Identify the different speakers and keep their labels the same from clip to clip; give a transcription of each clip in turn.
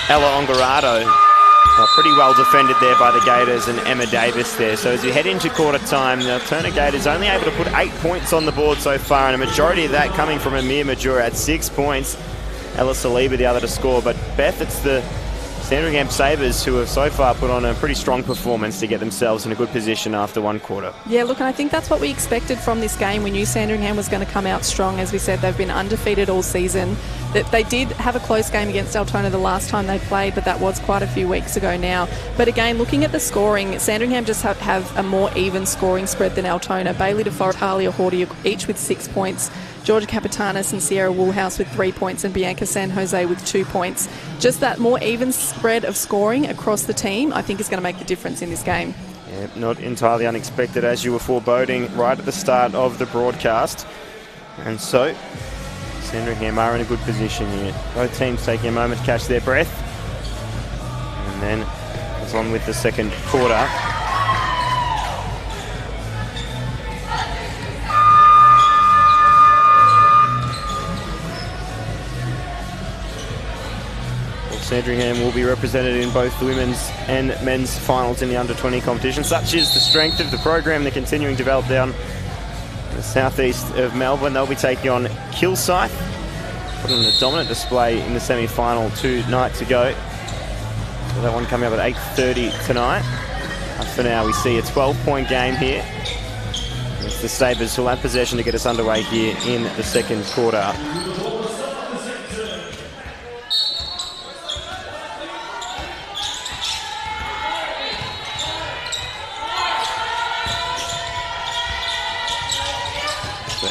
Speaker 1: Ella Ongarato. Pretty well defended there by the Gators and Emma Davis there. So as we head into quarter time, the Altona Gators only able to put 8 points on the board so far, and a majority of that coming from Amir Majura at 6 points. Ella Saliba the other to score. But Beth, it's the Sandringham Sabres who have so far put on a pretty strong performance to get themselves in a good position after one quarter.
Speaker 2: Yeah, look, and I think that's what we expected from this game. We knew Sandringham was going to come out strong. As we said, they've been undefeated all season. They did have a close game against Altona the last time they played, but that was quite a few weeks ago now. But again, looking at the scoring, Sandringham just have a more even scoring spread than Altona. Bailey DeForest, Talia Horty, each with 6 points. Georgia Capitanis and Sierra Woolhouse with 3 points, and Bianca San Jose with 2 points. Just that more even spread of scoring across the team, I think, is going to make the difference in this game.
Speaker 1: Yeah, not entirely unexpected, as you were foreboding right at the start of the broadcast. And so Sandringham are in a good position here. Both teams taking a moment to catch their breath. And then goes on with the second quarter. Sandringham will be represented in both the women's and men's finals in the under-20 competition. Such is the strength of the program they're continuing to develop down in the southeast of Melbourne. They'll be taking on Kilsyth, put on a dominant display in the semi-final 2 nights ago. So that one coming up at 8:30 tonight. For now, we see a 12-point game here. It's the Sabres who'll have possession to get us underway here in the second quarter.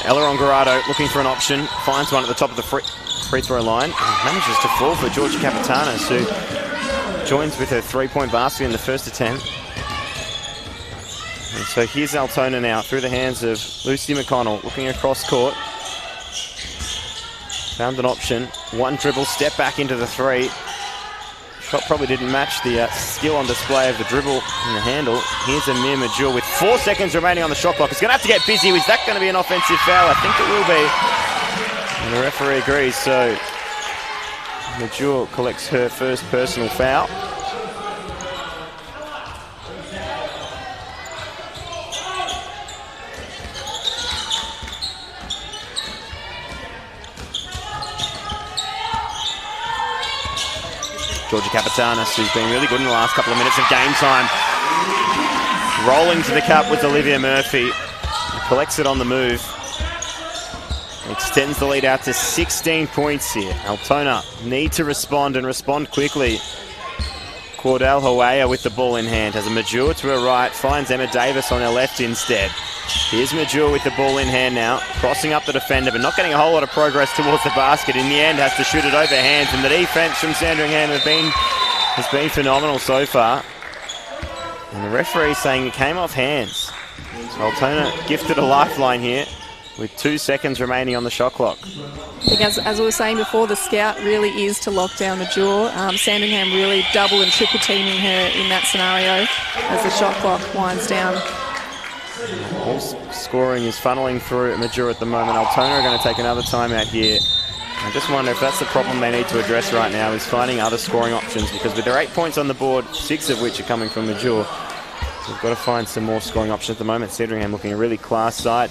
Speaker 1: Ella Ongarato looking for an option, finds one at the top of the free throw line, and manages to fall for Georgia Capitanis, who joins with her 3-point basket in the first attempt. And so here's Altona now through the hands of Lucy McConnell, looking across court. Found an option, one dribble, step back into the three. Shot probably didn't match the skill on display of the dribble and the handle. Here's Amir Majur with 4 seconds remaining on the shot clock. He's going to have to get busy. Is that going to be an offensive foul? I think it will be. And the referee agrees. So Majur collects her first personal foul. Georgia Capitanis, who's been really good in the last couple of minutes of game time. Rolling to the cup with Olivia Murphy. Collects it on the move. Extends the lead out to 16 points here. Altona need to respond and respond quickly. Cordell Hawea with the ball in hand. Has a Majur to her right. Finds Emma Davis on her left instead. Here's Majur with the ball in hand now. Crossing up the defender, but not getting a whole lot of progress towards the basket. In the end, has to shoot it over hands. And the defense from Sandringham has been phenomenal so far. And the referee saying it came off hands. So Altona gifted a lifeline here with 2 seconds remaining on the shot clock.
Speaker 2: I think as we were saying before, the scout really is to lock down Majur. Sandringham really double and triple teaming her in that scenario as the shot clock winds down.
Speaker 1: All scoring is funneling through Majur at the moment. Altona are going to take another timeout here. I just wonder if that's the problem they need to address right now, is finding other scoring options, because with their 8 points on the board, 6 of which are coming from Majur, we've got to find some more scoring options at the moment. Sandringham looking a really class side.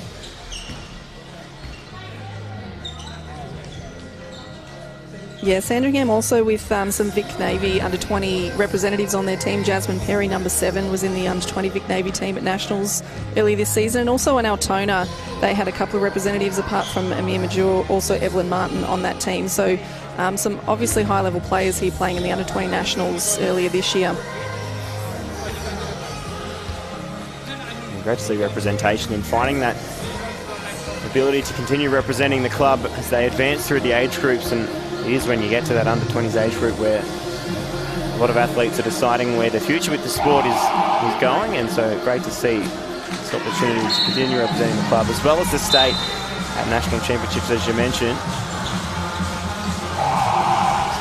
Speaker 2: Yeah, Sandringham also with some Vic Navy under-20 representatives on their team. Jasmine Perry, number 7, was in the under-20 Vic Navy team at Nationals early this season. And also in Altona, they had a couple of representatives apart from Amir Majur, also Evelyn Martin on that team. So some obviously high-level players here playing in the under-20 Nationals earlier this year.
Speaker 1: Great to see representation and finding that ability to continue representing the club as they advance through the age groups. And it is when you get to that under-20s age group where a lot of athletes are deciding where the future with the sport is going, and so great to see this opportunity to continue representing the club as well as the state at national championships, as you mentioned.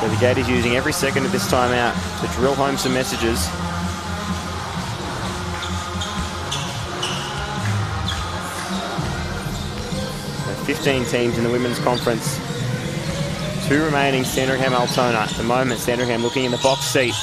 Speaker 1: So the Gators using every second of this time out to drill home some messages. So 15 teams in the women's conference 2 remaining, Sandringham Altona. At the moment, Sandringham looking in the box seat.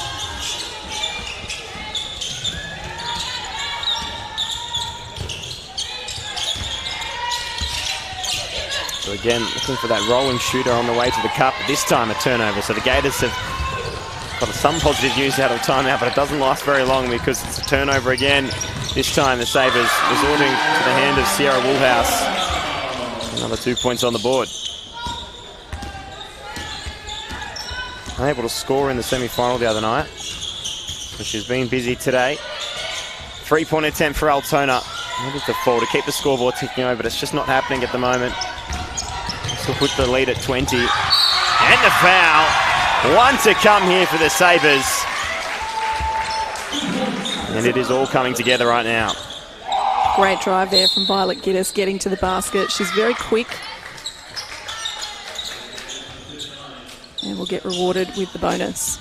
Speaker 1: So again, looking for that rolling shooter on the way to the cup. This time a turnover. So the Gators have got some positive news out of timeout, but it doesn't last very long because it's a turnover again. This time the Sabres resorting to the hand of Sierra Woolhouse. Another 2 points on the board. Unable to score in the semi-final the other night, so she's been busy today. 3-point attempt for Altona. Maybe to fall to keep the scoreboard ticking over, but it's just not happening at the moment. Still put the lead at 20. And the foul. One to come here for the Sabres. And it is all coming together right now.
Speaker 2: Great drive there from Violet Giddis getting to the basket. She's very quick. And will get rewarded with the bonus.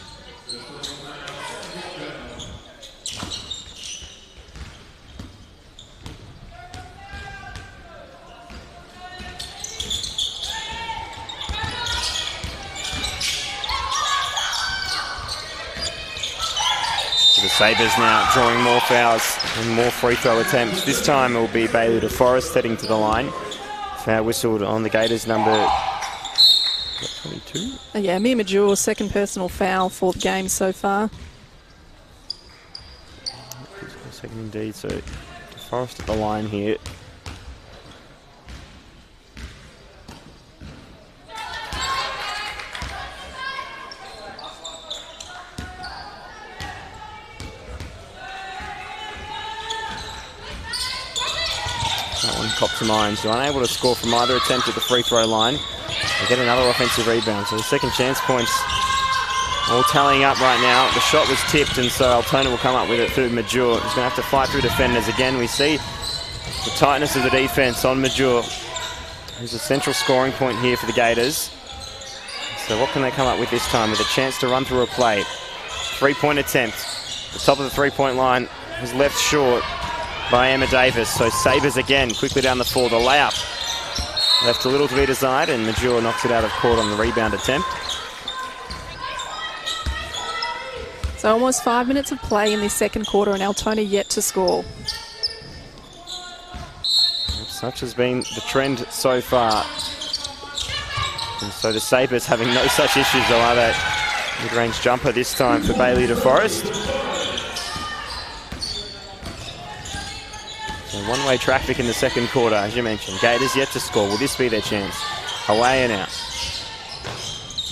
Speaker 1: The Sabres now drawing more fouls and more free throw attempts. This time it will be Bailey DeForest heading to the line. Foul whistled on the Gators number 22?
Speaker 2: Yeah, Mia Major, second personal foul for the game so far.
Speaker 1: Second indeed, so DeForest at the line here. That one popped to mind. So unable to score from either attempt at the free throw line. They get another offensive rebound. So the second chance points all tallying up right now. The shot was tipped, and so Altona will come up with it through Major. He's going to have to fight through defenders. Again, we see the tightness of the defense on Major. There's a central scoring point here for the Gators. So what can they come up with this time? With a chance to run through a play. 3-point attempt. The top of the 3-point line was left short by Emma Davis. So Sabres again, quickly down the floor. The layup left a little to be desired, and Major knocks it out of court on the rebound attempt.
Speaker 2: So almost 5 minutes of play in this second quarter, and Altona yet to score.
Speaker 1: Such has been the trend so far. And so the Sabres having no such issues. They'll have a mid-range jumper this time for Bailey DeForest. So one-way traffic in the second quarter, as you mentioned. Gators yet to score. Will this be their chance? Away and out.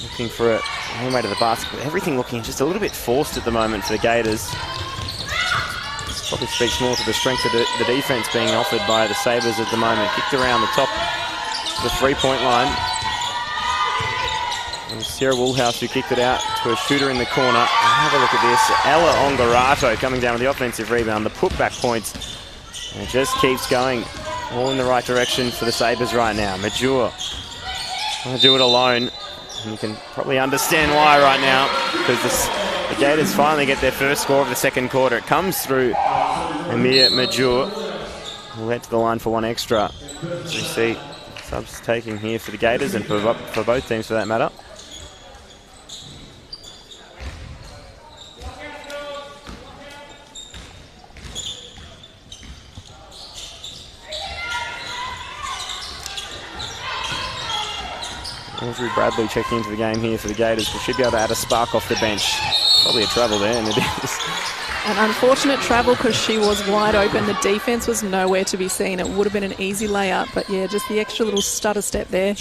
Speaker 1: Looking for a long way to the basket, but everything looking just a little bit forced at the moment for the Gators. This probably speaks more to the strength of the defense being offered by the Sabres at the moment. Kicked around the top of the 3-point line. And Sarah Woolhouse who kicked it out to a shooter in the corner. And have a look at this. Ella Ongarato coming down with the offensive rebound. The putback points. And it just keeps going all in the right direction for the Sabres right now. Major trying to do it alone. And you can probably understand why right now, because the Gators finally get their first score of the second quarter. It comes through Amir Major, who went to the line for one extra. So you see subs taking here for the Gators and for both teams for that matter. Audrey Bradley checking into the game here for the Gators. Will she be able to add a spark off the bench? Probably a travel there, and it is.
Speaker 2: An unfortunate travel because she was wide open. The defense was nowhere to be seen. It would have been an easy layup, but yeah, just the extra little stutter step there.
Speaker 1: A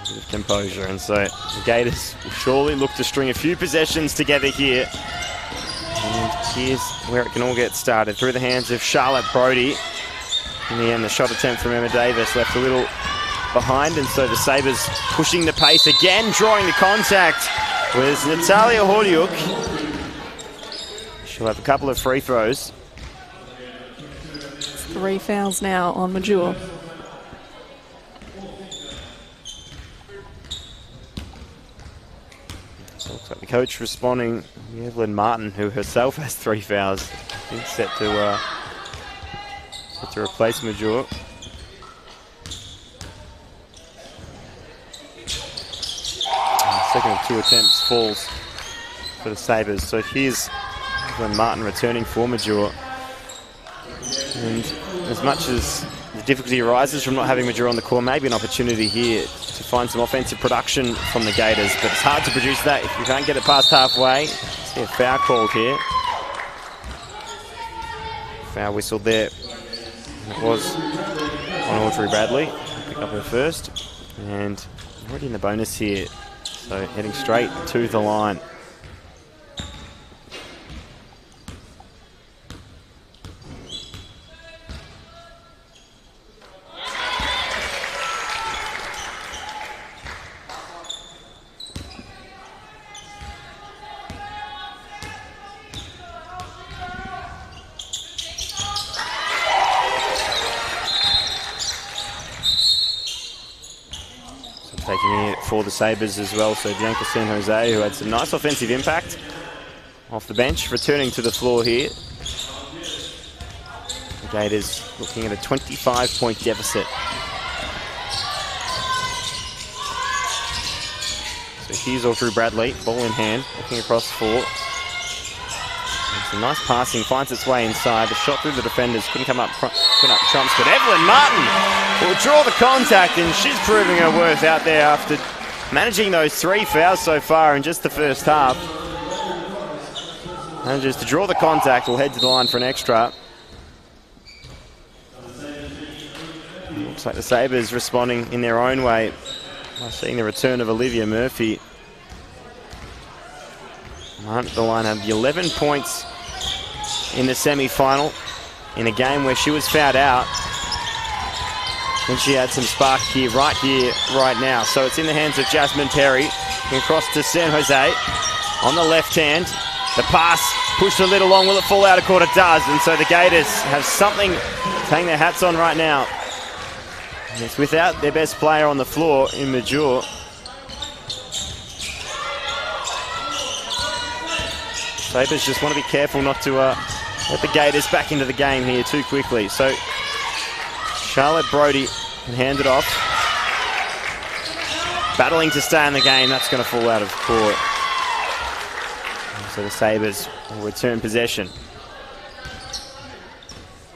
Speaker 1: bit of composure, and so the Gators will surely look to string a few possessions together here. And here's where it can all get started. Through the hands of Charlotte Brody. In the end, the shot attempt from Emma Davis left a little behind, and so the Sabres pushing the pace again, drawing the contact with Natalia Hordiuk. She'll have a couple of free throws.
Speaker 2: 3 fouls now on Major.
Speaker 1: So looks like the coach responding, Evelyn Martin, who herself has 3 fouls. I think set to replace Major. second of 2 attempts falls for the Sabres. So here's when Martin returning for Major. And as much as the difficulty arises from not having Major on the court, maybe an opportunity here to find some offensive production from the Gators. But it's hard to produce that if you can't get it past halfway. See a foul called here. Foul whistled there. And it was on Audrey Bradley. Pick up her first. And already in the bonus here. So heading straight to the line. Taking it for the Sabres as well, so Bianca San Jose, who had some nice offensive impact off the bench, returning to the floor here. The Gators looking at a 25-point deficit. So here's Audrey Bradley, ball in hand, looking across the floor. And some nice passing, finds its way inside. The shot through the defenders, couldn't come up trumps, but Evelyn Martin will draw the contact, and she's proving her worth out there after managing those 3 fouls so far in just the first half. Manages to draw the contact, will head to the line for an extra. Looks like the Sabres responding in their own way by seeing the return of Olivia Murphy. Martin at the line had 11 points in the semi-final in a game where she was fouled out. And she had some spark here, right now. So it's in the hands of Jasmine Perry. Across to San Jose on the left hand. The pass pushed a little long. Will it fall out of court? It does. And so the Gators have something to hang their hats on right now. And it's without their best player on the floor in Major. Sabres just want to be careful not to let the Gators back into the game here too quickly. So Charlotte Brody can hand it off. Battling to stay in the game. That's going to fall out of court. So the Sabres will return possession.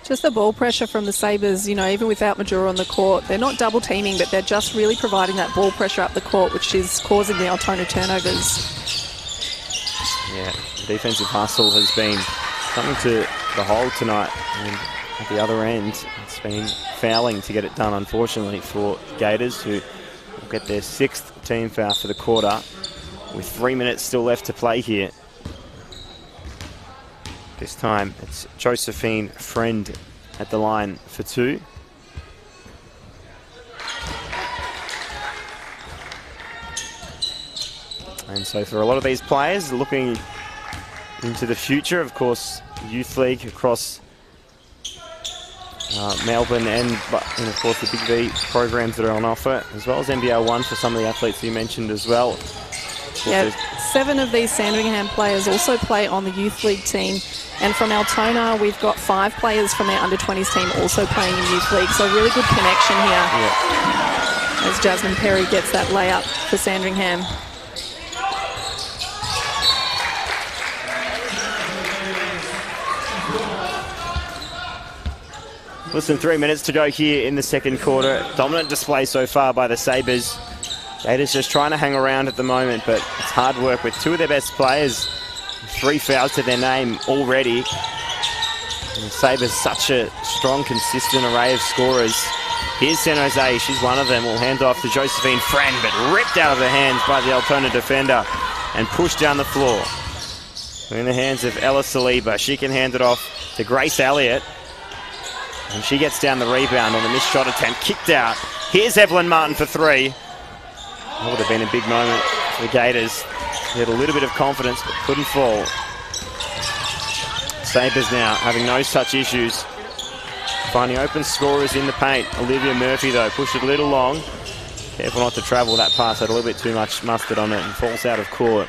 Speaker 2: Just the ball pressure from the Sabres, you know, even without Majura on the court, they're not double teaming, but they're just really providing that ball pressure up the court, which is causing the Altona turnovers.
Speaker 1: Yeah, the defensive hustle has been coming to the hole tonight, and at the other end, it's been fouling to get it done, unfortunately, for Gators, who will get their 6th team foul for the quarter, with 3 minutes still left to play here. This time, it's Josephine Friend at the line for 2. And so for a lot of these players looking into the future, of course, Youth League across Melbourne and of course the Big V programs that are on offer, as well as NBL 1 for some of the athletes you mentioned as well.
Speaker 2: Yeah, 7 of these Sandringham players also play on the Youth League team. And from Altona, we've got 5 players from their under-20s team also playing in Youth League. So really good connection here. Yeah. As Jasmine Perry gets that layup for Sandringham.
Speaker 1: Less than 3 minutes to go here in the second quarter. Dominant display so far by the Sabres. Gators just trying to hang around at the moment, but it's hard work with 2 of their best players. 3 fouls to their name already. And the Sabres such a strong, consistent array of scorers. Here's San Jose, she's one of them. Will hand off to Josephine Friend, but ripped out of the hands by the Altona defender and pushed down the floor. In the hands of Ella Saliba, she can hand it off to Grace Elliott. And she gets down the rebound on the missed shot attempt, kicked out. Here's Evelyn Martin for 3. That would have been a big moment for the Gators. They had a little bit of confidence, but couldn't fall. Sabres now having no such issues. Finding open scorers in the paint. Olivia Murphy, though, pushed it a little long. Careful not to travel that pass. Had a little bit too much mustard on it and falls out of court.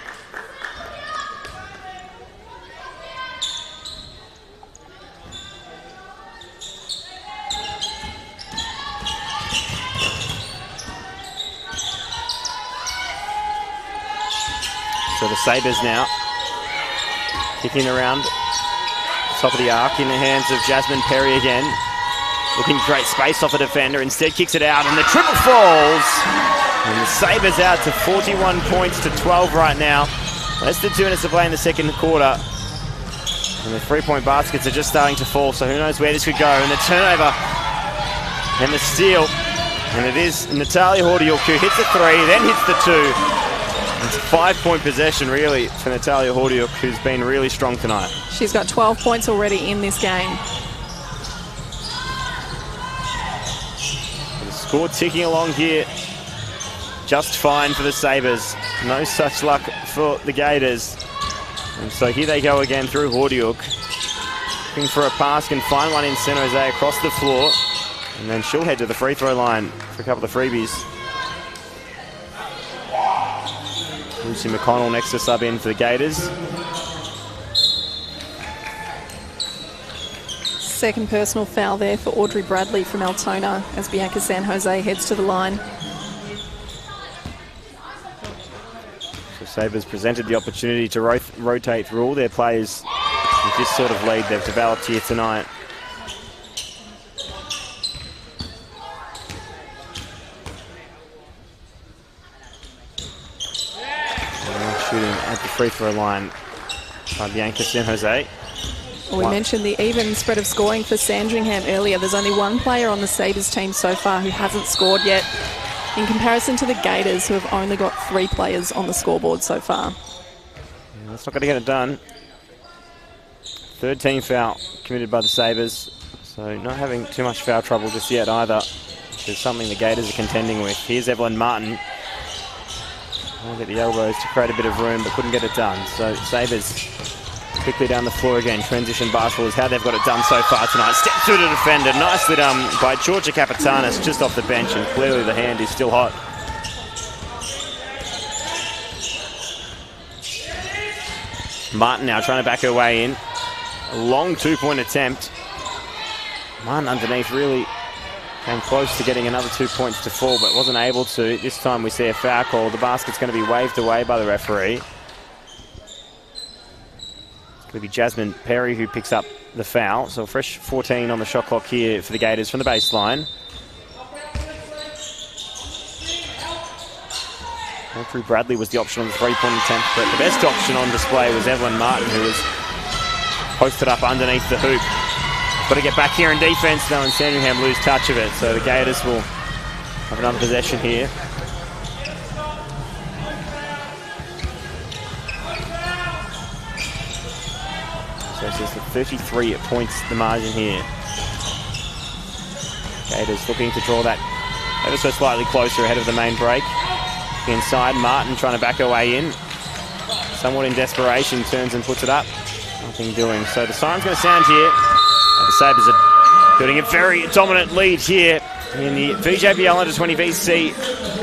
Speaker 1: the Sabres now. Kicking around. Top of the arc in the hands of Jasmine Perry again. Looking to create space off a defender. Instead kicks it out and the triple falls. And the Sabres out to 41 points to 12 right now. Less than 2 minutes to play in the second quarter. And the 3-point baskets are just starting to fall, so who knows where this could go. And the turnover and the steal. And it is Natalia Hordiuk who hits the 3, then hits the 2. It's a 5-point possession really for Natalia Hordiuk, who's been really strong tonight. She's got 12 points already in this game. The score ticking along here. Just fine for the Sabres. No such luck for the Gators. And so here they go again through Hordiuk. Looking for a pass, can find one in San Jose across the floor. And then she'll head to the free throw line for a couple of freebies. Lucy McConnell next to sub in for the Gators.
Speaker 2: Second personal foul there for Audrey Bradley from Altona as Bianca San Jose heads to the line.
Speaker 1: So Sabres presented the opportunity to rotate through all their players with this sort of lead they've developed here tonight. Shooting at the free throw line by Bianca San Jose.
Speaker 2: Well, we mentioned the even spread of scoring for Sandringham earlier. There's only one player on the Sabres team so far who hasn't scored yet, in comparison to the Gators, who have only got 3 players on the scoreboard so far.
Speaker 1: Yeah, that's not going to get it done. Third team foul committed by the Sabres, so not having too much foul trouble just yet either, which is something the Gators are contending with. Here's Evelyn Martin. I'll get the elbows to create a bit of room, but couldn't get it done. So Sabres quickly down the floor again. Transition basketball is how they've got it done so far tonight. Step through the defender. Nicely done by Georgia Kapitanis just off the bench, and clearly the hand is still hot. Martin now trying to back her way in. A long 2-point attempt. Martin underneath really came close to getting another 2 points to fall, but wasn't able to. This time we see a foul call. The basket's going to be waved away by the referee. It's going to be Jasmine Perry who picks up the foul. So a fresh 14 on the shot clock here for the Gators from the baseline. Audrey Bradley was the option on the 3-point attempt, but the best option on display was Evelyn Martin, who was posted up underneath the hoop. Got to get back here in defence though, and Sandringham lose touch of it. So the Gators will have another possession here. So it's just 33 points the margin here. Gators looking to draw that ever so slightly closer ahead of the main break. Inside, Martin trying to back her way in. Somewhat in desperation, turns and puts it up. Nothing doing. So the siren's going to sound here. And the Sabres are building a very dominant lead here in the VJBL Under-20 VC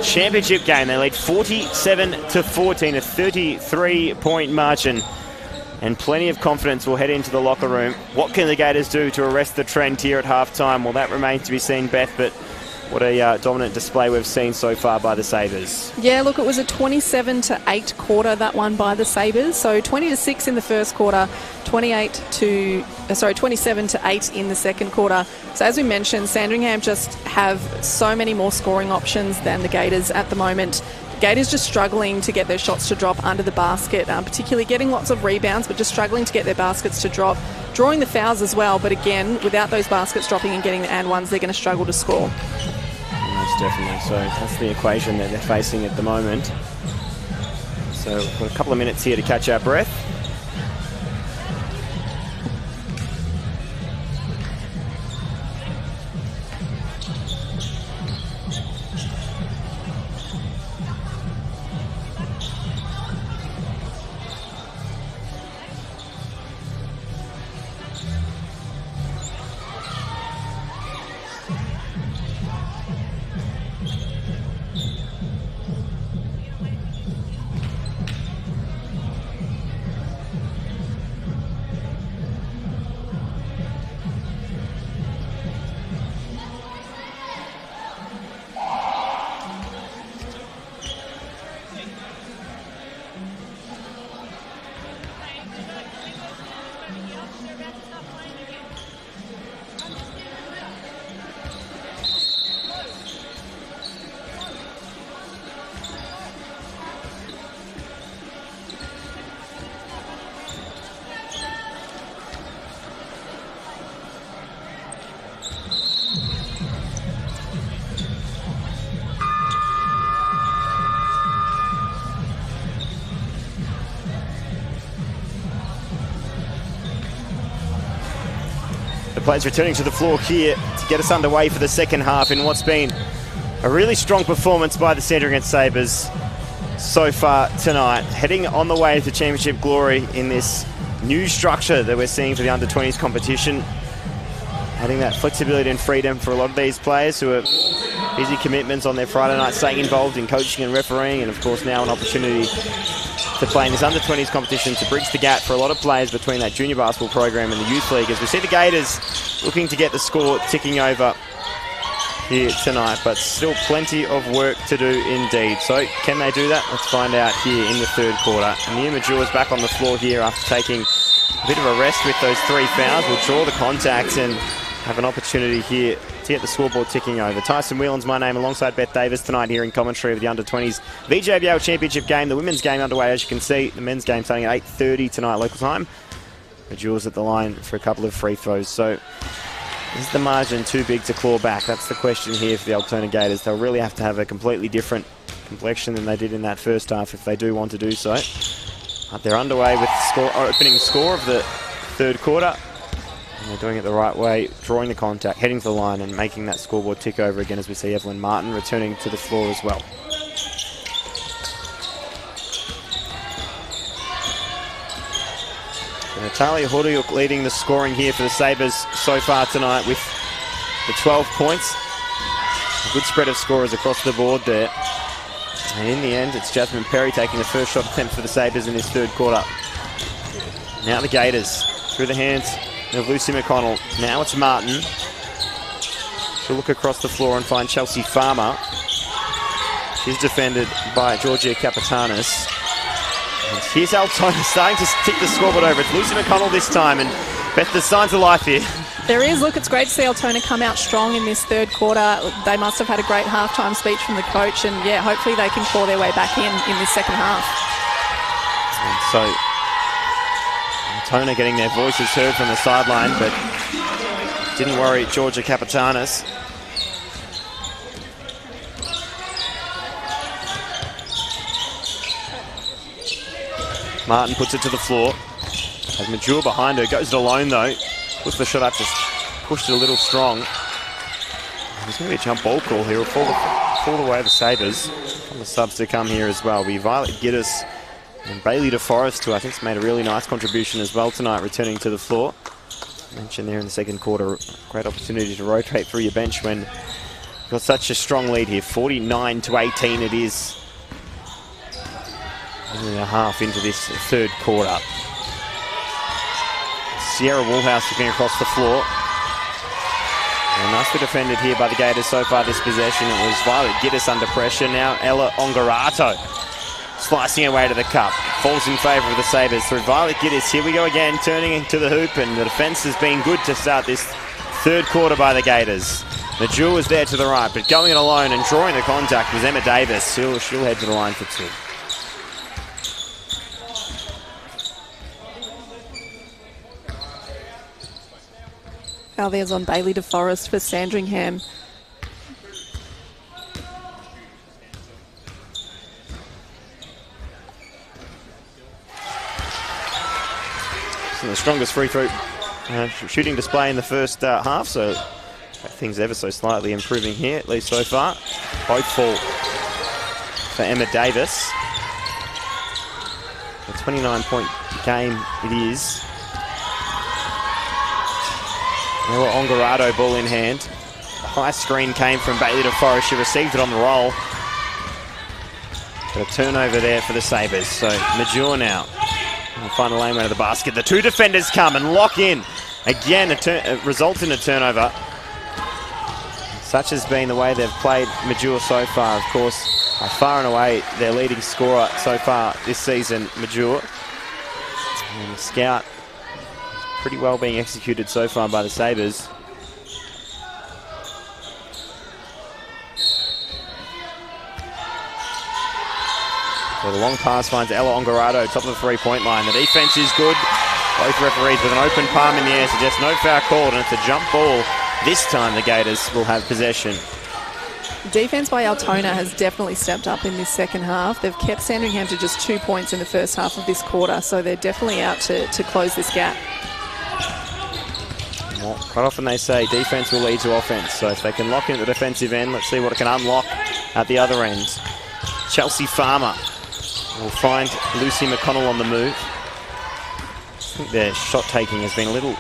Speaker 1: Championship game. They lead 47-14, a 33-point margin. And plenty of confidence will head into the locker room. What can the Gators do to arrest the trend here at halftime? Well, that remains to be seen, Beth, but what a dominant display we've seen so far by the Sabres. Yeah, look, it was a 27-8 quarter, that one by the Sabres. So 20-6 in the first quarter, 27-8 in the second quarter. So as we mentioned, Sandringham just have so many more scoring options than the Gators at the moment. Gators just struggling to get their shots to drop under the basket, particularly getting lots of rebounds, but just struggling to get their baskets to drop. Drawing the fouls as well, but again, without those baskets dropping and getting the and ones, they're going to struggle to score. Most definitely. So that's the equation that they're facing at the moment. So we've got a couple of minutes here to catch our breath. The players returning to the floor here to get us underway for the second half in what's been a really strong performance by the Sandringham Sabres so far tonight. Heading on the way to championship glory in this new structure that we're seeing for the under-20s competition. Adding that flexibility and freedom for a lot of these players who are busy commitments on their Friday night, staying involved in coaching and refereeing, and of course now an opportunity to play in this under-20s competition to bridge the gap for a lot of players between that junior basketball program and the youth league, as we see the Gators looking to get the score ticking over here tonight, but still plenty of work to do indeed. So can they do that? Let's find out here in the third quarter. And the Immature is back on the floor here after taking a bit of a rest with those 3 fouls. We'll draw the contacts and have an opportunity here to get the scoreboard ticking over. Tyson Whelan's my name, alongside Beth Davis tonight here in commentary of the under-20s VJBL Championship game. The women's game underway, as you can see. The men's game starting at 8:30 tonight local time. The Jewels at the line for a couple of free throws. So is the margin too big to claw back? That's the question here for the Altona Gators. They'll really have to have a completely different complexion than they did in that first half if they do want to do so. But they're underway with the opening score of the third quarter. And they're doing it the right way, drawing the contact, heading to the line and making that scoreboard tick over again as we see Evelyn Martin returning to the floor as well. Natalia Horyuk leading the scoring here for the Sabres so far tonight with the 12 points. A good spread of scorers across the board there. And in the end, it's Jasmine Perry taking the first shot attempt for the Sabres in this third quarter. Now the Gators through the hands of Lucy McConnell. Now it's Martin. She'll look across the floor and find Chelsea Farmer. She's defended by Georgia Kapitanis. And here's Altona starting to tick the scoreboard over. It's Lucy McConnell this time, and Beth, there's signs of life here.
Speaker 2: There is. Look, it's great to see Altona come out strong in this third quarter. They must have had a great halftime speech from the coach, and yeah, hopefully they can claw their way back in this second half.
Speaker 1: And so Altona getting their voices heard from the sideline, but didn't worry Georgia Kapitanis. Martin puts it to the floor. Has Majur behind her, goes it alone though. Puts the shot up, just pushed it a little strong. There's going to be a jump ball call here. Will fall the way of the Sabres. On the subs to come here as well will be Violet Giddis and Bailey DeForest, who I think has made a really nice contribution as well tonight, returning to the floor. Mentioned there in the second quarter, great opportunity to rotate through your bench when you've got such a strong lead here. 49-18 it is. And a half into this third quarter. Sierra Woolhouse looking across the floor. And nicely defended here by the Gators so far this possession. It was Violet Giddis under pressure. Now Ella Ongarato slicing her way to the cup. Falls in favour of the Sabres through Violet Giddis. Here we go again, turning into the hoop, and the defence has been good to start this third quarter by the Gators. Majur was there to the right, but going it alone and drawing the contact was Emma Davis. She'll head to the line for two.
Speaker 2: Foul there's on Bailey DeForest for Sandringham.
Speaker 1: So the strongest free throw shooting display in the first half, so things ever so slightly improving here, at least so far. Both fall for Emma Davis. A 29-point game it is. Ella Ongarato ball in hand. The high screen came from Bailey DeForest. She received it on the roll. Got a turnover there for the Sabres. So Majur now will find a lane way to the basket. The two defenders come and lock in. Again, results in a turnover. Such has been the way they've played Majur so far. Of course, by far and away their leading scorer so far this season, Majur. And the scout pretty well being executed so far by the Sabres. So the long pass finds Ella Ongarato, top of the three-point line. The defense is good. Both referees with an open palm in the air suggest no foul called, and it's a jump ball. This time the Gators will have possession.
Speaker 2: Defense by Altona has definitely stepped up in this second half. They've kept Sandringham to just 2 points in the first half of this quarter, so they're definitely out to close this gap.
Speaker 1: Well, quite often they say defense will lead to offense. So if they can lock in at the defensive end, let's see what it can unlock at the other end. Chelsea Farmer will find Lucy McConnell on the move. I think their shot taking has been a little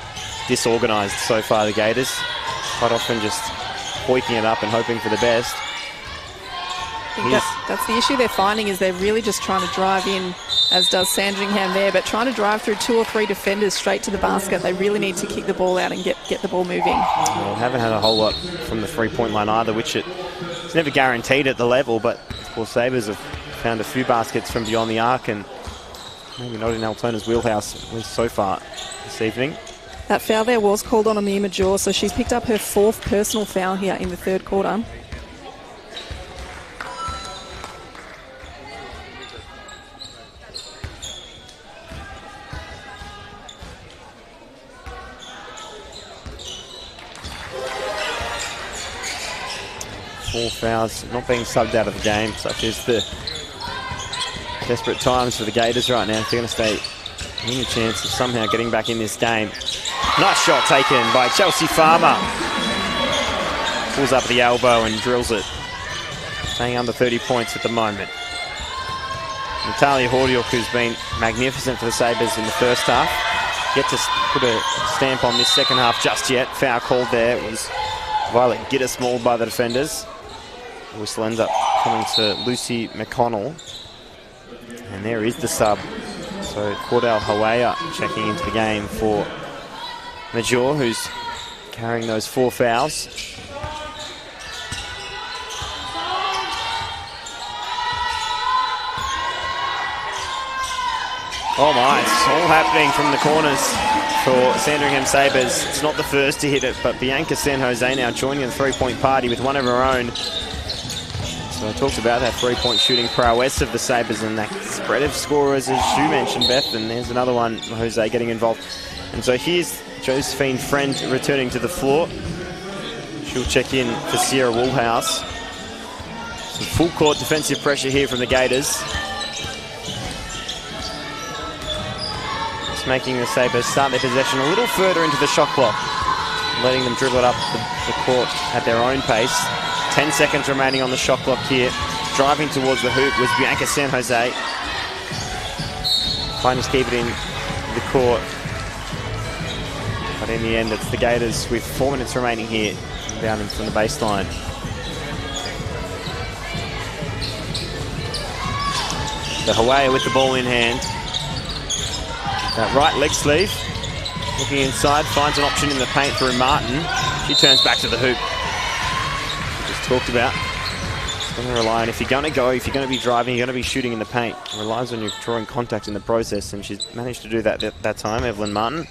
Speaker 1: disorganised so far, the Gators. Quite often just hoiking it up and hoping for the best.
Speaker 2: I think that's the issue they're finding, is they're really just trying to drive in, as does Sandringham there, but trying to drive through 2 or 3 defenders straight to the basket. They really need to kick the ball out and get the ball moving.
Speaker 1: Well, haven't had a whole lot from the three-point line either, which it's never guaranteed at the level, but of course Sabres have found a few baskets from beyond the arc, and maybe not in Altona's wheelhouse, at least so far this evening.
Speaker 2: That foul there was called on the immature, so she's picked up her 4th personal foul here in the 3rd quarter.
Speaker 1: Four fouls, not being subbed out of the game, such as the desperate times for the Gators right now. If they're going to stay any chance of somehow getting back in this game. Nice shot taken by Chelsea Farmer. Pulls up the elbow and drills it. Staying under 30 points at the moment. Natalia Hordiuk, who's been magnificent for the Sabres in the first half, yet to put a stamp on this second half just yet. Foul called there. It was Violet Gittes mauled by the defenders. The whistle ends up coming to Lucy McConnell. And there is the sub. So Cordell Hawea checking into the game for Major, who's carrying those 4 fouls. Oh my, it's all happening from the corners for Sandringham Sabres. It's not the first to hit it, but Bianca San Jose now joining the three-point party with one of her own. So I talked about that three-point shooting prowess of the Sabres and that spread of scorers, as you mentioned, Beth, and there's another one, Jose, getting involved. And so here's Josephine Friend returning to the floor. She'll check in for Sierra Woolhouse. Some full-court defensive pressure here from the Gators. Just making the Sabres start their possession a little further into the shot clock, letting them dribble it up the court at their own pace. 10 seconds remaining on the shot clock here. Driving towards the hoop was Bianca San Jose. Trying to keep it in the court. But in the end, it's the Gators with 4 minutes remaining here, down from the baseline. The Hawaii with the ball in hand. That right leg sleeve. Looking inside, finds an option in the paint through Martin. She turns back to the hoop. Talked about. It's going to rely on, if you're going to go, if you're going to be driving, you're going to be shooting in the paint. It relies on you drawing contact in the process, and she's managed to do that that time, Evelyn Martin.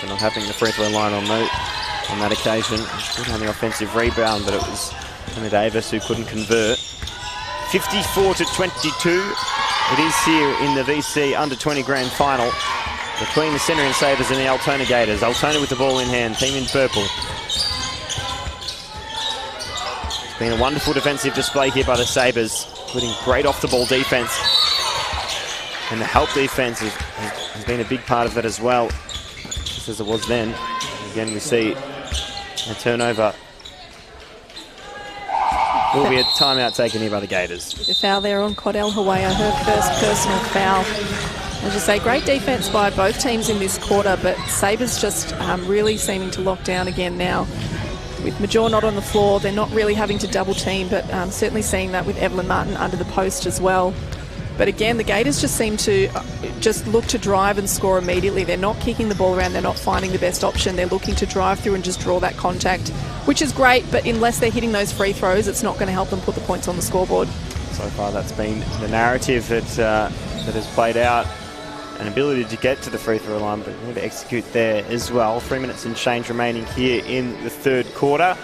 Speaker 1: Not having the free throw line on that occasion. Good on the offensive rebound, but it was Emma Davis who couldn't convert. 54-22. It is here in the VC under 20 grand final between the Sandringham Sabres and the Altona Gators. Altona with the ball in hand, team in purple. It's been a wonderful defensive display here by the Sabres, including great off-the-ball defense. And the help defense has been a big part of that as well, just as it was then. Again, we see a turnover. Will be a timeout taken here by the Gators.
Speaker 2: The foul there on Cordell Hawaii, her first personal foul. As you say, great defense by both teams in this quarter, but Sabres just really seeming to lock down again now. With Major not on the floor, they're not really having to double team, but certainly seeing that with Evelyn Martin under the post as well. But again, the Gators just seem to just look to drive and score immediately. They're not kicking the ball around. They're not finding the best option. They're looking to drive through and just draw that contact, which is great, but unless they're hitting those free throws, it's not going to help them put the points on the scoreboard. So far, that's been the narrative that has played out. An ability to get to the free throw line, but need to execute there as well. 3 minutes and change remaining here in the third quarter.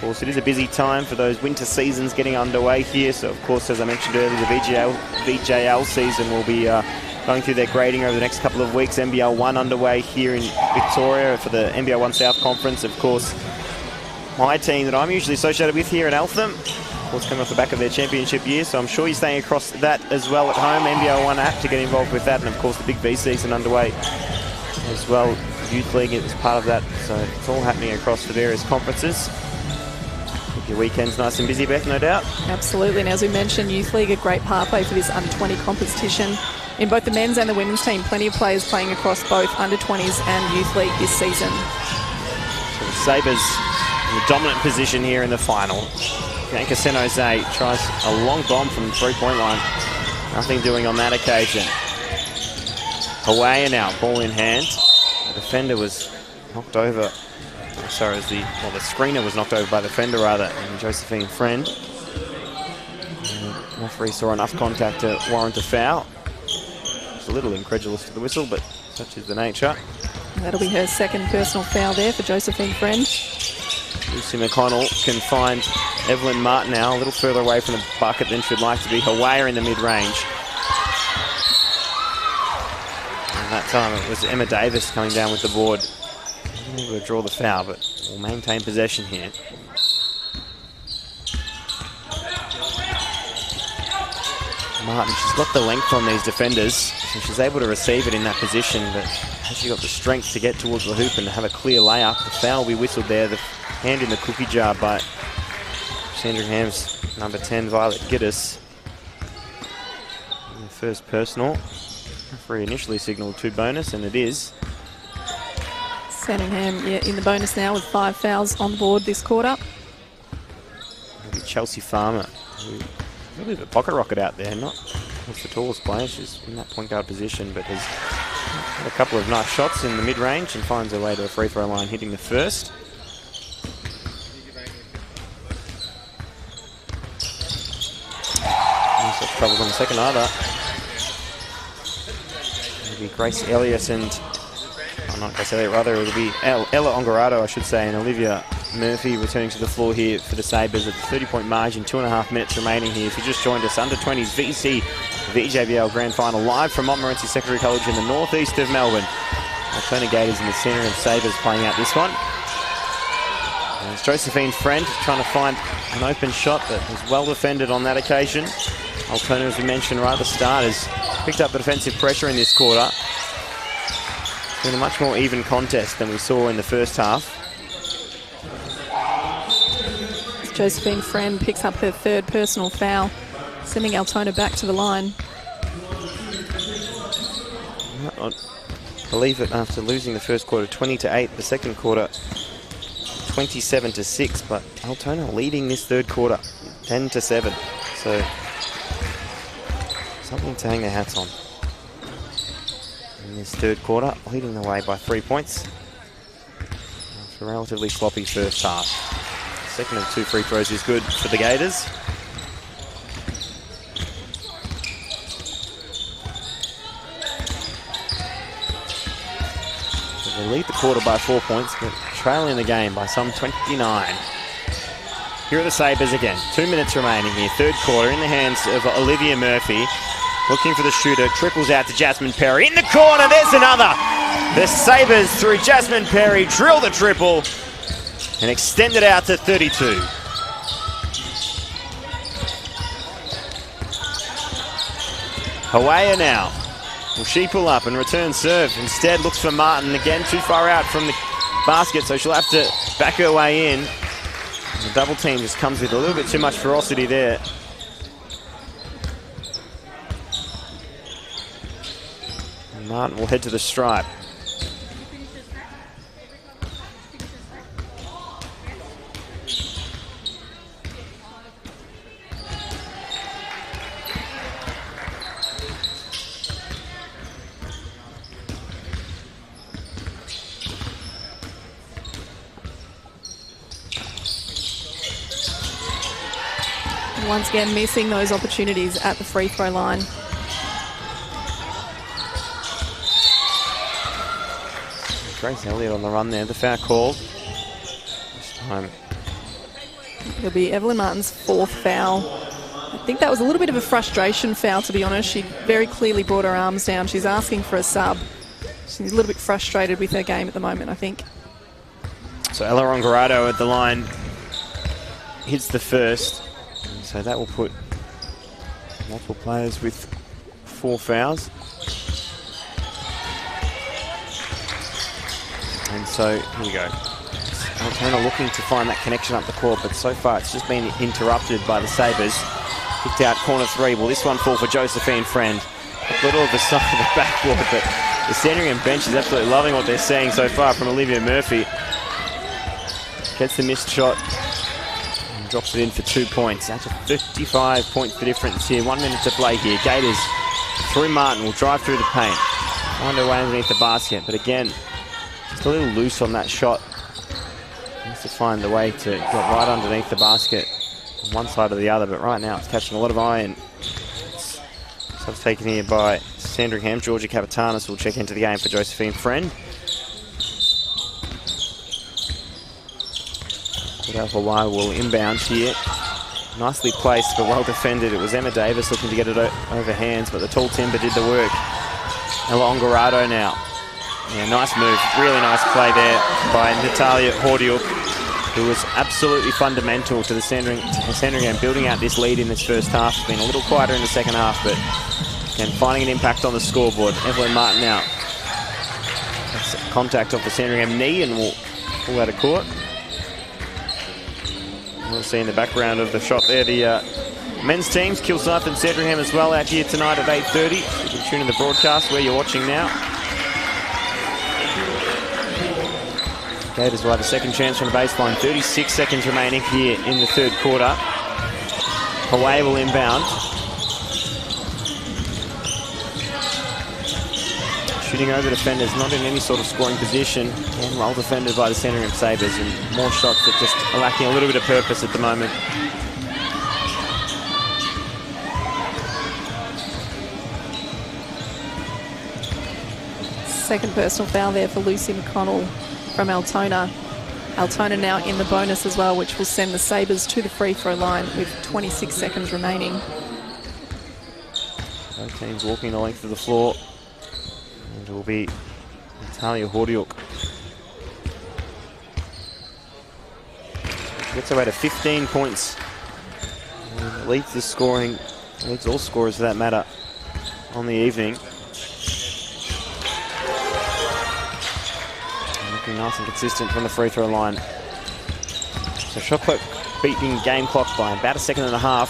Speaker 1: course, it is a busy time for those winter seasons getting underway here. So, of course, as I mentioned earlier, the VJL season will be going through their grading over the next couple of weeks. NBL 1 underway here in Victoria for the NBL 1 South Conference. Of course, my team that I'm usually associated with here in Eltham, of course, coming off the back of their championship year. So I'm sure you're staying across that as well at home. NBL 1 app to get involved with that. And, of course, the big V season underway as well. Youth League is part of that. So it's all happening across the various conferences. Your weekend's nice and busy, Beth, no doubt.
Speaker 2: Absolutely. And as we mentioned, Youth League, a great pathway for this under-20 competition. In both the men's and the women's team, plenty of players playing across both under-20s and Youth League this season.
Speaker 1: So the Sabres in the dominant position here in the final. Bianca San Jose tries a long bomb from the three-point line. Nothing doing on that occasion. Hawaii now, ball in hand. The defender was knocked over. Sorry, the screener was knocked over by the defender, rather, and Josephine Friend. The referee saw enough contact to warrant a foul. Just a little incredulous to the whistle, but such is the nature.
Speaker 2: That'll be her second personal foul there for Josephine Friend.
Speaker 1: Lucy McConnell can find Evelyn Martin now a little further away from the bucket than she'd like to be. Hawaii in the mid-range. And that time it was Emma Davis coming down with the board. Able to draw the foul, but we'll maintain possession here. Martin, she's got the length on these defenders, so she's able to receive it in that position, but has she got the strength to get towards the hoop and have a clear layup? The foul will be whistled there, the hand in the cookie jar by Sandringham's number 10, Violet Giddis. The first personal. Referee initially signalled 2 bonus, and it is.
Speaker 2: Sandringham, in the bonus now with 5 fouls on the board this quarter.
Speaker 1: Chelsea Farmer, who really a pocket rocket out there, not the tallest player. She's in that point guard position, but has had a couple of nice shots in the mid-range and finds her way to the free throw line, hitting the first. No such troubles on the second either. It'll be Grace Elliott and not Grace Elliott, rather, it'll be Ella Ongarato, I should say, and Olivia Murphy returning to the floor here for the Sabres at the 30-point margin. 2.5 minutes remaining here. If you just joined us, under-20s VJBL Grand Final live from Montmorency Secondary College in the northeast of Melbourne. Altona Gators in the centre of Sabres playing out this one. And it's Josephine Friend trying to find an open shot that was well defended on that occasion. Altona, as we mentioned right at the start, has picked up the defensive pressure in this quarter. It's been a much more even contest than we saw in the first half.
Speaker 2: Josephine Friend picks up her third personal foul, sending Altona back to the line.
Speaker 1: I believe it after losing the first quarter 20-8, the second quarter 27-6, but Altona leading this third quarter 10-7. So something to hang their hats on. In this third quarter, leading the way by 3 points. After a relatively sloppy first half. Second of 2 free throws is good for the Gators. They lead the quarter by 4 points, but trailing the game by some 29. Here are the Sabres again. 2 minutes remaining here. Third quarter in the hands of Olivia Murphy. Looking for the shooter. Triples out to Jasmine Perry. In the corner, there's another. The Sabres, through Jasmine Perry, drill the triple and extend it out to 32. Hawaii now. Will she pull up and return serve? Instead looks for Martin. Again, too far out from the basket, so she'll have to back her way in. And the double team just comes with a little bit too much ferocity there. And Martin will head to the stripe.
Speaker 2: Once again, missing those opportunities at the free throw line.
Speaker 1: Grace Elliott on the run there, the foul call. This time
Speaker 2: It'll be Evelyn Martin's 4th foul. I think that was a little bit of a frustration foul, to be honest. She very clearly brought her arms down. She's asking for a sub. She's a little bit frustrated with her game at the moment, I think.
Speaker 1: So Ella Rongarado at the line hits the first. So that will put multiple players with 4 fouls. And so here we go. Altona looking to find that connection up the court, but so far it's just been interrupted by the Sabres. Kicked out corner 3. Will this one fall for Josephine Friend? A little of the side of the backboard, but the Sandringham bench is absolutely loving what they're seeing so far from Olivia Murphy. Gets the missed shot and drops it in for 2 points. Out to 55 points the difference here. 1 minute to play here. Gators through Martin will drive through the paint. Find her way underneath the basket, but again, just a little loose on that shot. Needs to find the way to get right underneath the basket on one side or the other, but right now it's catching a lot of iron. Subs taken here by Sandringham. Georgia Capitanis will check into the game for Josephine Friend. Hawaii will inbound here. Nicely placed but well defended. It was Emma Davis looking to get it over hands, but the tall timber did the work. Ella Ongorado now. Yeah, nice move. Really nice play there by Natalia Hordiuk, who was absolutely fundamental to the Sandringham building out this lead in this first half. It's been a little quieter in the second half, but again, finding an impact on the scoreboard. Evelyn Martin now. That's contact off the Sandringham knee and will pull out of court. We'll see in the background of the shot there the men's teams, Kilsyth and Sandringham as well, out here tonight at 8:30. So you can tune in the broadcast where you're watching now. Gators will have a second chance from the baseline. 36 seconds remaining here in the third quarter. Hawaii will inbound. Shooting over defenders, not in any sort of scoring position, and well defended by the Sandringham Sabres, and more shots that just are lacking a little bit of purpose at the moment.
Speaker 2: Second personal foul there for Lucy McConnell from Altona. Altona now in the bonus as well, which will send the Sabres to the free throw line with 26 seconds remaining.
Speaker 1: Both teams walking the length of the floor. And it will be Natalia Hordiuk. Gets away to 15 points. And leads the scoring, leads all scorers for that matter, on the evening. Looking nice and consistent from the free throw line. So shot clock beating game clock by about a second and a half.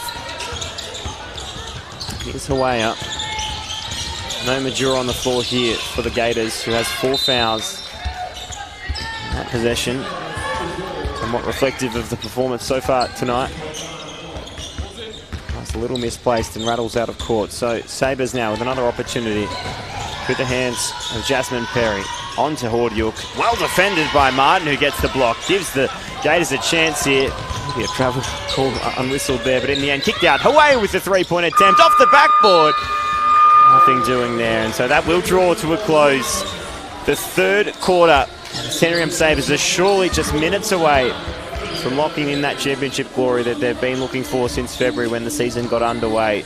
Speaker 1: Here's Hawaii up. No Majura on the floor here for the Gators, who has 4 fouls in that possession. Somewhat reflective of the performance so far tonight. Nice, a little misplaced and rattles out of court. So Sabres now with another opportunity through the hands of Jasmine Perry. On to Hordiuk. Well defended by Martin, who gets the block. Gives the Gators a chance here. Maybe a travel call unwhistled there, but in the end kicked out. Hawaii with the 3-point attempt off the backboard. Nothing doing there, and so that will draw to a close the third quarter. Sandringham Sabres are surely just minutes away from locking in that championship glory that they've been looking for since February when the season got underway.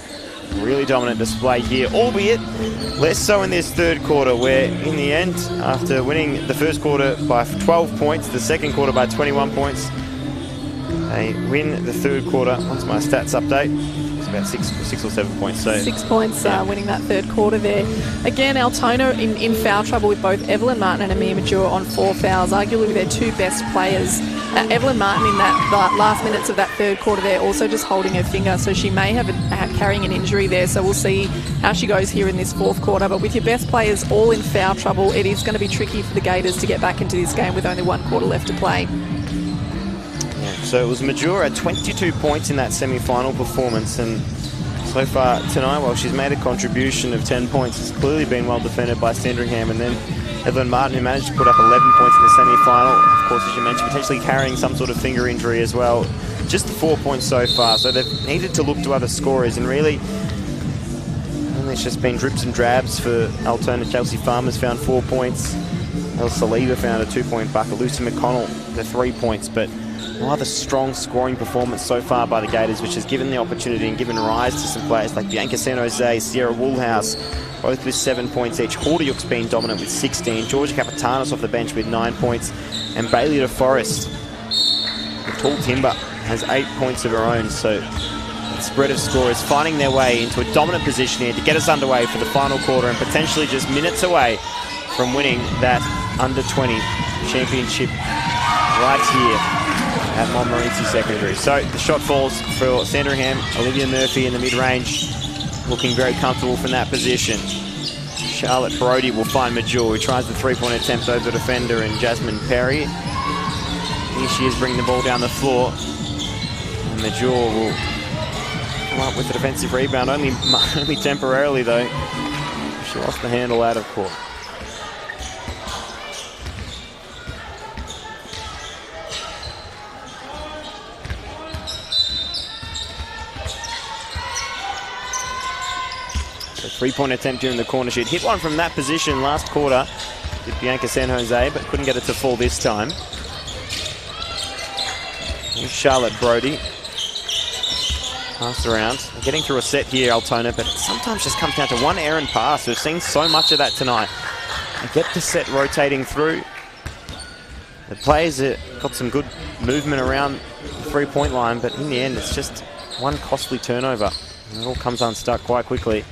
Speaker 1: Really dominant display here, albeit less so in this third quarter, where in the end, after winning the first quarter by 12 points, the second quarter by 21 points, they win the third quarter. Once my stats update, it's about 6 or 7 points. So
Speaker 2: 6 points winning that third quarter there. Again, Altona in foul trouble with both Evelyn Martin and Amir Majura on 4 fouls, arguably their 2 best players. Evelyn Martin in that last minutes of that third quarter there, also just holding her finger, so she may have carrying an injury there, so we'll see how she goes here in this fourth quarter. But with your best players all in foul trouble, it is going to be tricky for the Gators to get back into this game with only 1 quarter left to play.
Speaker 1: Yeah, so it was Majura, 22 points in that semi-final performance, and so far tonight, while she's made a contribution of 10 points, it's clearly been well defended by Sandringham. And then Evelyn Martin, who managed to put up 11 points in the semi-final, of course, as you mentioned, potentially carrying some sort of finger injury as well. Just 4 points so far, so they've needed to look to other scorers, and really it's just been drips and drabs for Altona. Chelsea Farmers found 4 points. El Saliba found a 2-point bucket. Lucy McConnell, the 3 points, but Another strong scoring performance so far by the Gators, which has given the opportunity and given rise to some players like Bianca San Jose, Sierra Woolhouse, both with 7 points each. Hordayuk's been dominant with 16. Georgia Capitanos off the bench with 9 points. And Bailey DeForest, the tall timber, has 8 points of her own. So the spread of scorers finding their way into a dominant position here to get us underway for the final quarter and potentially just minutes away from winning that under-20 championship right here at Montmorency Secondary. So the shot falls for Sandringham. Olivia Murphy in the mid-range, looking very comfortable from that position. Charlotte Brody will find Major, who tries the three-point attempt over the defender, and Jasmine Perry. Here she is bringing the ball down the floor. And Major will come up with the defensive rebound, only temporarily though. She lost the handle out of court. Three-point attempt during the corner. She'd hit one from that position last quarter with Bianca San Jose, but couldn't get it to fall this time. Here's Charlotte Brody. Pass around. Getting through a set here, Altona, but it sometimes just comes down to one errant pass. We've seen so much of that tonight. They get the set rotating through. The players have got some good movement around the three-point line, but in the end, it's just one costly turnover. And it all comes unstuck quite quickly.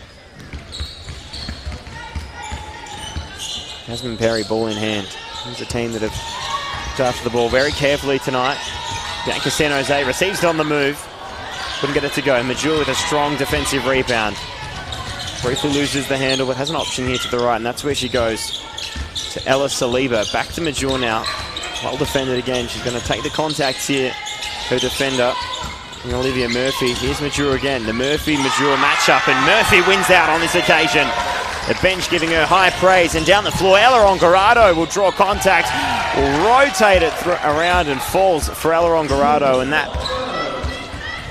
Speaker 1: Jasmine Perry, ball in hand. Here's a team that have looked after the ball very carefully tonight. Bianca San Jose receives it on the move. Couldn't get it to go. Major with a strong defensive rebound. Briefly loses the handle, but has an option here to the right, and that's where she goes. To Ella Saliba. Back to Major now. Well defended again. She's going to take the contacts here. Her defender, and Olivia Murphy. Here's Major again. The Murphy-Major matchup, and Murphy wins out on this occasion. The bench giving her high praise, and down the floor, Ella Ongorado will draw contact, will rotate it around and falls for Ella Ongorado, and that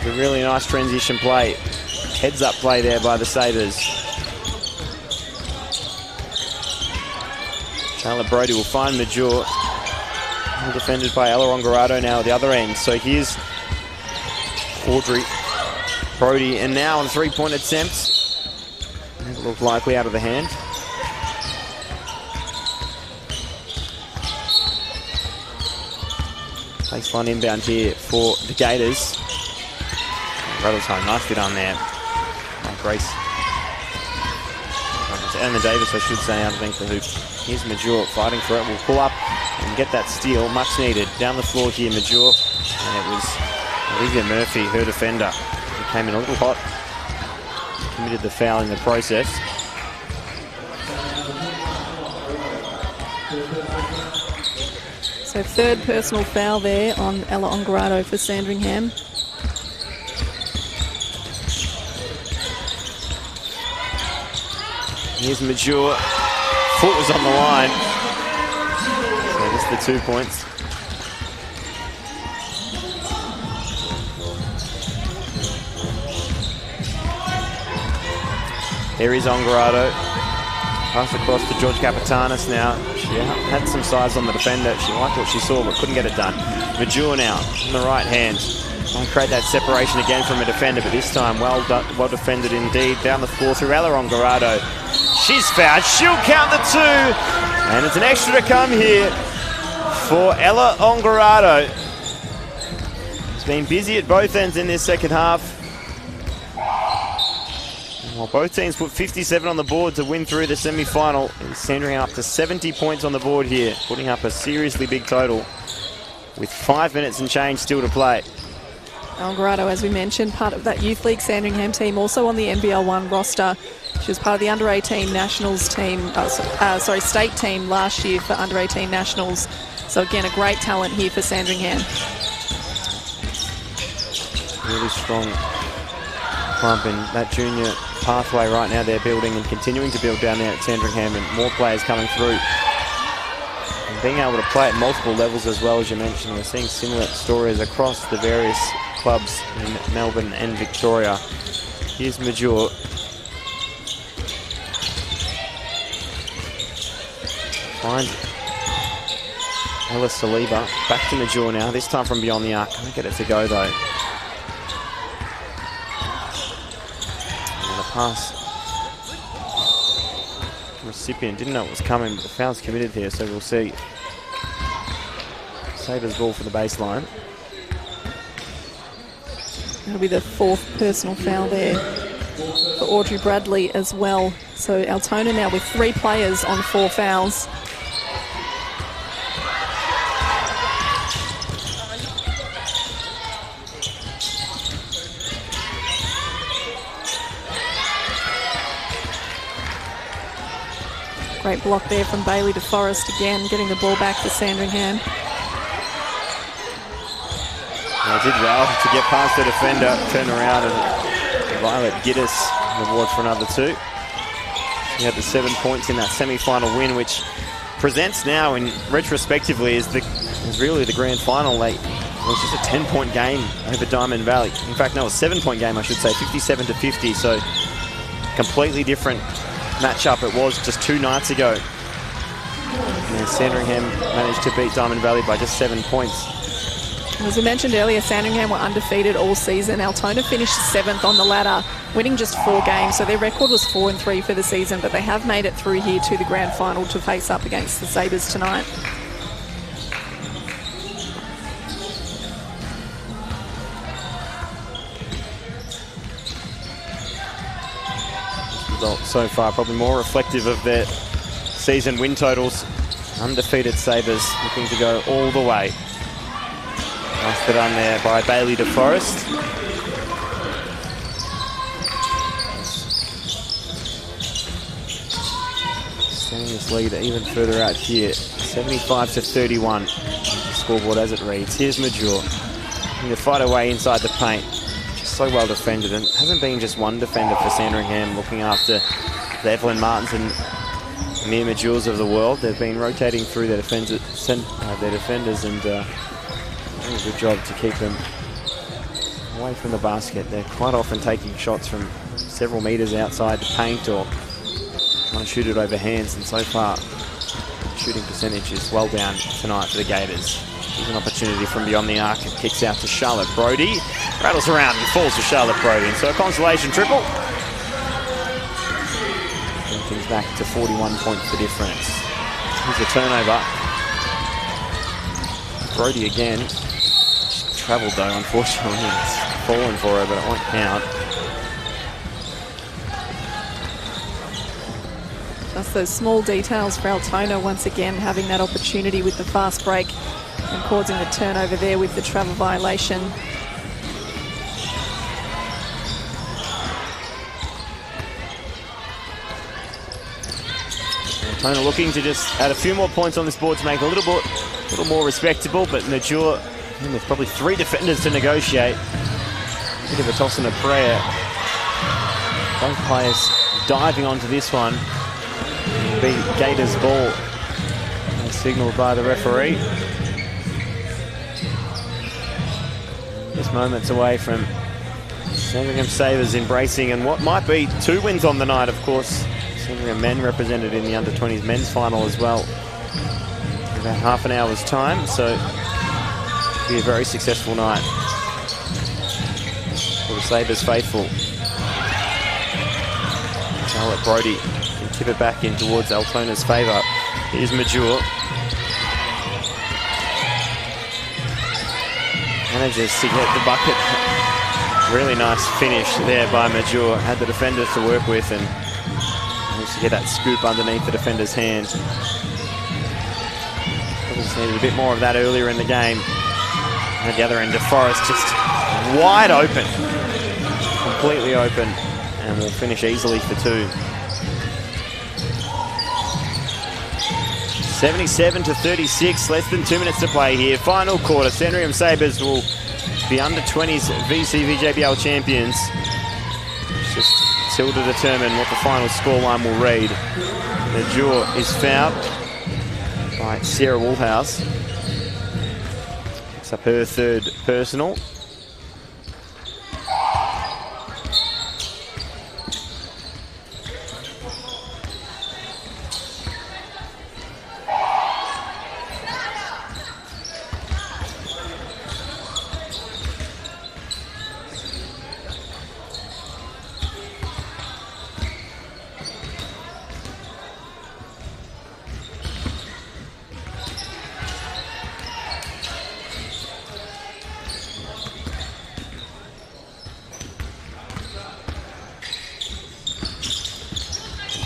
Speaker 1: is a really nice transition play. Heads up play there by the Sabres. Charlotte Brody will find Major, defended by Ella Ongorado now at the other end. So here's Audrey Brody, and now on three-point attempts. Look likely out of the hand. Takes one inbound here for the Gators. Rattles home. Nicely done there. Grace. Emma Davis, I should say, underneath the hoop. Here's Major fighting for it. Will pull up and get that steal. Much needed. Down the floor here, Major. And it was Olivia Murphy, her defender, who came in a little hot. Committed the foul in the process.
Speaker 2: So third personal foul there on Ella Ongorado for Sandringham.
Speaker 1: Here's Major. Foot was on the line. So just the 2 points. There is Ongorado. Pass across to George Capitanis now. She had some size on the defender. She liked what she saw, but couldn't get it done. Major now on the right hand. Trying to create that separation again from a defender, but this time well defended indeed. Down the floor through Ella Ongorado. She's fouled. She'll count the two. And it's an extra to come here for Ella Ongorado. She's been busy at both ends in this second half. Well, both teams put 57 on the board to win through the semi-final. Sandringham up to 70 points on the board here, putting up a seriously big total with 5 minutes and change still to play.
Speaker 2: Ongorado, as we mentioned, part of that Youth League Sandringham team, also on the NBL 1 roster. She was part of the under-18 nationals team, state team last year for under-18 nationals. So again, a great talent here for Sandringham.
Speaker 1: Really strong club in that junior pathway right now. They're building and continuing to build down there at Sandringham, and more players coming through. And being able to play at multiple levels as well, as you mentioned. We're seeing similar stories across the various clubs in Melbourne and Victoria. Here's Major. Finds Ellis Saliba back to Major now, this time from beyond the arc. Can't get it to go though. And the pass. Recipient didn't know it was coming, but the foul's committed here, so we'll see. Sabres ball for the baseline.
Speaker 2: That'll be the 4th personal foul there for Audrey Bradley as well. So Altona now with 3 players on 4 fouls. Great block there from Bailey DeForest again, getting the ball back to Sandringham.
Speaker 1: They did well to get past the defender, turn around, and Violet Giddis reward for another 2. She had the 7 points in that semi-final win, which presents now, in retrospectively, is really the grand final. It was just a 10-point game over Diamond Valley. In fact, no, a 7-point game, I should say, 57-50. So completely different matchup it was just 2 nights ago. And Sandringham managed to beat Diamond Valley by just 7 points.
Speaker 2: As we mentioned earlier, Sandringham were undefeated all season. Altona finished 7th on the ladder, winning just 4 games. So their record was 4-3 for the season, but they have made it through here to the grand final to face up against the Sabres tonight.
Speaker 1: Result so far probably more reflective of their season win totals. Undefeated Sabres looking to go all the way. Nicely done there by Bailey DeForest. Extending this lead even further out here. 75-31. Scoreboard as it reads. Here's Major. Looking to fight away inside the paint. Just so well defended, and hasn't been just one defender for Sandringham looking after the Evelyn Martins and Mia Majors of the world. They've been rotating through their defenders and doing a good job to keep them away from the basket. They're quite often taking shots from several metres outside the paint or trying to shoot it over hands, and so far shooting percentage is well down tonight for the Gators. Here's an opportunity from beyond the arc. It kicks out to Charlotte Brody. Rattles around and falls to Charlotte Brody. And so a consolation triple. Bring things back to 41 points the difference. Here's a turnover. Brody again. She travelled though, unfortunately. It's fallen for her, but it won't count.
Speaker 2: Just those small details for Altona once again, having that opportunity with the fast break and causing the turnover there with the travel violation.
Speaker 1: Altona looking to just add a few more points on this board to make it a little more respectable, but Major, with probably 3 defenders to negotiate. A bit of a toss and a prayer. Both players diving onto this one. Be Gators ball, as signalled by the referee. Just moments away from Sandringham Sabres embracing, and what might be 2 wins on the night, of course. Sandringham men represented in the under-20s men's final as well. In about half an hour's time, so it'll be a very successful night for the Sabres faithful. Charlotte Brody can tip it back in towards Altona's favour. Here's Major. Manages to get the bucket. Really nice finish there by Major. Had the defenders to work with and managed to get that scoop underneath the defender's hand. Probably just needed a bit more of that earlier in the game. And at the other end, DeForest just wide open. Completely open. And will finish easily for 2. 77-36, less than 2 minutes to play here. Final quarter, Sandringham Sabres will be under-20s VJBL champions. Just still to determine what the final scoreline will read. Major is fouled by Sarah Woolhouse. Picks up her 3rd personal.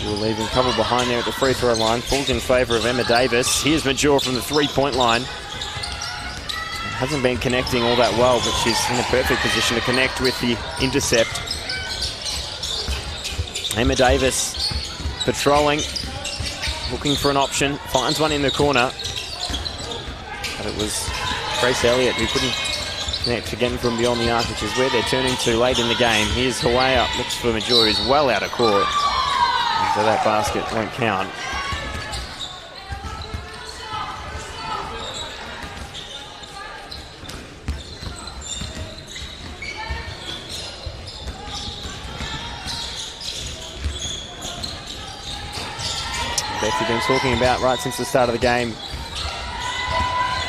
Speaker 1: Major leaving a couple behind there at the free throw line. Falls in favour of Emma Davis. Here's Major from the three-point line. Hasn't been connecting all that well, but she's in a perfect position to connect with the intercept. Emma Davis patrolling, looking for an option, finds one in the corner. But it was Grace Elliott who couldn't connect again from beyond the arc, which is where they're turning to late in the game. Here's Hawaii, looks for Major, who's well out of court. And so that basket won't count. Beth, you've been talking about right since the start of the game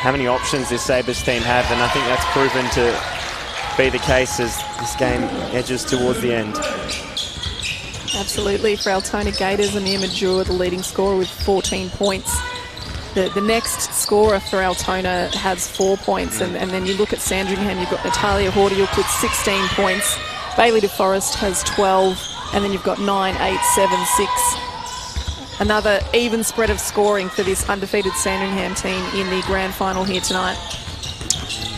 Speaker 1: how many options this Sabres team have, and I think that's proven to be the case as this game edges towards the end.
Speaker 2: Absolutely. For Altona Gators, Amir Major, the leading scorer with 14 points. The next scorer for Altona has 4 points, and then you look at Sandringham, you've got Natalia Hordiuk with 16 points, Bailey DeForest has 12, and then you've got 9, 8, 7, 6. Another even spread of scoring for this undefeated Sandringham team in the grand final here tonight.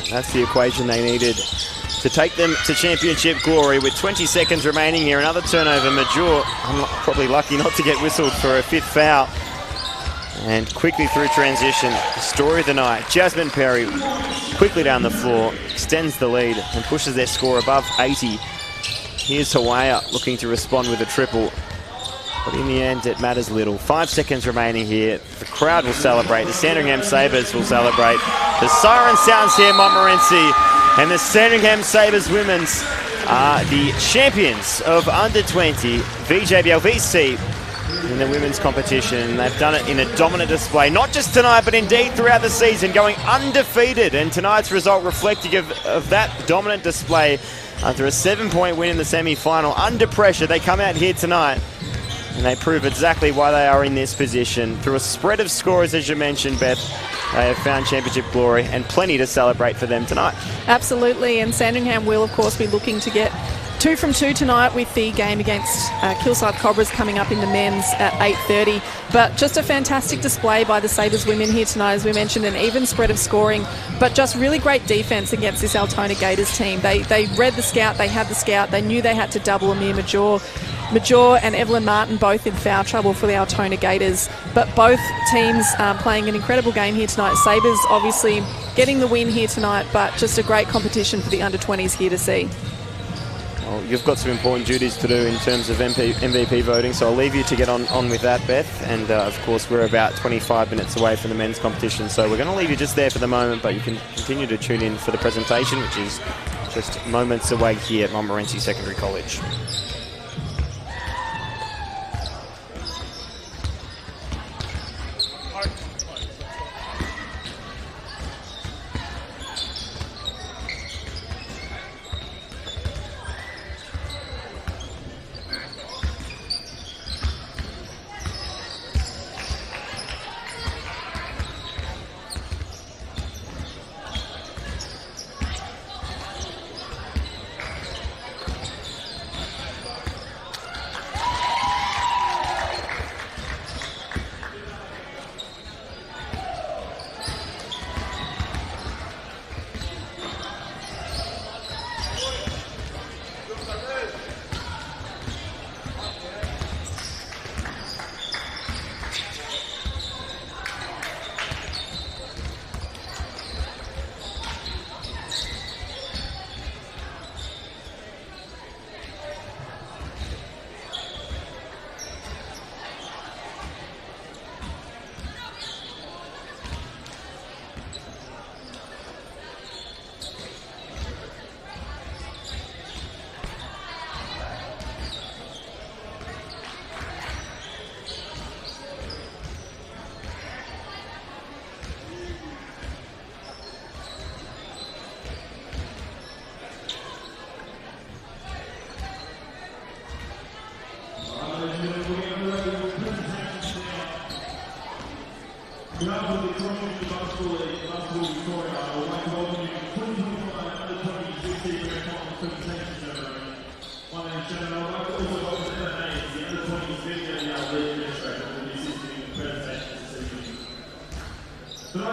Speaker 1: That's the equation they needed to take them to championship glory. With 20 seconds remaining here, another turnover. Major, probably lucky not to get whistled for a fifth foul. And quickly through transition, the story of the night. Jasmine Perry quickly down the floor, extends the lead and pushes their score above 80. Here's Hawaii looking to respond with a triple. But in the end, it matters little. 5 seconds remaining here. The crowd will celebrate. The Sandringham Sabres will celebrate. The siren sounds here, Montmorency. And the Sandringham Sabres women's are the champions of under-20 VJBL VC in the women's competition. They've done it in a dominant display, not just tonight, but indeed throughout the season, going undefeated. And tonight's result reflective of that dominant display. After a 7-point win in the semi-final, under pressure, they come out here tonight. And they prove exactly why they are in this position. Through a spread of scores, as you mentioned, Beth, they have found championship glory and plenty to celebrate for them tonight. Absolutely, and Sandringham will, of course, be looking to get 2 from 2 tonight with the game against Kilsyth Cobras coming up in the men's at 8:30. But just a fantastic display by the Sabres women here tonight, as we mentioned, an even spread of scoring, but just really great defence against this Altona Gators team. They read the scout, they had the scout, they knew they had to double Amir Major. Major and Evelyn Martin both in foul trouble for the Altona Gators, but both teams playing an incredible game here tonight. Sabres obviously getting the win here tonight, but just a great competition for the under-20s here to see. Well, you've got some important duties to do in terms of MVP voting, so I'll leave you to get on with that, Beth. And of course, we're about 25 minutes away from the men's competition, so we're going to leave you just there for the moment, but you can continue to tune in for the presentation, which is just moments away here at Montmorency Secondary College.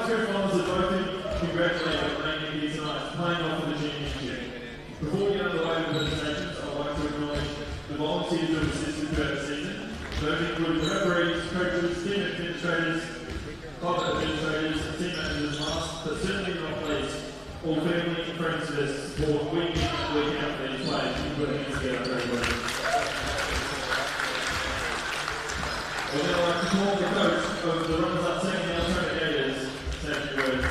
Speaker 3: co-finals have both been congratulated on making it here tonight, playing off for the championship. Before we get underway with the presentations, I'd like to acknowledge the volunteers who have assisted throughout the season. Those include referees, coaches, team administrators, club administrators, and team managers, last but certainly not least, all family and friends for their support week in and week out for these players. You can put hands together very well. I'd now like to call the coach of the runners-up team, the Altona Gators, to have your words.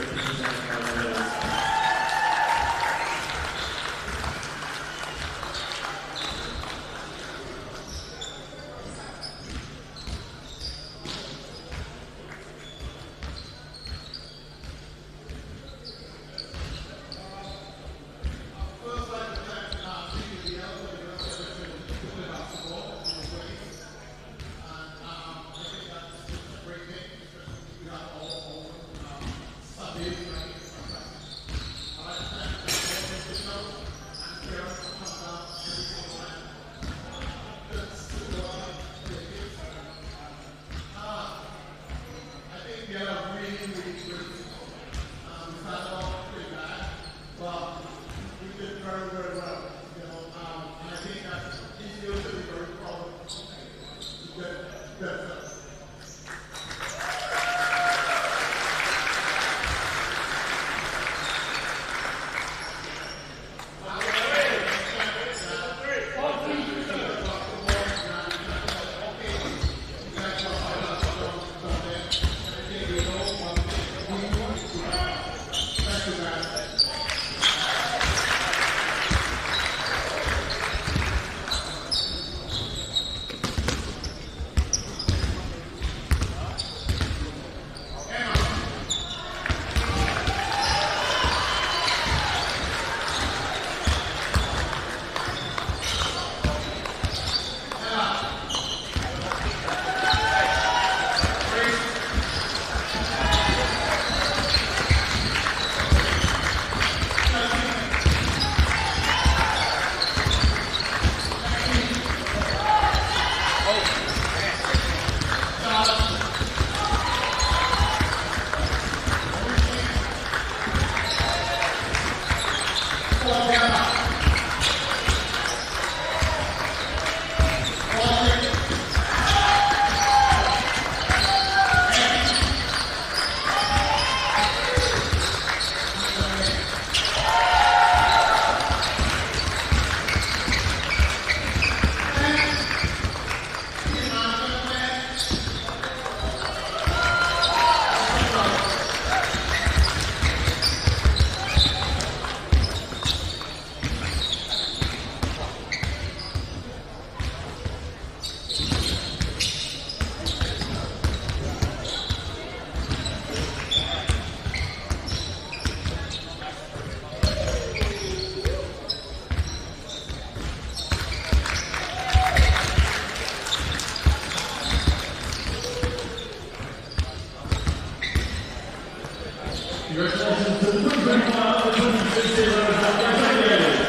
Speaker 3: Congratulations to the 2025 and 2016 runners-up Altona Gators.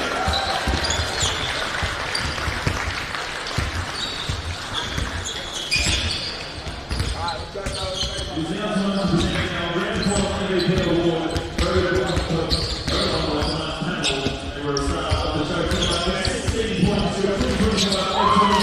Speaker 3: It is now time to present our grand final MVP award, voted on tonight's panel, and we're a start of the show tonight with 16 points to our 2025 Altona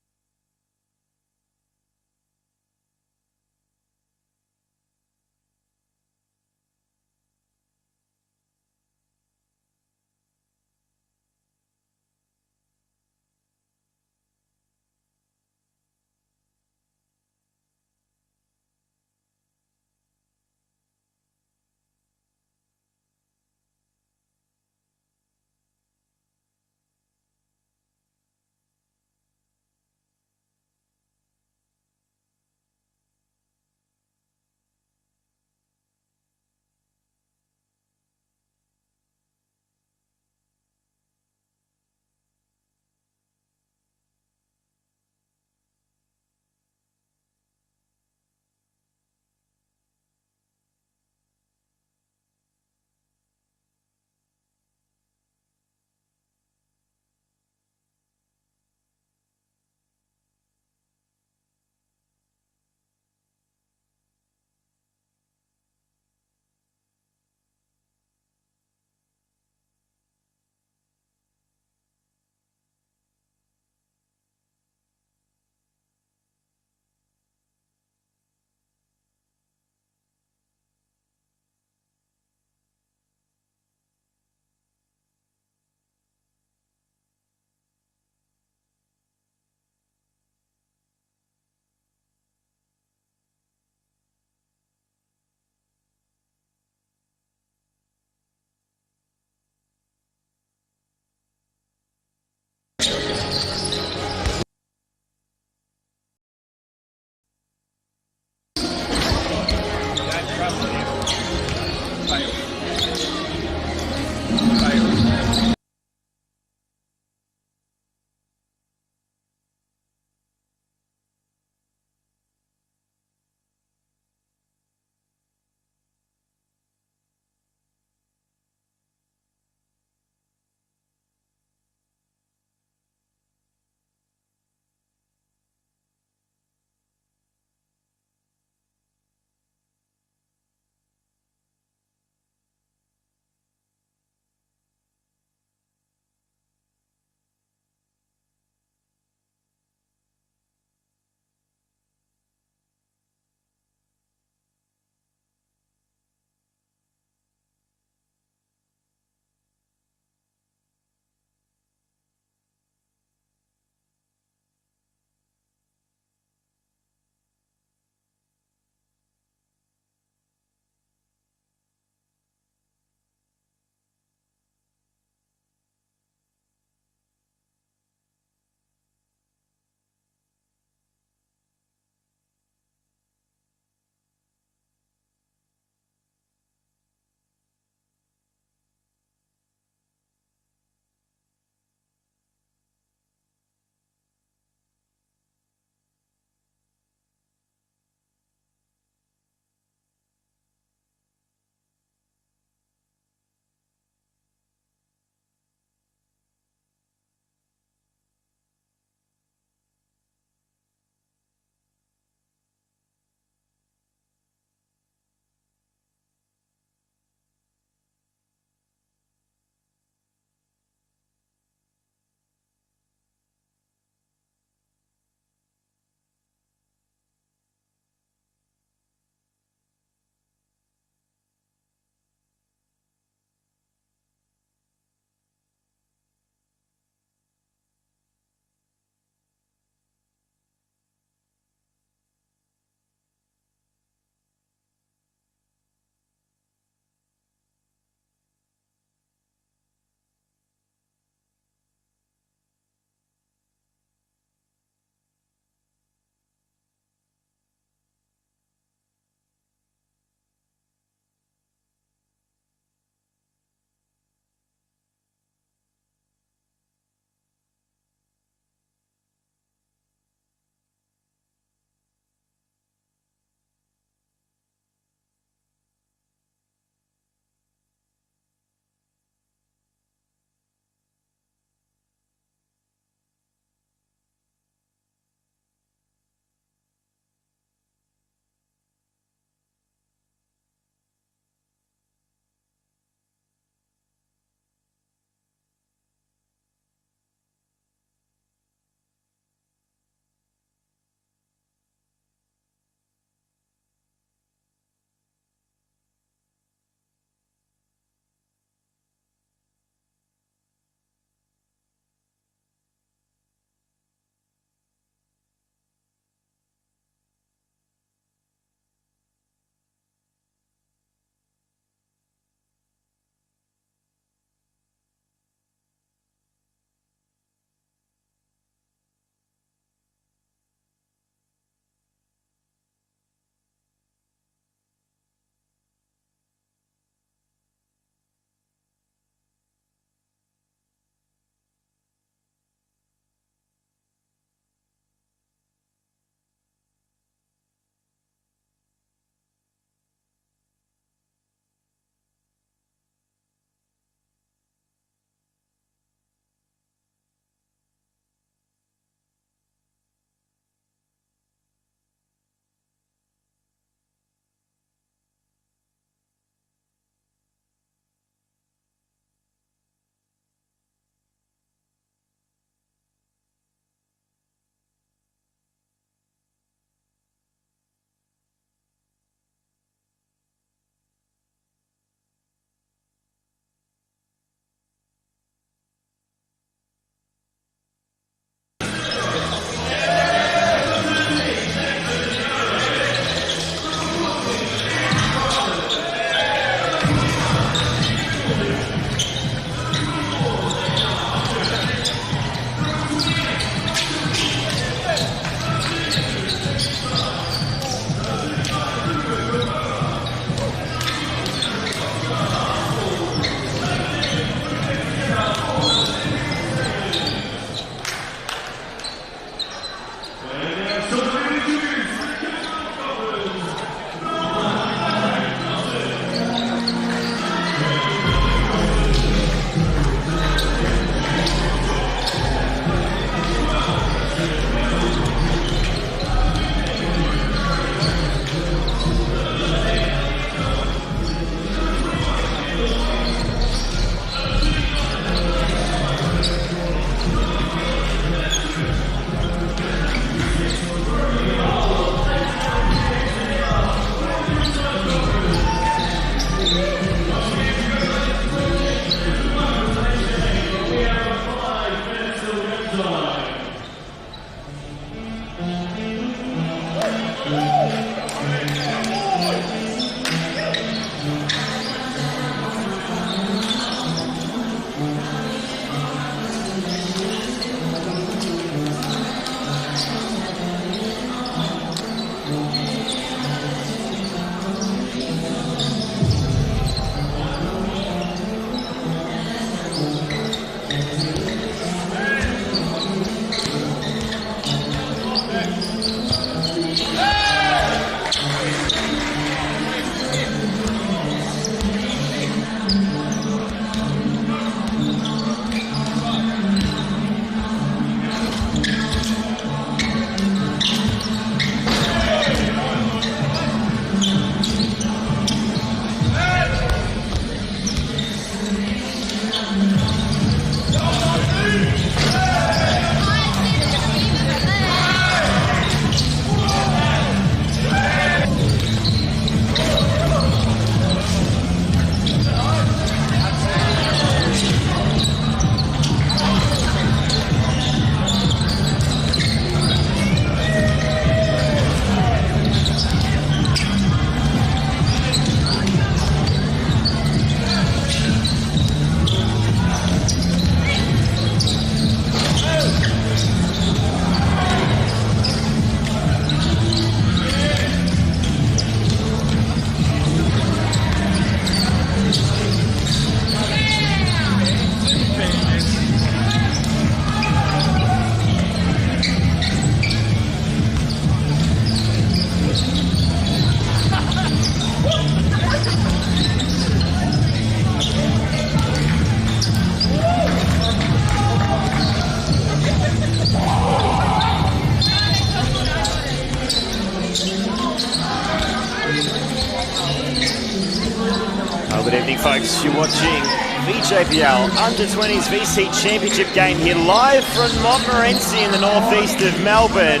Speaker 1: Well, good evening, folks. You're watching VJBL Under-20s VC Championship game here live from Montmorency in the northeast of Melbourne,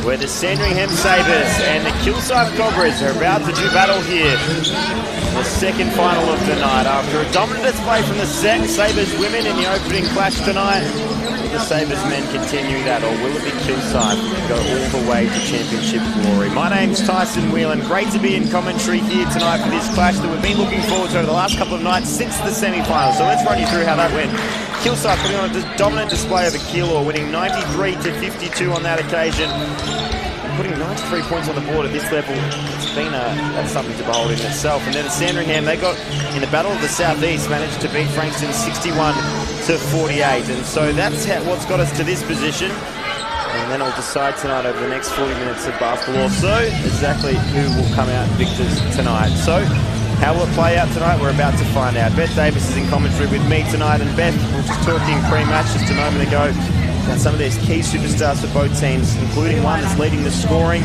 Speaker 1: where the Sandringham Sabres and the Kilsyth Cobras are about to do battle here. The second final of the night. After a dominant display from the Sabres women in the opening clash tonight, will the Sabres men continue that, or will it be Kilsyth who can go all the way to championship glory? My name's Tyson Whelan. Great to be in commentary here tonight for this clash that we've been looking forward to over the last couple of nights since the semi-final. So let's run you through how that went. Kilsyth putting on a dominant display over Keilor, winning 93-52 on that occasion. Putting 93 points on the board at this level, that's something to behold in itself. And then at Sandringham, they got in the Battle of the Southeast, managed to beat Frankston 61-48. And so that's what's got us to this position. And then I'll decide tonight over the next 40 minutes of basketball or so exactly who will come out victors tonight. So how will it play out tonight? We're about to find out. Beth Davis is in commentary with me tonight. And Beth, we were just talking pre-match just a moment ago. Now, some of these key superstars for both teams, including one that's leading the scoring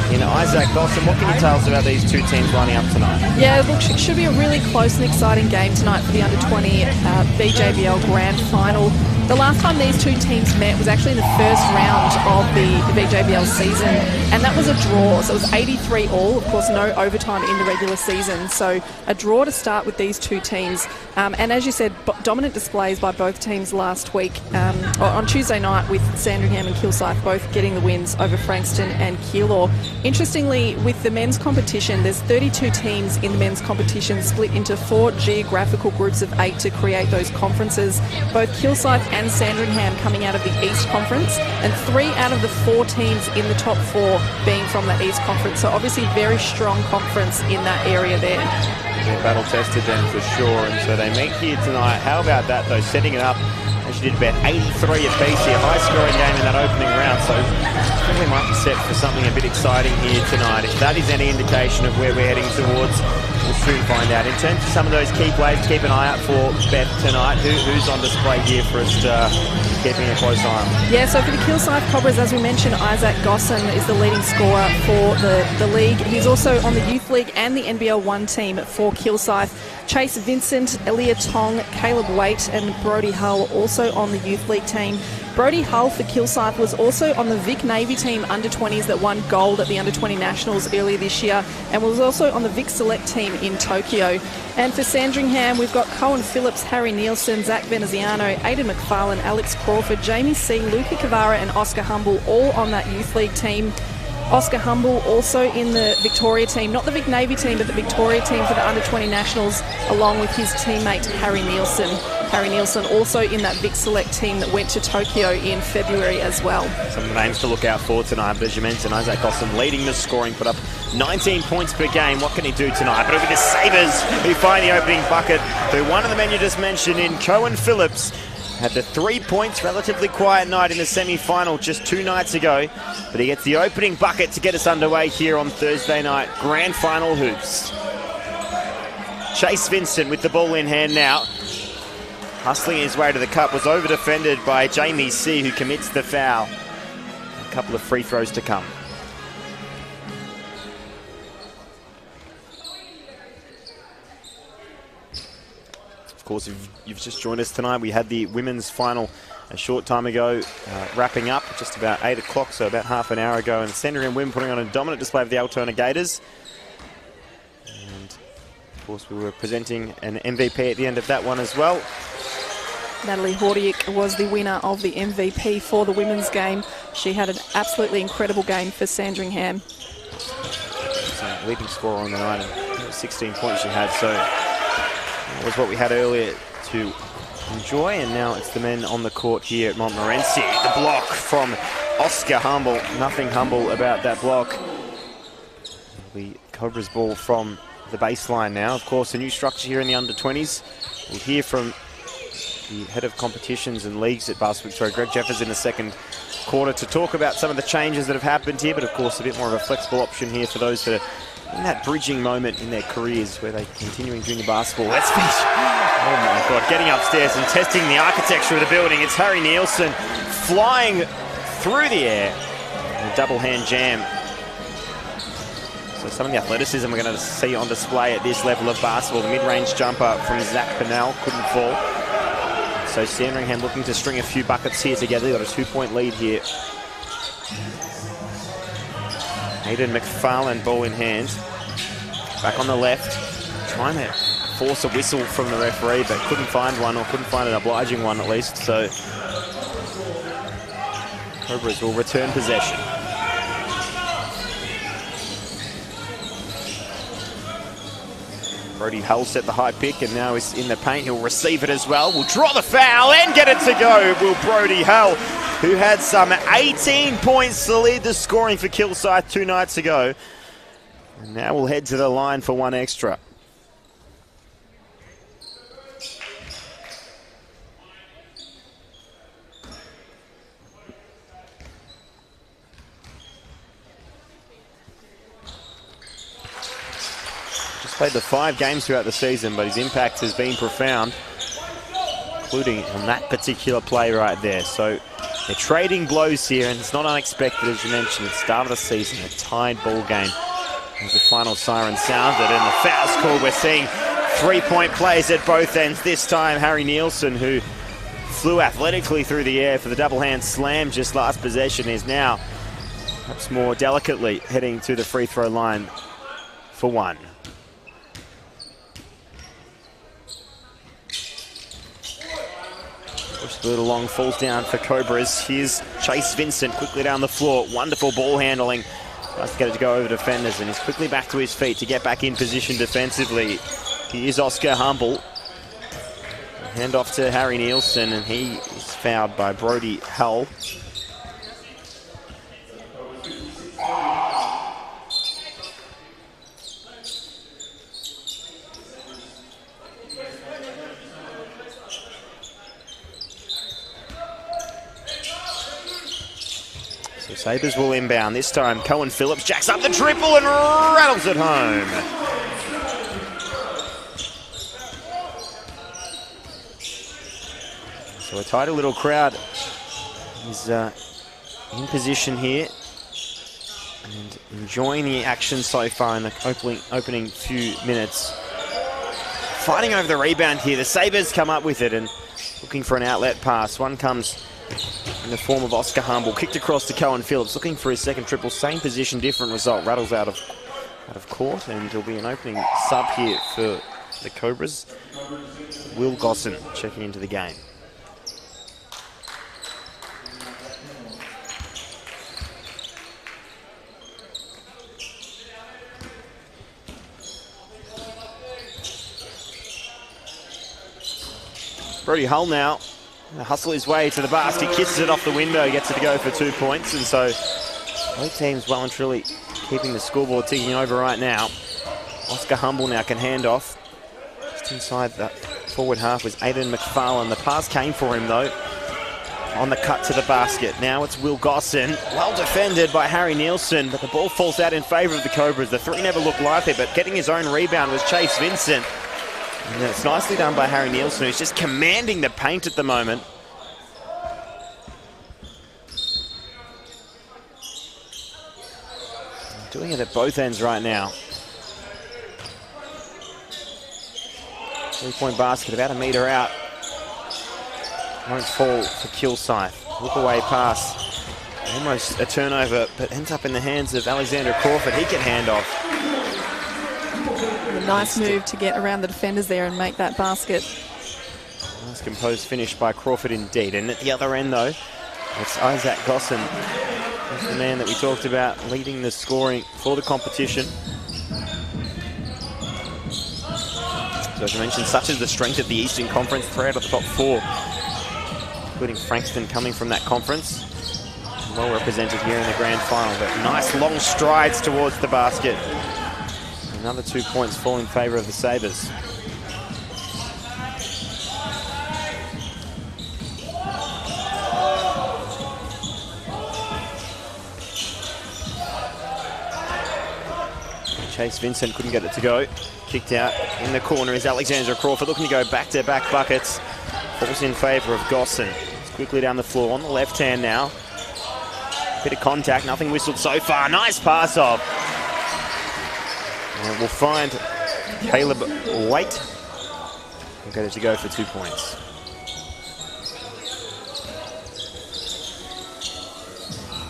Speaker 1: in Isaac Gossen. What can you tell us about these two teams lining up tonight? Yeah,
Speaker 2: look, it should be a really close and exciting game tonight for the Under-20 VJBL Grand Final. The last time these two teams met was actually in the first round of the VJBL season, and that was a draw. So it was 83 all, of course, no overtime in the regular season. So a draw to start with these two teams. And as you said, dominant displays by both teams last week, on Tuesday night, with Sandringham and Kilsyth both getting the wins over Frankston and Keilor. Interestingly, with the men's competition, there's 32 teams in the men's competition split into 4 geographical groups of 8 to create those conferences. Both Kilsyth and Sandringham coming out of the East Conference, and 3 out of the 4 teams in the top 4 being from the East Conference. So obviously very strong conference in that area there.
Speaker 1: They're battle tested then for sure, and so they meet here tonight. How about that though, setting it up as you did about 83 apiece here, high scoring game in that opening round, so I think we might be set for something a bit exciting here tonight. If that is any indication of where we're heading towards, we'll soon find out. In terms of some of those key plays to keep an eye out for, Beth, tonight, who's on display here for us to keeping a close eye on?
Speaker 2: Yeah, so for the Kilsyth Cobras, as we mentioned, Isaac Gossen is the leading scorer for the league. He's also on the Youth League and the NBL 1 team for Kilsyth. Chase Vincent, Elia Tong, Caleb Waite and Brody Hull also on the Youth League team. Brody Hull for Kilsyth was also on the Vic Navy team under-20s that won gold at the under-20 nationals earlier this year, and was also on the Vic Select team in Tokyo. And for Sandringham, we've got Cohen Phillips, Harry Nielsen, Zach Veneziano, Aidan McFarlane, Alex Crawford, Jamie C, Luca Cavara and Oscar Humble all on that Youth League team. Oscar Humble also in the Victoria team, not the Vic Navy team, but the Victoria team for the under-20 nationals, along with his teammate Harry Nielsen. Harry Nielsen also in that Vic Select team that went to Tokyo in February as well.
Speaker 1: Some of the names to look out for tonight, but as you mentioned, Isaac Gossen leading the scoring, put up 19 points per game. What can he do tonight? But it'll be the Sabres who find the opening bucket through one of the men you just mentioned in Cohen Phillips. Had the 3 points, relatively quiet night in the semi-final just 2 nights ago, but he gets the opening bucket to get us underway here on Thursday night. Grand final hoops. Chase Vincent with the ball in hand now. Hustling his way to the cup, was over-defended by Jamie C, who commits the foul. A couple of free throws to come. Of course, if you've just joined us tonight, we had the women's final a short time ago, wrapping up just about 8 o'clock, so about half an hour ago, and Sandringham women putting on a dominant display of the Altona Gators. And of course, we were presenting an MVP at the end of that one as well.
Speaker 2: Natalie Hordiuk was the winner of the MVP for the women's game. She had an absolutely incredible game for Sandringham.
Speaker 1: Leading scorer on the night, and 16 points she had, so that was what we had earlier to enjoy, and now it's the men on the court here at Montmorency. The block from Oscar Humble. Nothing humble about that block. The Cobras ball from the baseline now. Of course, a new structure here in the under-20s. We'll hear from the head of competitions and leagues at Basketball Victoria, Greg Jeffers, in the second quarter to talk about some of the changes that have happened here, but of course a bit more of a flexible option here for those that are in that bridging moment in their careers where they're continuing junior basketball. Let's finish. Oh my God, getting upstairs and testing the architecture of the building. It's Harry Nielsen flying through the air. A double hand jam. So So some of the athleticism we're going to see on display at this level of basketball. The mid-range jumper from Zach Pennell couldn't fall. So Sandringham looking to string a few buckets here together. They've got a 2-point lead here. Hayden McFarlane, ball in hand. Back on the left, trying to force a whistle from the referee, but couldn't find one, or couldn't find an obliging one at least. So Cobras will return possession. Brody Hull set the high pick and now is in the paint. He'll receive it as well. Will draw the foul and get it to go. Will Brody Hull, who had some 18 points to lead the scoring for Kilsyth 2 nights ago. And now we'll head to the line for one extra. Played the 5 games throughout the season, but his impact has been profound, including on that particular play right there. So they're trading blows here, and it's not unexpected, as you mentioned, at the start of the season, a tied ball game. As the final siren sounded and the foul's called, we're seeing 3-point plays at both ends. This time, Harry Nielsen, who flew athletically through the air for the double-hand slam just last possession, is now perhaps more delicately heading to the free throw line for one. Pushed a little long, falls down for Cobras. Here's Chase Vincent quickly down the floor. Wonderful ball handling. Tries to get it to go over defenders, and he's quickly back to his feet to get back in position defensively. Here's Oscar Humble. Hand off to Harry Nielsen, and he is fouled by Brody Hull. So Sabres will inbound. This time, Cohen Phillips jacks up the triple and rattles it home. So a tighter little crowd is in position here and enjoying the action so far in the opening few minutes. Fighting over the rebound here. The Sabres come up with it and looking for an outlet pass. One comes in the form of Oscar Humble, kicked across to Cohen Phillips, looking for his second triple. Same position, different result. Rattles out of court, and there'll be an opening sub here for the Cobras. Will Gosson checking into the game. Brody Hull now hustle his way to the basket, kisses it off the window, gets it to go for 2 points, and so both teams well and truly keeping the scoreboard ticking over right now. Oscar Humble now can hand off. Just inside the forward half was Aiden McFarlane. The pass came for him though, on the cut to the basket. Now it's Will Gosson, well defended by Harry Nielsen, but the ball falls out in favour of the Cobras. The three never looked likely, but getting his own rebound was Chase Vincent. And it's nicely done by Harry Nielsen, who's just commanding the paint at the moment. Doing it at both ends right now. 3-point basket, about a metre out. Won't fall for Kilsyth. Look away pass. Almost a turnover, but ends up in the hands of Alexander Crawford. He can hand off.
Speaker 2: A nice move to get around the defenders there and make that basket.
Speaker 1: Nice composed finish by Crawford indeed. And at the other end though, it's Isaac Gosson. That's the man that we talked about leading the scoring for the competition. So as I mentioned, such is the strength of the Eastern Conference. 3 out of the top 4, including Frankston coming from that conference. Well represented here in the grand final, but nice long strides towards the basket. Another 2 points fall in favour of the Sabres. Chase Vincent couldn't get it to go. Kicked out in the corner is Alexander Crawford, looking to go back-to-back buckets. Falls in favour of Gosson. It's quickly down the floor on the left hand now. Bit of contact, nothing whistled so far. Nice pass off. And we'll find Caleb Waite. We'll get it to go for 2 points.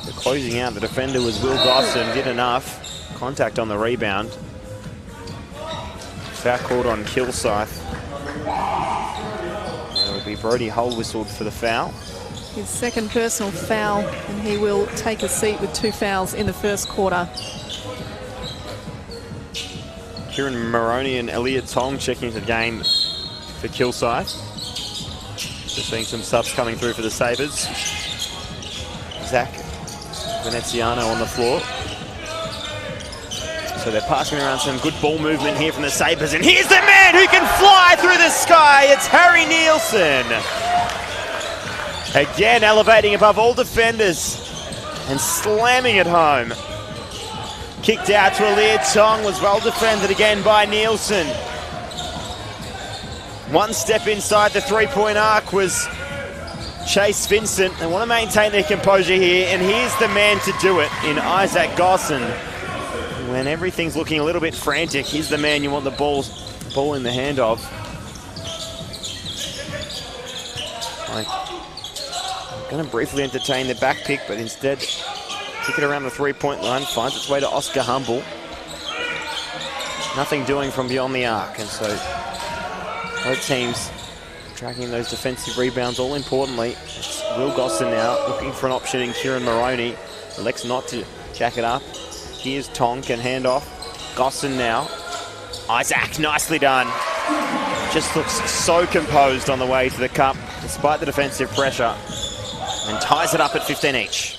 Speaker 1: The closing out, the defender was Will Gosson, did enough. Contact on the rebound. Foul called on Kilsyth. It'll be Brody Hull whistled for the foul.
Speaker 2: His second personal foul, and he will take a seat with 2 fouls in the first quarter.
Speaker 1: Kieran Moroney and Elliot Tong checking into the game for Kilsyth. Just seeing some subs coming through for the Sabres. Zach Veneziano on the floor. So they're passing around some good ball movement here from the Sabres. And here's the man who can fly through the sky. It's Harry Nielsen. Again, elevating above all defenders and slamming it home. Kicked out to Elliot Tong, was well defended again by Nielsen. One step inside the three-point arc was Chase Vincent. They want to maintain their composure here, and here's the man to do it in Isaac Gosson. When everything's looking a little bit frantic, he's the man you want the ball in the hand of. I'm going to briefly entertain the back pick, but instead kick it around the three-point line, finds its way to Oscar Humble. Nothing doing from beyond the arc, and so both teams tracking those defensive rebounds. All importantly, it's Will Gosson now looking for an option in Kieran Moroney. Elects not to jack it up. Here's Tong, can hand off. Gosson now. Isaac, nicely done. Just looks so composed on the way to the cup, despite the defensive pressure, and ties it up at 15 each.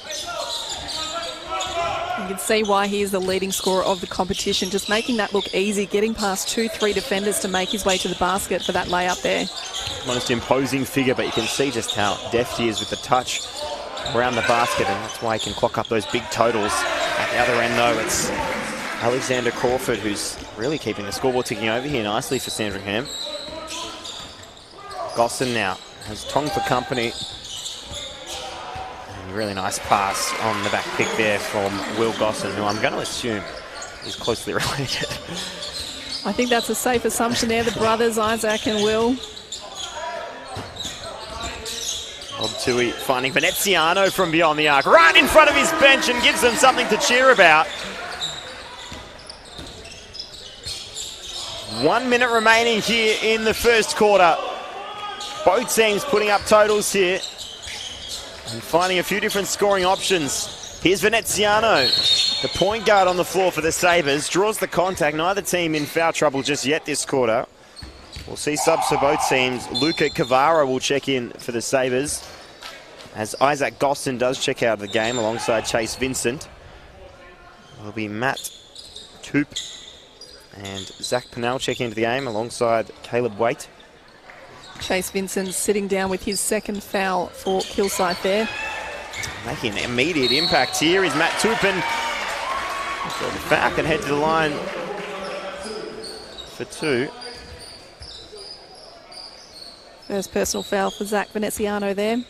Speaker 2: You can see why he is the leading scorer of the competition, just making that look easy, getting past 2-3 defenders to make his way to the basket for that layup there.
Speaker 1: Most imposing figure, but you can see just how deft he is with the touch around the basket, and that's why he can clock up those big totals. At the other end, though, it's Alexander Crawford who's really keeping the scoreboard ticking over here nicely for Sandringham. Gosson now has Tong for company. And a really nice pass on the back pick there from Will Gosson, who I'm going to assume is closely related.
Speaker 2: I think that's a safe assumption there, the brothers, Isaac and Will.
Speaker 1: Bob Tui finding Veneziano from beyond the arc, right in front of his bench, and gives them something to cheer about. 1 minute remaining here in the first quarter. Both teams putting up totals here and finding a few different scoring options. Here's Veneziano, the point guard on the floor for the Sabres, draws the contact. Neither team in foul trouble just yet this quarter. We'll see subs for both teams. Luca Cavara will check in for the Sabres, as Isaac Gosson does check out of the game alongside Chase Vincent. It'll be Matt Toop and Zach Pennell check into the game alongside Caleb Waite.
Speaker 2: Chase Vincent sitting down with his second foul for Kilsyth there.
Speaker 1: Making an immediate impact here is Matt Toopin. Back and head to the line for 2.
Speaker 2: First personal foul for Zach Veneziano there.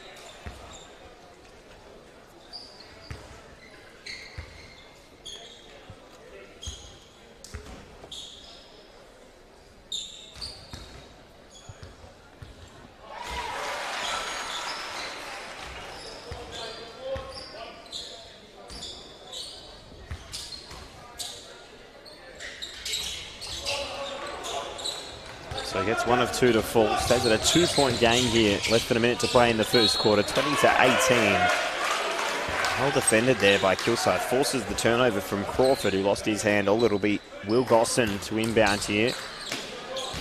Speaker 1: So gets 1 of 2 to fall. Stays at a 2-point game here. Less than a minute to play in the first quarter. 20-18. Well defended there by Kilsyth. Forces the turnover from Crawford, who lost his handle. It'll be Will Gosson to inbound here.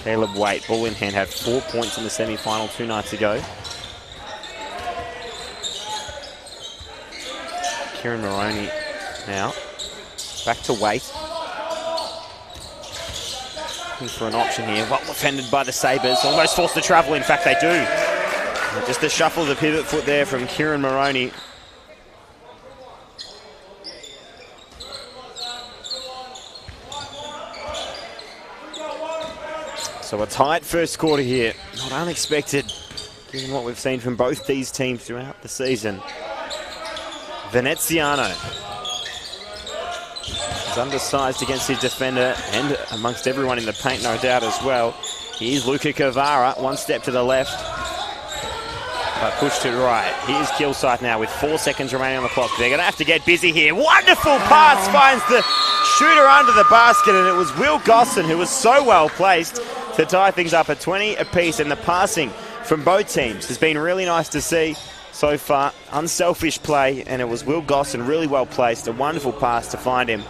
Speaker 1: Caleb Waite, ball in hand, had 4 points in the semi-final 2 nights ago. Kieran Moroney now. Back to Waite. Looking for an option here. Well defended by the Sabres. Almost forced to travel. In fact, they do. Just a shuffle of the pivot foot there from Kieran Moroney. So a tight first quarter here. Not unexpected, given what we've seen from both these teams throughout the season. Veneziano. He's undersized against his defender and amongst everyone in the paint, no doubt, as well. Here's Luka Kavara, one step to the left, but pushed to right. Here's Kilsyth now with 4 seconds remaining on the clock. They're going to have to get busy here. Wonderful pass, finds the shooter under the basket, and it was Will Gosson who was so well placed to tie things up at 20 apiece, and the passing from both teams has been really nice to see so far. Unselfish play, and it was Will Gosson really well placed. A wonderful pass to find him.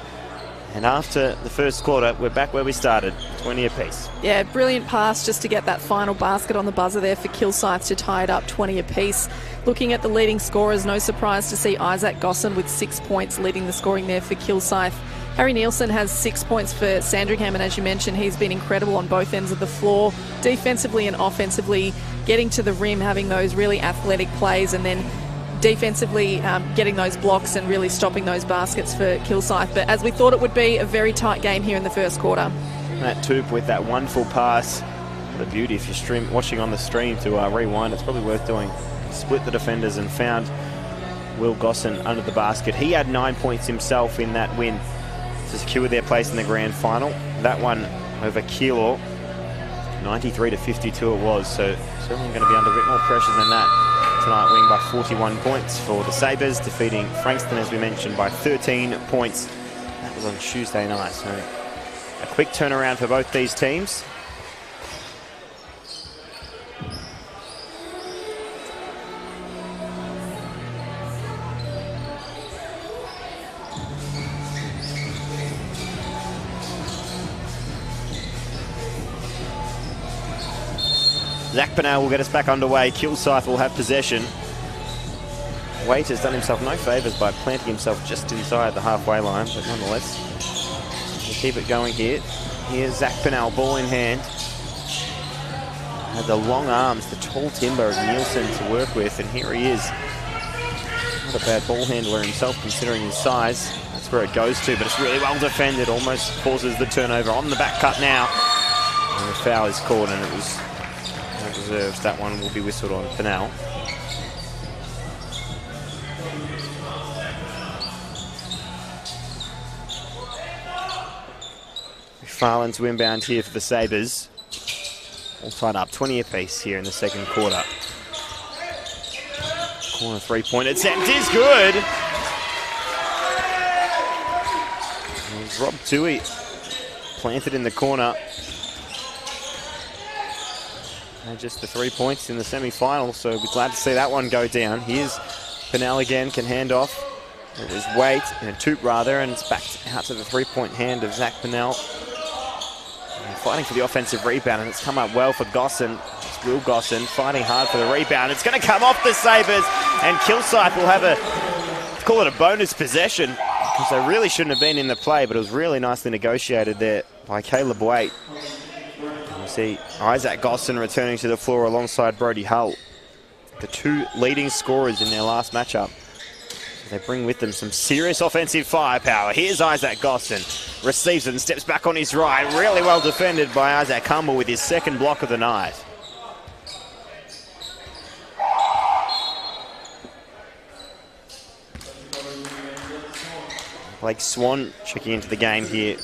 Speaker 1: And after the first quarter, we're back where we started, 20 apiece.
Speaker 2: Yeah, brilliant pass just to get that final basket on the buzzer there for Kilsyth to tie it up 20 apiece. Looking at the leading scorers, no surprise to see Isaac Gosson with 6 points leading the scoring there for Kilsyth. Harry Nielsen has 6 points for Sandringham, and as you mentioned, he's been incredible on both ends of the floor, defensively and offensively, getting to the rim, having those really athletic plays, and then defensively getting those blocks and really stopping those baskets for Kilsyth. But as we thought it would be, a very tight game here in the first quarter.
Speaker 1: Matt Toop with that wonderful pass. What a beauty. If you're watching on the stream to rewind, it's probably worth doing. Split the defenders and found Will Gosson under the basket. He had 9 points himself in that win to secure their place in the grand final. That one over Keilor, 93-52 it was, so certainly going to be under a bit more pressure than that tonight, winning by 41 points for the Sabres, defeating Frankston, as we mentioned, by 13 points. That was on Tuesday night, so a quick turnaround for both these teams. Zach Pennell will get us back underway. Kilsyth will have possession. Waite has done himself no favours by planting himself just inside the halfway line, but nonetheless, we'll keep it going here. Here's Zach Pennell, ball in hand. Had the long arms, the tall timber of Nielsen to work with, and here he is. Not a bad ball handler himself, considering his size. That's where it goes to, but it's really well defended. Almost causes the turnover on the back cut now. And the foul is called, and it was reserves. That one will be whistled on Pennell. McFarlane to inbound here for the Sabres. All tied up, 20 apiece here in the second quarter. Corner three-point attempt is good. Rob Tui planted in the corner. And just the 3 points in the semi-final, so we're glad to see that one go down. Here's Pennell again, can hand off. It is Waite, and Toop rather, and it's back out to the three-point hand of Zach Pennell. And fighting for the offensive rebound, and it's come up well for Gosson. It's Will Gosson fighting hard for the rebound. It's going to come off the Sabres, and Kilsyth will have call it a bonus possession, because they really shouldn't have been in the play, but it was really nicely negotiated there by Caleb Waite. See Isaac Gosson returning to the floor alongside Brody Hull, the two leading scorers in their last matchup. They bring with them some serious offensive firepower. Here's Isaac Gosson, receives it and steps back on his right. Really well defended by Isaac Humble with his second block of the night. Blake Swan checking into the game here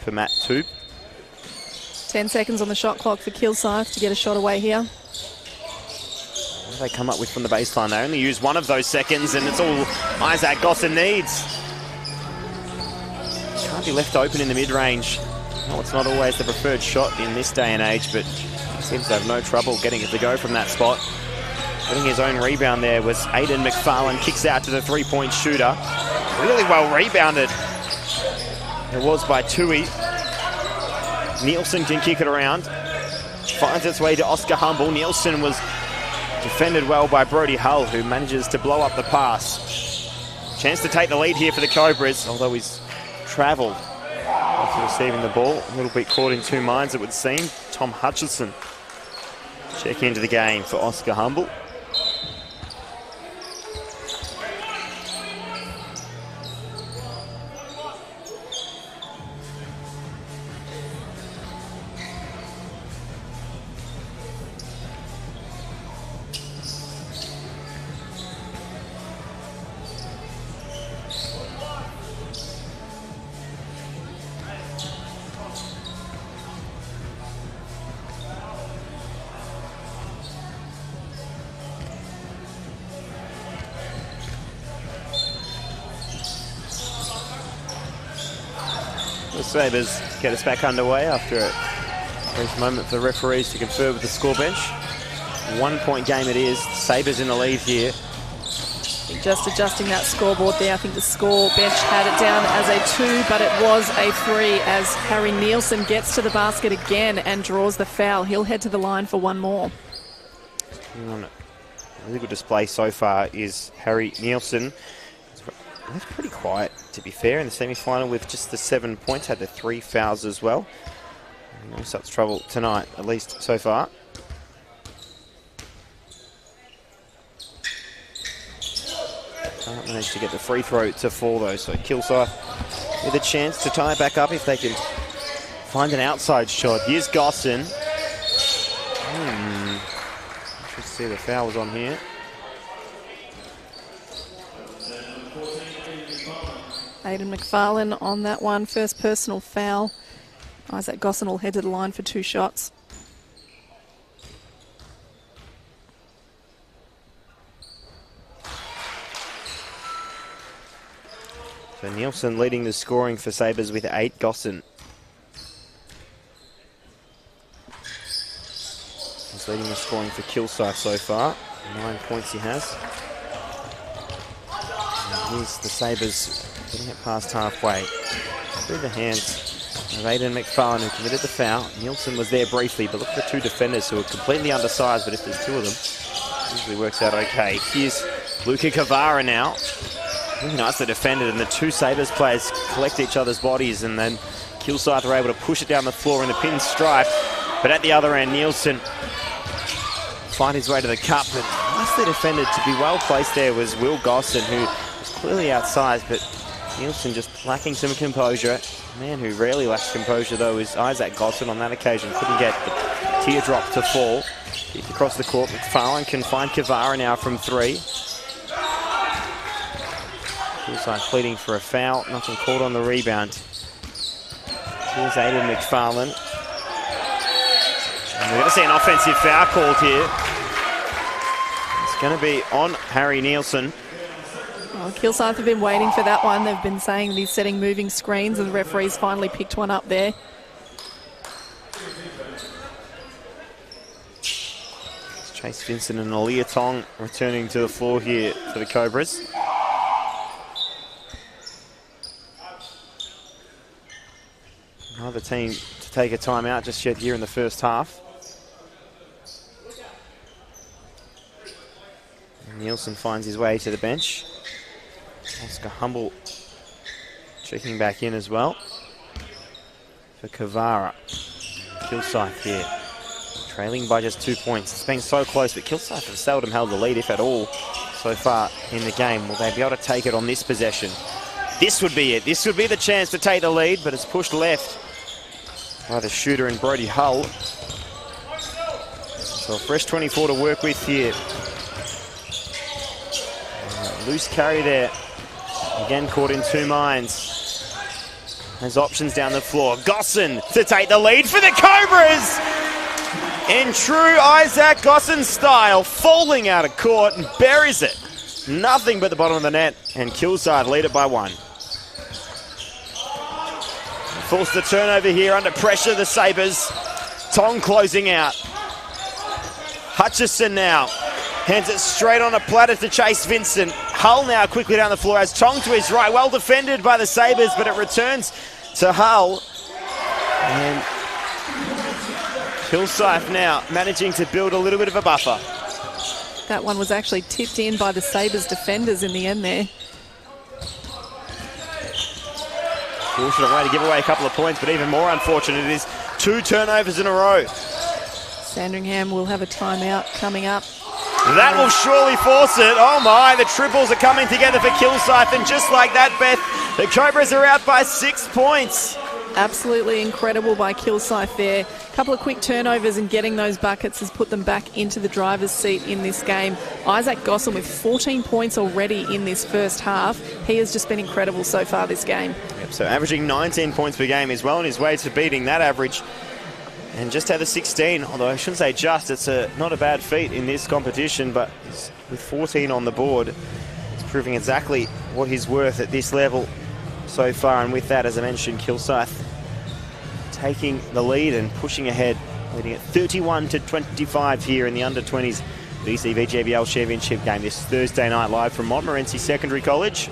Speaker 1: for Matt Toop.
Speaker 2: 10 seconds on the shot clock for Kilsyth to get a shot away here.
Speaker 1: What do they come up with from the baseline? They only use one of those seconds, and it's all Isaac Gosson needs. Can't be left open in the mid-range. No, it's not always the preferred shot in this day and age, but he seems to have no trouble getting it to go from that spot. Getting his own rebound there was Aidan McFarlane. Kicks out to the three-point shooter. Really well rebounded. It was by Tui. Nielsen can kick it around. Finds its way to Oscar Humble. Nielsen was defended well by Brody Hull, who manages to blow up the pass. Chance to take the lead here for the Cobras, although he's travelled after receiving the ball. A little bit caught in two minds, it would seem. Tom Hutchison checking into the game for Oscar Humble. Sabres get us back underway after a brief moment for the referees to confer with the score bench. 1 point game it is. Sabres in the lead here.
Speaker 2: Just adjusting that scoreboard there. I think the score bench had it down as a 2, but it was a 3 as Harry Nielsen gets to the basket again and draws the foul. He'll head to the line for one more.
Speaker 1: A really good display so far is Harry Nielsen. That's pretty quiet, to be fair, in the semi-final with just the 7 points. Had the 3 fouls as well. No such trouble tonight, at least so far. Can't manage to get the free throw to fall though, so Kilsyth with a chance to tie it back up if they can find an outside shot. Here's Gosson. Interesting to see the foul was on here.
Speaker 2: Aidan McFarlane on that one, first personal foul. Isaac Gosson will head to the line for 2 shots.
Speaker 1: So Nielsen leading the scoring for Sabres with 8. Gosson is leading the scoring for Kilsyth so far. 9 points he has. And here's the Sabres getting it past halfway. Through the hands of Aidan McFarlane, who committed the foul. Nielsen was there briefly, but look at the 2 defenders who are completely undersized, but if there's 2 of them, it usually works out okay. Here's Luka Kavara now. Really nicely defended, and the 2 Sabres players collect each other's bodies, and then Kilsyth are able to push it down the floor in the pin stripe. But at the other end, Nielsen find his way to the cup, but nicely defended. To be well placed there was Will Gosson, who was clearly outsized, but Nielsen just lacking some composure. A man who rarely lacks composure, though, is Isaac Gosson. On that occasion, couldn't get the teardrop to fall. Kicked across the court. McFarlane can find Kavara now from 3. Kilsyth pleading for a foul. Nothing called on the rebound. Here's Aidan McFarlane. And we're going to see an offensive foul called here. It's going to be on Harry Nielsen.
Speaker 2: Well, Kilsyth have been waiting for that one. They've been saying he's setting moving screens, and the referees finally picked one up there.
Speaker 1: It's Chase Vincent and Aaliyah Tong returning to the floor here for the Cobras. Another team to take a timeout just yet here in the first half. And Nielsen finds his way to the bench. Oscar Humble checking back in as well for Kavara. Kilsyth here, trailing by just 2 points. It's been so close, but Kilsyth have seldom held the lead, if at all, so far in the game. Will they be able to take it on this possession? This would be it. This would be the chance to take the lead, but it's pushed left by the shooter in Brody Hull. So a fresh 24 to work with here. Loose carry there. Again caught in 2 minds. There's options down the floor. Gosson to take the lead for the Cobras! In true Isaac Gosson style, falling out of court and buries it. Nothing but the bottom of the net, and Kilsyth lead it by 1. Forced the turnover here under pressure, the Sabres. Tong closing out. Hutchison now hands it straight on a platter to Chase Vincent. Hull now quickly down the floor as Tong to his right. Well defended by the Sabres, but it returns to Hull. And Kilsyth now managing to build a little bit of a buffer.
Speaker 2: That one was actually tipped in by the Sabres defenders in the end there.
Speaker 1: Fortunate way to give away a couple of points, but even more unfortunate it is 2 turnovers in a row.
Speaker 2: Sandringham will have a timeout coming up.
Speaker 1: That will surely force it. Oh my, the triples are coming together for Kilsyth, and just like that, Beth, the Cobras are out by 6 points.
Speaker 2: Absolutely incredible by Kilsyth there. A couple of quick turnovers and getting those buckets has put them back into the driver's seat in this game. Isaac Gosson with 14 points already in this first half. He has just been incredible so far this game.
Speaker 1: Yep, so averaging 19 points per game is well on his way to beating that average. And just had the 16, although I shouldn't say just, it's not a bad feat in this competition, but with 14 on the board, it's proving exactly what he's worth at this level so far. And with that, as I mentioned, Kilsyth taking the lead and pushing ahead, leading at 31-25 here in the under-20s BC VJBL Championship game this Thursday night live from Montmorency Secondary College.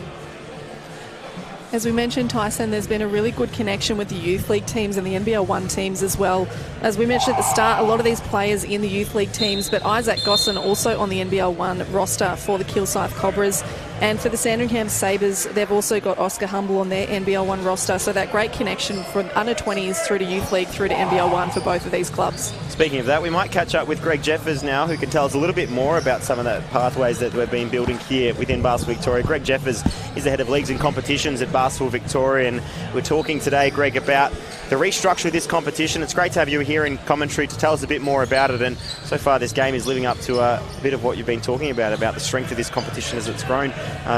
Speaker 2: As we mentioned, Tyson, there's been a really good connection with the Youth League teams and the NBL 1 teams as well. As we mentioned at the start, a lot of these players in the Youth League teams, but Isaac Gosson also on the NBL 1 roster for the Kilsyth Cobras. And for the Sandringham Sabres, they've also got Oscar Humble on their NBL 1 roster. So that great connection from under-20s through to Youth League through to NBL 1 for both of these clubs.
Speaker 1: Speaking of that, we might catch up with Greg Jeffers now, who can tell us a little bit more about some of the pathways that we've been building here within Basketball Victoria. Greg Jeffers is the head of leagues and competitions at Basketball Victoria, and we're talking today, Greg, about the restructure of this competition. It's great to have you here in commentary to tell us a bit more about it, and so far this game is living up to a bit of what you've been talking about the strength of this competition as it's grown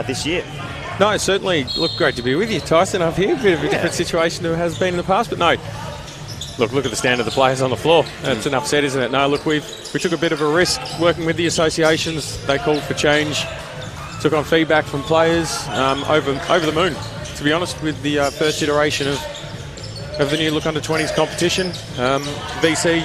Speaker 1: this year.
Speaker 4: No, certainly. Look, great to be with you, Tyson, up here. A bit of a different situation than it has been in the past, but no. Look at the stand of the players on the floor. That's enough said, isn't it? No, look, we took a bit of a risk working with the associations. They called for change, took on feedback from players, over the moon, to be honest, with the first iteration of the new Look Under 20s competition. VC,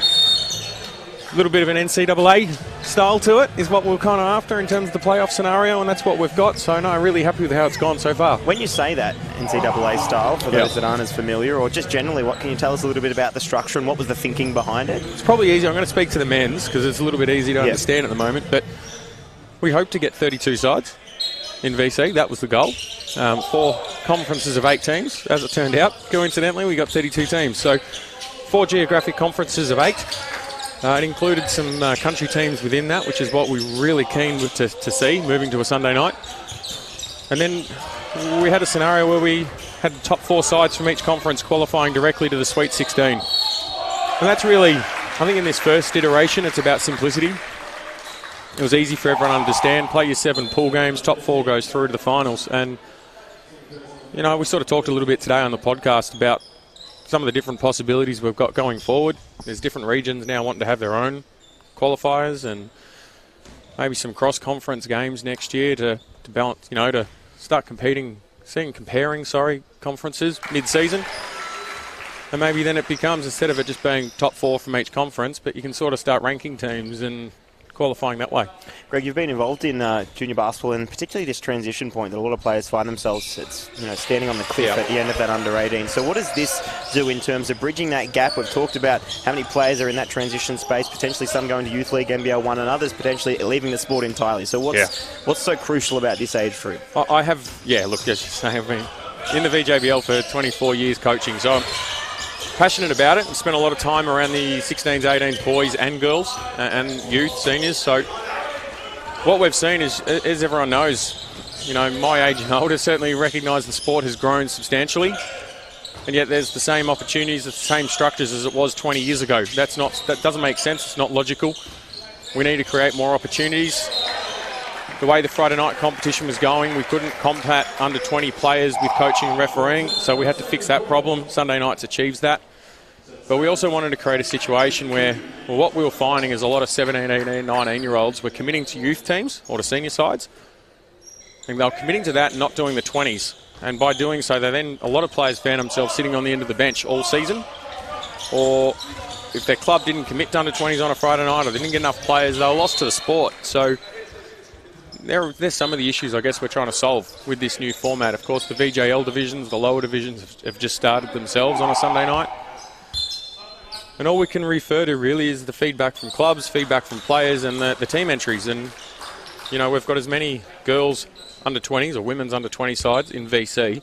Speaker 4: a little bit of an NCAA style to it is what we're kind of after in terms of the playoff scenario, and that's what we've got. So, no, really happy with how it's gone so far.
Speaker 1: When you say that NCAA style, for those that aren't as familiar, or just generally, what can you tell us a little bit about the structure and what was the thinking behind it? It's
Speaker 4: probably easy. I'm going to speak to the men's because it's a little bit easy to understand at the moment, but we hope to get 32 sides in VC. That was the goal. 4 conferences of 8 teams. As it turned out, coincidentally, we got 32 teams. So 4 geographic conferences of 8. It included some country teams within that, which is what we were really keen to see, moving to a Sunday night. And then we had a scenario where we had the top 4 sides from each conference qualifying directly to the Sweet 16. And that's really, I think in this first iteration, it's about simplicity. It was easy for everyone to understand. Play your 7 pool games, top 4 goes through to the finals. And, you know, we sort of talked a little bit today on the podcast about some of the different possibilities we've got going forward. There's different regions now wanting to have their own qualifiers and maybe some cross-conference games next year to balance, you know, to start comparing conferences mid-season. And maybe then it becomes, instead of it just being top 4 from each conference, but you can sort of start ranking teams and qualifying that way.
Speaker 1: Greg, you've been involved in junior basketball, and particularly this transition point that a lot of players find themselves standing on the cliff at the end of that under-18. So what does this do in terms of bridging that gap? We've talked about how many players are in that transition space, potentially some going to Youth League, NBL 1, and others potentially leaving the sport entirely. So what's so crucial about this age group?
Speaker 4: I have, as you say, I've been in the VJBL for 24 years coaching, so I'm passionate about it and spent a lot of time around the 16s, 18s, boys and girls and youth, seniors. So what we've seen is, as everyone knows, you know, my age and older certainly recognise the sport has grown substantially, and yet there's the same opportunities, the same structures as it was 20 years ago. That doesn't make sense. It's not logical. We need to create more opportunities. The way the Friday night competition was going, we couldn't combat under 20 players with coaching and refereeing, so we had to fix that problem. Sunday nights achieves that. But we also wanted to create a situation where, what we were finding is a lot of 17, 18, 19-year-olds were committing to youth teams or to senior sides. And they were committing to that and not doing the 20s. And by doing so, a lot of players found themselves sitting on the end of the bench all season. Or if their club didn't commit to under 20s on a Friday night or they didn't get enough players, they were lost to the sport. So there's some of the issues, I guess, we're trying to solve with this new format. Of course, the VJL divisions, the lower divisions have just started themselves on a Sunday night. And all we can refer to really is the feedback from clubs, feedback from players and the team entries. And, you know, we've got as many girls under 20s or women's under 20 sides in VC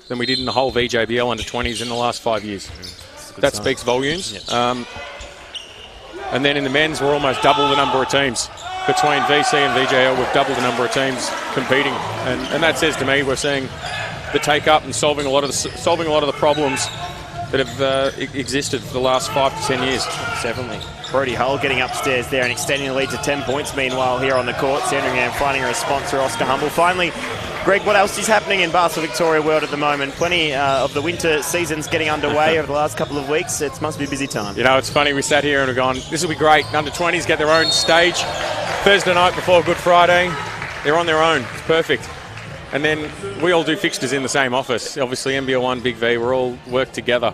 Speaker 4: than we did in the whole VJBL under 20s in the last 5 years. That speaks volumes. Yep. And then in the men's, we're almost double the number of teams. Between VC and VJL, we've doubled the number of teams competing. And that says to me we're seeing the take-up and solving a lot of the problems that have existed for the last 5 to 10 years.
Speaker 1: Definitely. Brody Hull getting upstairs there and extending the lead to 10 points. Meanwhile, here on the court, Sandringham finding a response through Oscar Humble. Finally, Greg, what else is happening in Basketball Victoria world at the moment? Plenty of the winter seasons getting underway over the last couple of weeks. It must be a busy time.
Speaker 4: You know, it's funny, we sat here and we've gone, this will be great. Under 20s get their own stage. Thursday night before Good Friday, they're on their own. It's perfect. And then we all do fixtures in the same office. Obviously, NBL 1, Big V, we're all work together.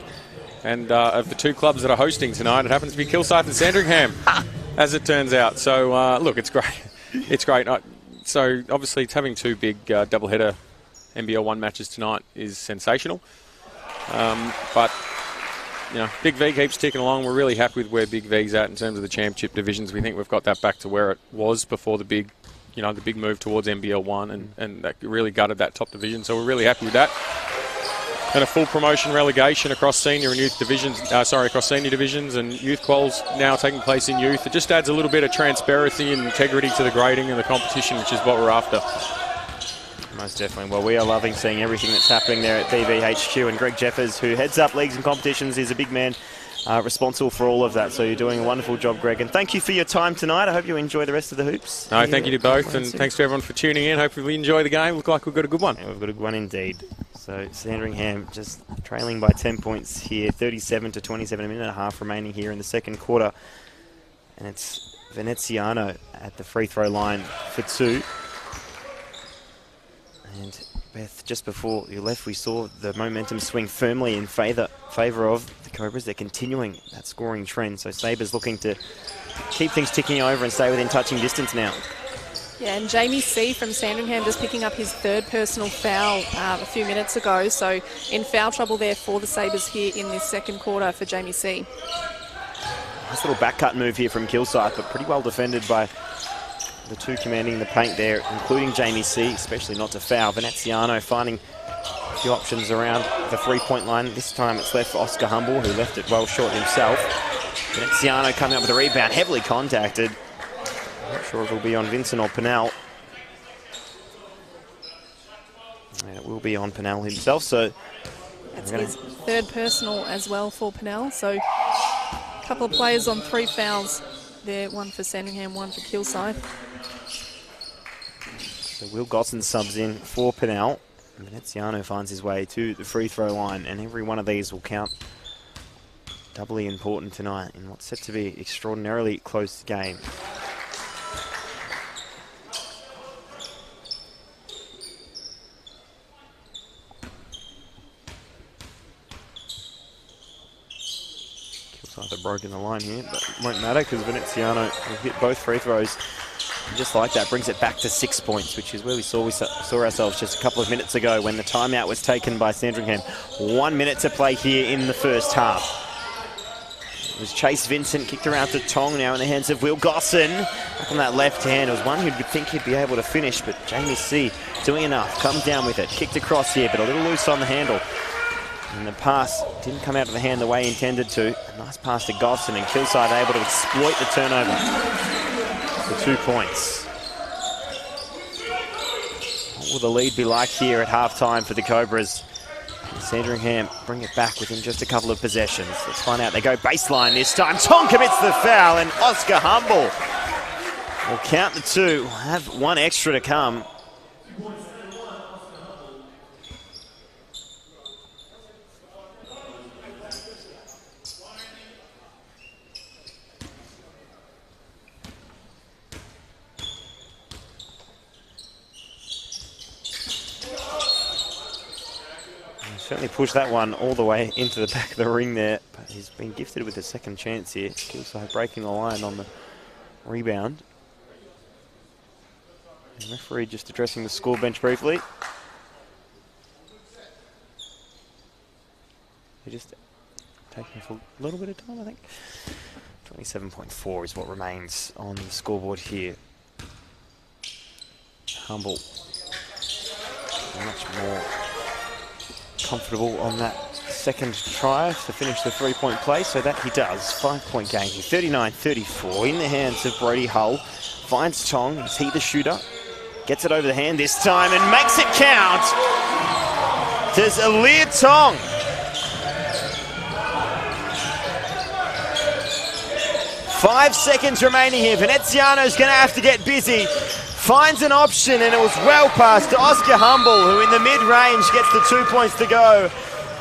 Speaker 4: And of the two clubs that are hosting tonight, it happens to be Kilsyth and Sandringham, as it turns out. So, look, it's great. It's great. So, obviously, it's having two big doubleheader NBL 1 matches tonight is sensational. But, you know, Big V keeps ticking along. We're really happy with where Big V's at in terms of the championship divisions. We think we've got that back to where it was before the big move towards NBL 1, and that really gutted that top division. So we're really happy with that. And a full promotion relegation across senior and youth divisions, across senior divisions, and youth quals now taking place in youth. It just adds a little bit of transparency and integrity to the grading and the competition, which is what we're after.
Speaker 1: Most definitely. Well, we are loving seeing everything that's happening there at BVHQ, and Greg Jeffers, who heads up leagues and competitions, is a big man responsible for all of that. So you're doing a wonderful job, Greg. And thank you for your time tonight. I hope you enjoy the rest of the hoops.
Speaker 4: No, thank you to both, and thanks to everyone for tuning in. Hopefully we enjoy the game. Look like we've got a good one.
Speaker 1: Yeah, we've got a good one indeed. So Sandringham just trailing by 10 points here, 37-27, a minute and a half remaining here in the second quarter. And it's Veneziano at the free throw line for 2. And Beth, just before you left, we saw the momentum swing firmly in favour of the Cobras. They're continuing that scoring trend. So Sabres looking to keep things ticking over and stay within touching distance now.
Speaker 2: Yeah, and Jamie C from Sandringham just picking up his third personal foul a few minutes ago. So in foul trouble there for the Sabres here in this second quarter for Jamie C.
Speaker 1: Nice little back cut move here from Kilsyth, but pretty well defended by the two commanding the paint there, including Jamie C, especially not to foul. Veneziano finding a few options around the three-point line. This time it's left for Oscar Humble, who left it well short himself. Veneziano coming up with a rebound, heavily contacted. Not sure if it'll be on Vincent or Pennell. And it will be on Pennell himself, so...
Speaker 2: That's his third personal as well for Pennell. So a couple of players on 3 fouls there, one for Sandringham, one for Kilsyth.
Speaker 1: So Will Gosson subs in for Pennell. Veneziano finds his way to the free throw line, and every one of these will count. Doubly important tonight in what's set to be an extraordinarily close game. Kilsyth have broken the line here, but it won't matter because Veneziano will hit both free throws. And just like that, brings it back to 6 points, which is where we saw ourselves just a couple of minutes ago when the timeout was taken by Sandringham. 1 minute to play here in the first half. It was Chase Vincent, kicked around to Tong, now in the hands of Will Gosson. Back on that left hand, it was one who'd think he'd be able to finish, but Jamie C doing enough, comes down with it, kicked across here, but a little loose on the handle. And the pass didn't come out of the hand the way he intended to. A nice pass to Gosson, and Kilsyth able to exploit the turnover for 2 points. What will the lead be like here at halftime for the Cobras? Sandringham bring it back within just a couple of possessions. Let's find out. They go baseline this time. Tong commits the foul, and Oscar Humble will count the 2. We'll have one extra to come. Certainly pushed that one all the way into the back of the ring there, but he's been gifted with a second chance here. Kilsyth breaking the line on the rebound. And the referee just addressing the score bench briefly. They're just taking for a little bit of time, I think. 27.4 is what remains on the scoreboard here. Humble much more comfortable on that second try to finish the three-point play, so that he does. 5-point game here, 39-34 in the hands of Brody Hull. Finds Tong, is he the shooter? Gets it over the hand this time and makes it count. There's Alir Tong. Five seconds remaining here. Veneziano's going to have to get busy. Finds an option, and it was well past to Oscar Humble, who in the mid-range gets the 2 points to go.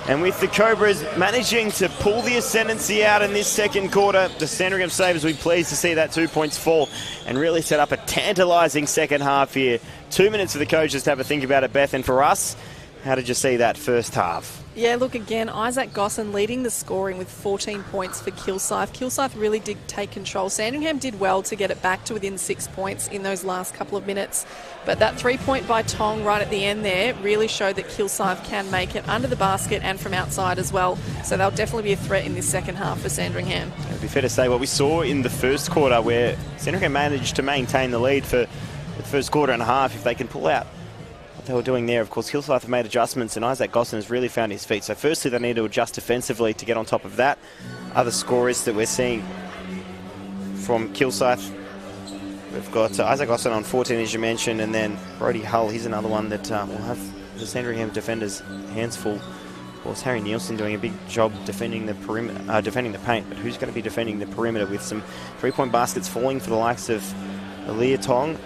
Speaker 1: And with the Cobras managing to pull the ascendancy out in this second quarter, the Sandringham Sabres will be pleased to see that 2 points fall and really set up a tantalising second half here. 2 minutes for the coaches to have a think about it, Beth, and for us, How did you see that first half?
Speaker 2: Yeah, look, again, Isaac Gosson leading the scoring with 14 points for Kilsyth. Kilsyth really did take control. Sandringham did well to get it back to within 6 points in those last couple of minutes. But that 3-point by Tong right at the end there really showed that Kilsyth can make it under the basket and from outside as well. So they'll definitely be a threat in this second half for Sandringham.
Speaker 1: It would be fair to say what we saw in the first quarter, where Sandringham managed to maintain the lead for the first quarter and a half. If they can pull out what they were doing there, of course, Kilsyth have made adjustments, and Isaac Gosson has really found his feet. So firstly, they need to adjust defensively to get on top of that. Other scorers that we're seeing from Kilsyth, we've got Isaac Gosson on 14, as you mentioned, and then Brody Hull. He's another one that will have the Sandringham defenders' hands full. Of course, Harry Nielsen doing a big job defending the perimeter, defending the paint, but who's going to be defending the perimeter with some three-point baskets falling for the likes of Aaliyah Tong?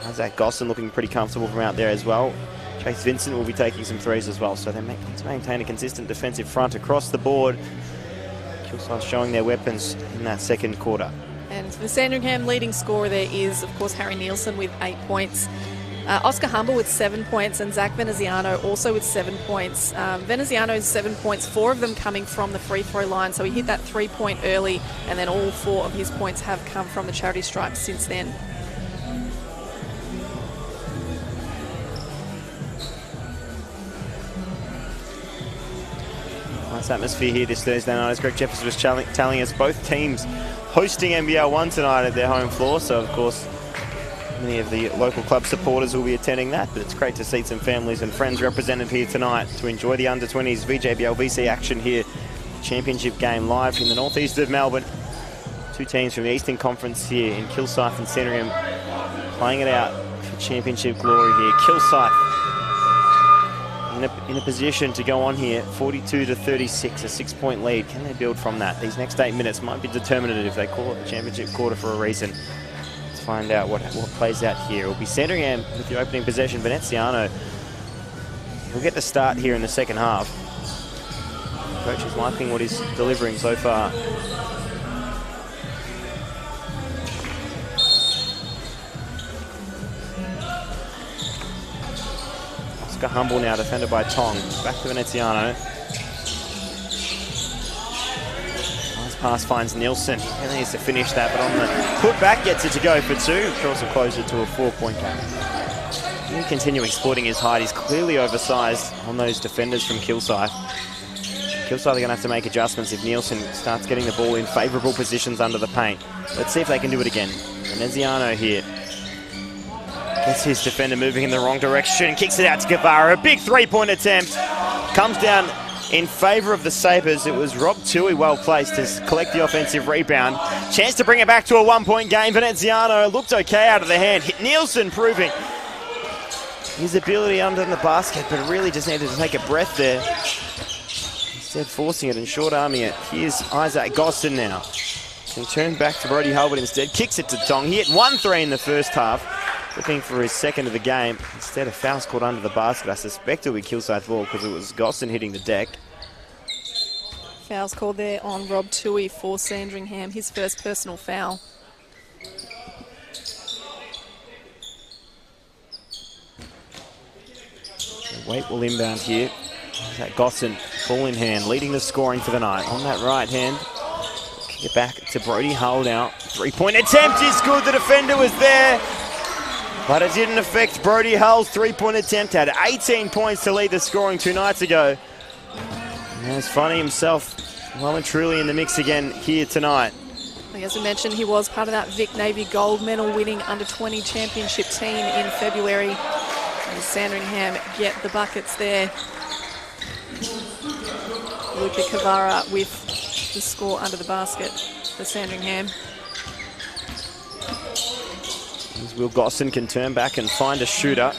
Speaker 1: Isaac Gosson looking pretty comfortable from out there as well. Chase Vincent will be taking some threes as well, so they need to maintain a consistent defensive front across the board. Kilsyth showing their weapons in that second quarter.
Speaker 2: And the Sandringham leading scorer there is, of course, Harry Nielsen with 8 points. Oscar Humble with 7 points, and Zach Veneziano also with 7 points. Veneziano's 7 points, 4 of them coming from the free throw line, so he hit that 3-point early, and then all 4 of his points have come from the charity stripe since then.
Speaker 1: Nice atmosphere here this Thursday night, as Greg Jeffers was telling us. Both teams hosting NBL 1 tonight at their home floor, so of course many of the local club supporters will be attending that, but it's great to see some families and friends represented here tonight to enjoy the under-20s VJBL VC action here. Championship game live in the northeast of Melbourne. 2 teams from the Eastern Conference here in Kilsyth and Sandringham playing it out for championship glory here. Kilsyth in a position to go on here, 42-36, a 6-point lead. Can they build from that? These next 8 minutes might be determinative. They call it the championship quarter for a reason. Let's find out what plays out here. It will be Sandringham with the opening possession. Veneziano will get the start here in the second half. The coach is liking what he's delivering so far. Humble now, defended by Tong. Back to Veneziano. Nice pass finds Nielsen. He needs to finish that, but on the putback gets it to go for 2. Draws it closer to a 4-point game. He'll continue exploiting his height. He's clearly oversized on those defenders from Kilsyth. Kilsyth are going to have to make adjustments if Nielsen starts getting the ball in favourable positions under the paint. Let's see if they can do it again. Veneziano here. Gets his defender moving in the wrong direction. Kicks it out to Guevara. A big 3-point attempt. Comes down in favour of the Sabres. It was Rob Tui well placed to collect the offensive rebound. Chance to bring it back to a 1-point game. Veneziano looked okay out of the hand. Nielsen proving his ability under the basket, but really just needed to take a breath there. Instead forcing it and short-arming it. Here's Isaac Gosson now. He turned back to Brody Hull, but instead kicks it to Tong. He hit 1-3 in the first half. Looking for his second of the game. Instead, a foul's caught under the basket. I suspect it'll be Kilsyth ball because it was Gosson hitting the deck.
Speaker 2: Foul's called there on Rob Tui for Sandringham, his first personal foul.
Speaker 1: Waite will inbound here. That Gosson, ball in hand, leading the scoring for the night. On that right hand, kick it back to Brody Hull now. 3-point attempt is good. The defender was there, but it didn't affect Brody Hull's 3-point attempt. Had 18 points to lead the scoring 2 nights ago. And it's finding himself well and truly in the mix again here tonight.
Speaker 2: As we mentioned, he was part of that Vic Navy gold medal winning under-20 championship team in February. And Sandringham get the buckets there. Luca Cavara with the score under the basket for Sandringham.
Speaker 1: Will Gosson can turn back and find a shooter.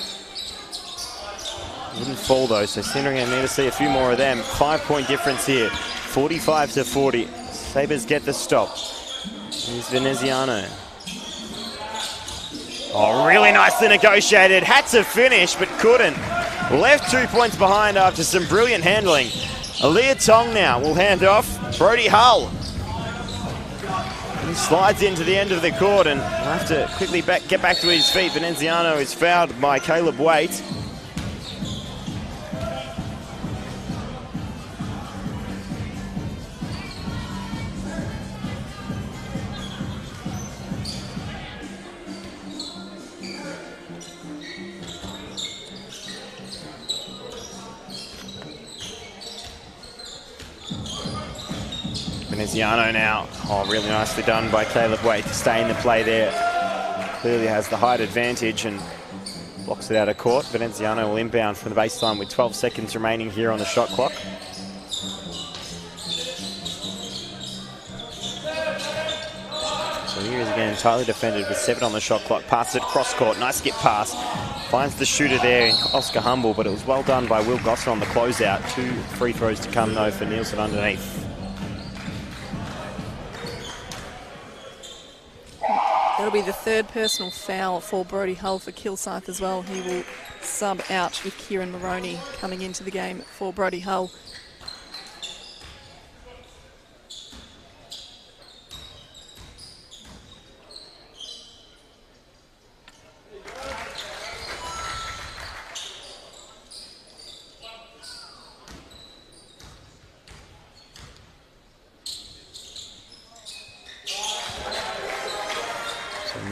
Speaker 1: Wouldn't fall though, so Sandringham need to see a few more of them. 5-point difference here, 45-40. Sabres get the stop. Here's Veneziano. Oh, really nicely negotiated. Had to finish, but couldn't. Left 2 points behind after some brilliant handling. Aaliyah Tong now will hand off. Brody Hull. He slides into the end of the court and will have to quickly get back to his feet. Veneziano is fouled by Caleb Waite. Veneziano now. Oh, really nicely done by Caleb Waite to stay in the play there. Clearly has the height advantage and blocks it out of court. Veneziano will inbound from the baseline with 12 seconds remaining here on the shot clock. So here is again entirely defended with 7 on the shot clock. Passes it cross court. Nice skip pass. Finds the shooter there, Oscar Humble, but it was well done by Will Gosser on the closeout. 2 free throws to come though for Nielsen underneath.
Speaker 2: That'll be the 3rd personal foul for Brody Hull for Kilsyth as well. He will sub out with Kieran Maroney coming into the game for Brody Hull.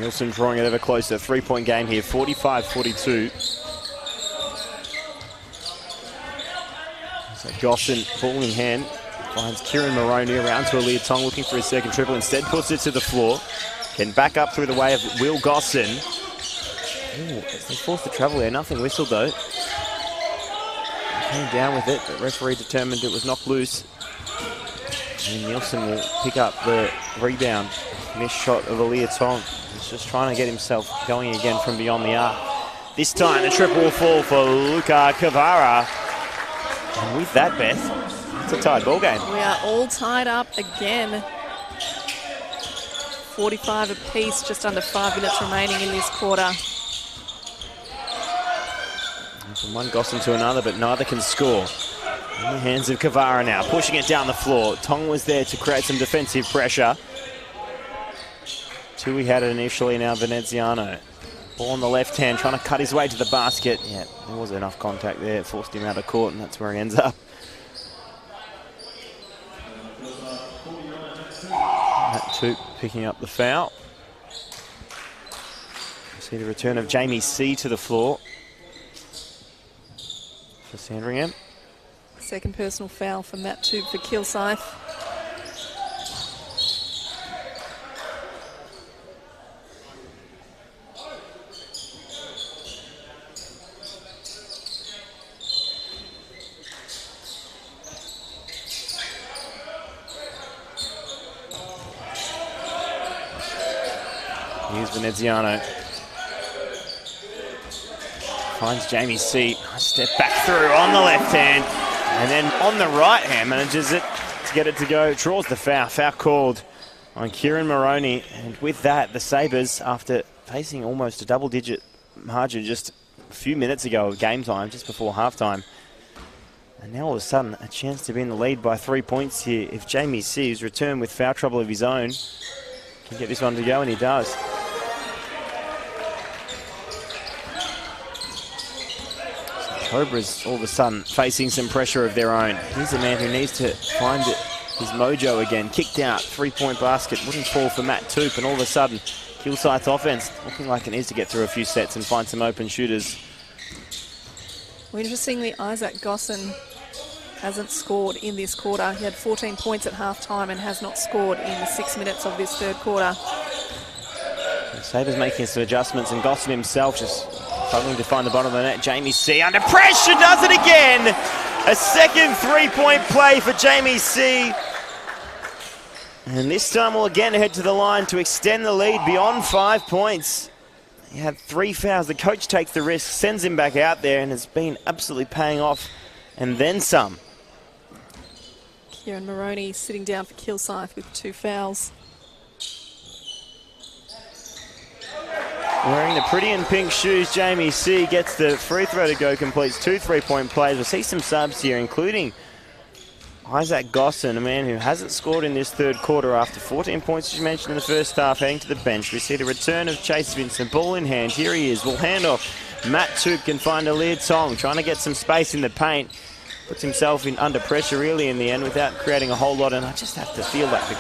Speaker 1: Nielsen drawing it ever closer. 3-point game here, 45-42. So Gosson, ball in hand, finds Kieran Maroney around to Aaliyah Tong looking for his second triple. Instead puts it to the floor. Can back up through the way of Will Gosson. Ooh, they forced the travel there. Nothing whistled though. Came down with it, but referee determined it was knocked loose. And Nielsen will pick up the rebound. Missed shot of Aaliyah Tong. He's just trying to get himself going again from beyond the arc. This time the triple will fall for Luka Kavara. And with that, Beth, it's a tied ball game.
Speaker 2: We are all tied up again. 45 apiece, just under 5 minutes remaining in this quarter.
Speaker 1: And from one Gosson to another, but neither can score. In the hands of Kavara now, pushing it down the floor. Tong was there to create some defensive pressure. Tui had it initially, now Veneziano. Ball on the left hand, trying to cut his way to the basket. Yeah, there was enough contact there. It forced him out of court, and that's where he ends up. Matt Toop picking up the foul. See the return of Jamie C to the floor for Sandringham.
Speaker 2: 2nd personal foul for Matt Toop for Kilsyth.
Speaker 1: Here's Veneziano. Finds Jamie C. Step back through on the left hand. And then on the right hand, manages it to get it to go. Draws the foul. Foul called on Kieran Maroney. And with that, the Sabres, after facing almost a double-digit margin just a few minutes ago of game time, just before halftime, and now all of a sudden, a chance to be in the lead by 3 points here. If Jamie C, who's returned with foul trouble of his own, can get this one to go, and he does. Cobra's all of a sudden facing some pressure of their own. He's a man who needs to find his mojo again. Kicked out, 3-point basket, wouldn't fall for Matt Toop, and all of a sudden, Kilsyth's offense looking like it needs to get through a few sets and find some open shooters.
Speaker 2: Well, interestingly, Isaac Gosson hasn't scored in this quarter. He had 14 points at halftime and has not scored in the 6 minutes of this 3rd quarter.
Speaker 1: The Sabres making some adjustments, and Gosson himself just struggling to find the bottom of the net. Jamie C under pressure, does it again! A second 3-point play for Jamie C. And this time we'll again head to the line to extend the lead beyond 5 points. He had 3 fouls. The coach takes the risk, sends him back out there, and has been absolutely paying off, and then some.
Speaker 2: Kieran Maroney sitting down for Kilsyth with 2 fouls.
Speaker 1: Wearing the pretty and pink shoes, Jamie C gets the free throw to go, completes 2 3-point plays. We'll see some subs here, including Isaac Gosson, a man who hasn't scored in this 3rd quarter after 14 points, as you mentioned, in the first half, heading to the bench. We see the return of Chase Vincent, ball in hand. Here he is, will hand off. Matt Toop can find Aaliyah Tong, trying to get some space in the paint. Puts himself in under pressure really in the end without creating a whole lot, and I just have to feel like the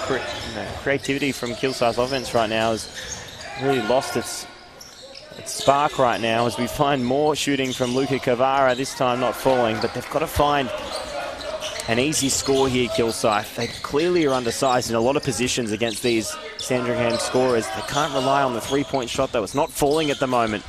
Speaker 1: creativity from Kilsyth's offense right now has really lost its spark right now as we find more shooting from Luka Kavara, this time not falling, but they've got to find an easy score here, Kilsyth. They clearly are undersized in a lot of positions against these Sandringham scorers. They can't rely on the three-point shot, though. It's not falling at the moment.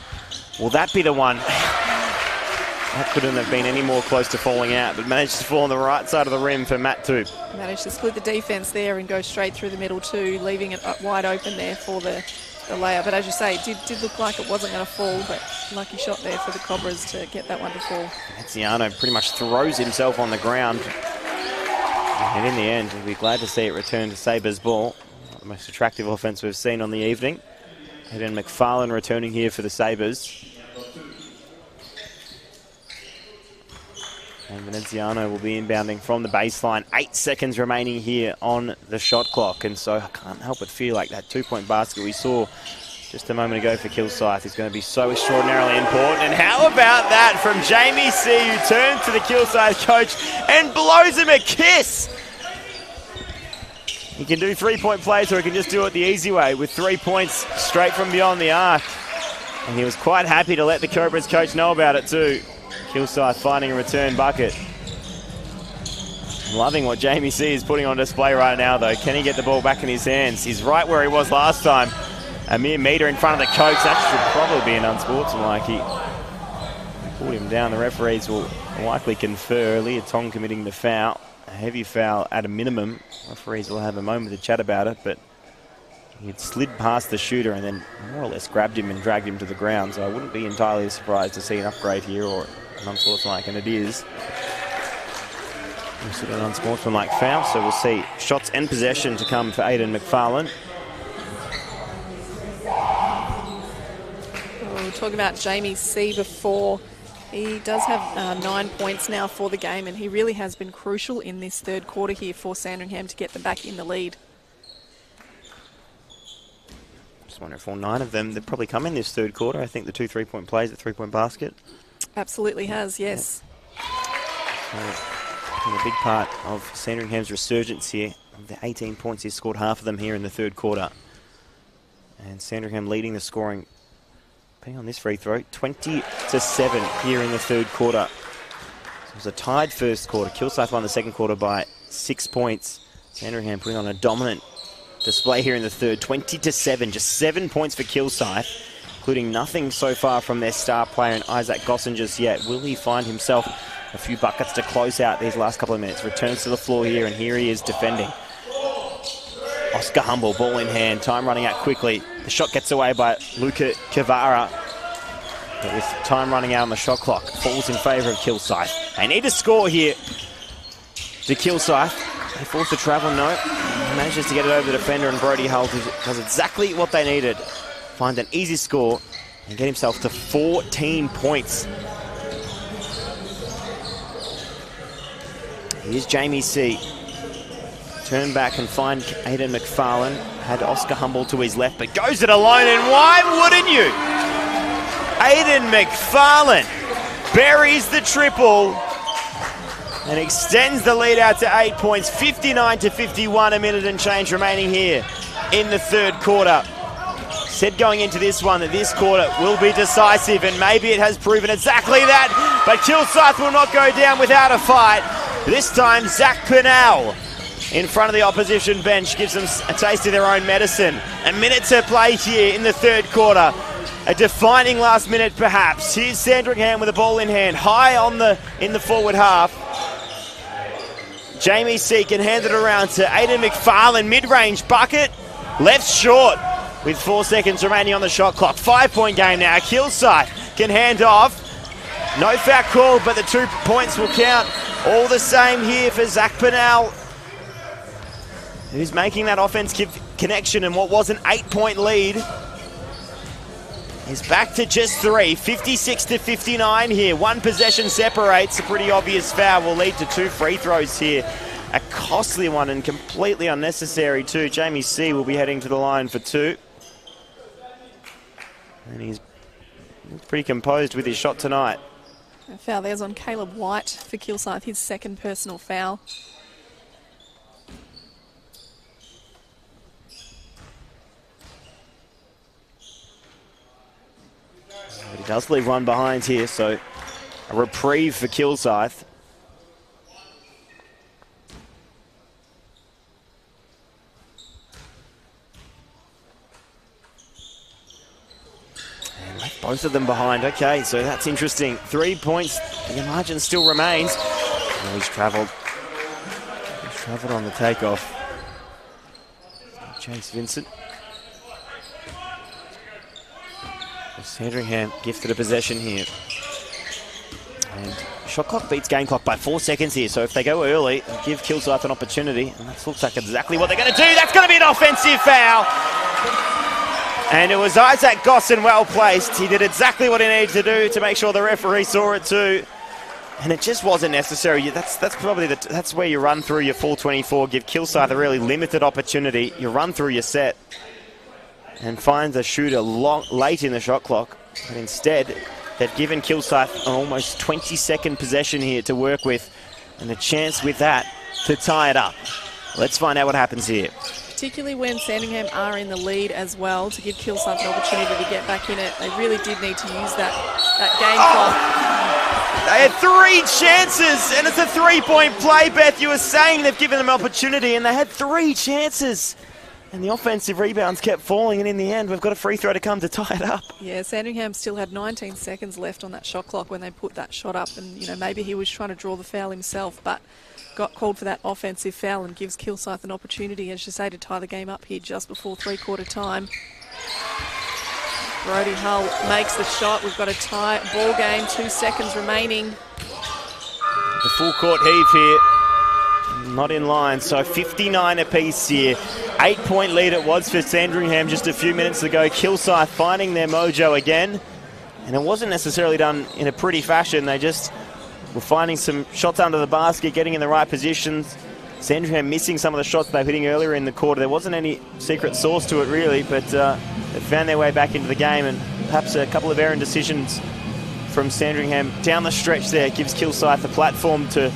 Speaker 1: Will that be the one? That couldn't have been any more close to falling out, but managed to fall on the right side of the rim for Matt Toop.
Speaker 2: Managed to split the defence there and go straight through the middle too, leaving it wide open there for the layup. But as you say, it did look like it wasn't going to fall, but lucky shot there for the Cobras to get that one to fall. Maziano
Speaker 1: pretty much throws himself on the ground. And in the end, we'll be glad to see it return to Sabres ball. Not the most attractive offence we've seen on the evening. Aiden McFarlane returning here for the Sabres. And Veneziano will be inbounding from the baseline. 8 seconds remaining here on the shot clock. And so I can't help but feel like that two-point basket we saw just a moment ago for Kilsyth is going to be so extraordinarily important. And how about that from Jamie C, who turns to the Kilsyth coach and blows him a kiss? He can do three-point plays, or he can just do it the easy way with 3 points straight from beyond the arc. And he was quite happy to let the Cobras coach know about it too. Kilsyth finding a return bucket. I'm loving what Jamie C is putting on display right now, though. Can he get the ball back in his hands? He's right where he was last time. A mere metre in front of the coach. That should probably be an unsportsmanlike. He pulled him down. The referees will likely confer. Leah Tong committing the foul. A heavy foul at a minimum. Referees will have a moment to chat about it, but he had slid past the shooter and then more or less grabbed him and dragged him to the ground. So I wouldn't be entirely surprised to see an upgrade here, or an unsportsmanlike, and it is. It's an unsportsmanlike foul, so we'll see shots and possession to come for Aiden McFarlane.
Speaker 2: We were talking about Jamie C before. He does have 9 points now for the game, and he really has been crucial in this third quarter here for Sandringham to get them back in the lead.
Speaker 1: Just wonder if all 9 of them, they've probably come in this third quarter. I think the 2 3-point plays, the 3-point basket.
Speaker 2: Absolutely has, yes.
Speaker 1: A big part of Sandringham's resurgence here. Of the 18 points, he's scored half of them here in the third quarter. And Sandringham leading the scoring. Being on this free throw, 20-7 here in the third quarter. So it was a tied first quarter. Kilsyth won the second quarter by 6 points. Sandringham putting on a dominant display here in the third, 20-7, just 7 points for Kilsyth, including nothing so far from their star player in Isaac Gosson just yet. Will he find himself a few buckets to close out these last couple of minutes? Returns to the floor here, and here he is defending. Oscar Humble, ball in hand, time running out quickly. The shot gets away by Luca Kavara. But with time running out on the shot clock, falls in favour of Kilsyth. They need to score here to Kilsyth. They force the travel, no. He manages to get it over the defender, and Brody Hull does exactly what they needed. Find an easy score and get himself to 14 points. Here's Jamie C. Turn back and find Aiden McFarlane. Had Oscar Humble to his left, but goes it alone, and why wouldn't you? Aiden McFarlane buries the triple and extends the lead out to 8 points. 59-51, a minute and change remaining here in the third quarter. Said going into this one that this quarter will be decisive, and maybe it has proven exactly that, but Kilsyth will not go down without a fight. This time, Zach Purnell in front of the opposition bench gives them a taste of their own medicine. A minute to play here in the third quarter. A defining last minute, perhaps. Here's Sandringham with the ball in hand, high in the forward half. Jamie C can hand it around to Aiden McFarlane, mid-range bucket, left short with 4 seconds remaining on the shot clock. 5-point game now. Kilsyth can hand off. No foul call, but the 2 points will count. All the same here for Zach Purnell, who's making that offensive connection, and what was an 8-point lead is back to just 3. 56-59 here. 1 possession separates. A pretty obvious foul will lead to 2 free throws here. A costly one and completely unnecessary too. Jamie C will be heading to the line for 2. And he's pretty composed with his shot tonight.
Speaker 2: A foul there's on Caleb White for Kilsyth, his second personal foul.
Speaker 1: But he does leave one behind here, so a reprieve for Kilsyth. Both of them behind. Okay, so that's interesting. 3 points. The margin still remains. Oh, he's travelled. He's travelled on the takeoff. Chase Vincent. Sandringham gifted a possession here. And shot clock beats game clock by 4 seconds here. So if they go early, give Kilsyth an opportunity. And that looks like exactly what they're going to do. That's going to be an offensive foul. And it was Isaac Gosson well placed. He did exactly what he needed to do to make sure the referee saw it too. And it just wasn't necessary. That's probably that's where you run through your full 24, give Kilsyth a really limited opportunity. You run through your set and find the shooter late in the shot clock. But instead, they've given Kilsyth an almost 20-second possession here to work with, and a chance with that to tie it up. Let's find out what happens here.
Speaker 2: Particularly when Sandringham are in the lead as well, to give Kilsyth an opportunity to get back in it. They really did need to use that game clock.
Speaker 1: They had 3 chances, and it's a 3-point play, Beth. You were saying they've given them opportunity, and they had 3 chances. And the offensive rebounds kept falling, and in the end, we've got a free throw to come to tie it up.
Speaker 2: Yeah, Sandringham still had 19 seconds left on that shot clock when they put that shot up. And, you know, maybe he was trying to draw the foul himself, but got called for that offensive foul and gives Kilsyth an opportunity, as you say, to tie the game up here just before three-quarter time. Brody Hull makes the shot. We've got a tie ball game, 2 seconds remaining.
Speaker 1: The full court heave here, not in line, so 59 apiece here. 8-point lead it was for Sandringham just a few minutes ago. Kilsyth finding their mojo again, and it wasn't necessarily done in a pretty fashion. They just were finding some shots under the basket, getting in the right positions. Sandringham missing some of the shots they were hitting earlier in the quarter. There wasn't any secret sauce to it really, but they found their way back into the game, and perhaps a couple of errant decisions from Sandringham down the stretch there gives Kilsyth a platform to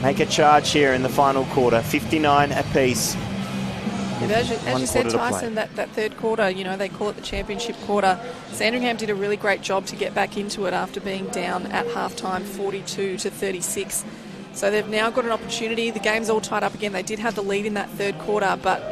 Speaker 1: make a charge here in the final quarter. 59 apiece.
Speaker 2: As you said, Tyson, that third quarter, you know, they call it the championship quarter. Sandringham did a really great job to get back into it after being down at halftime 42-36. So they've now got an opportunity. The game's all tied up again. They did have the lead in that third quarter, but,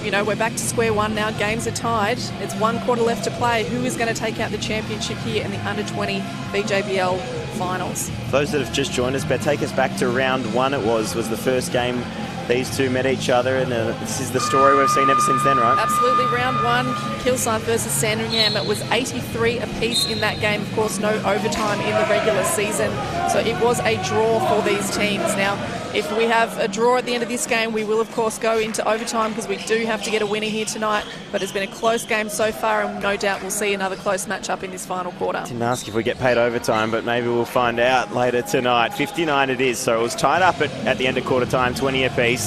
Speaker 2: you know, we're back to square one now. Games are tied. It's 1 quarter left to play. Who is going to take out the championship here in the under-20 VJBL finals?
Speaker 1: Those that have just joined us, but take us back to round 1. It was the first game these two met each other, and this is the story we've seen ever since then, right?
Speaker 2: Absolutely. Round 1, Kilsyth versus Sandringham. It was 83 apiece in that game. Of course, no overtime in the regular season, so it was a draw for these teams. Now, if we have a draw at the end of this game, we will, of course, go into overtime because we do have to get a winner here tonight, but it's been a close game so far, and no doubt we'll see another close matchup in this final quarter.
Speaker 1: Didn't ask if we get paid overtime, but maybe we'll find out later tonight. 59 it is, so it was tied up at the end of quarter time, 20 apiece.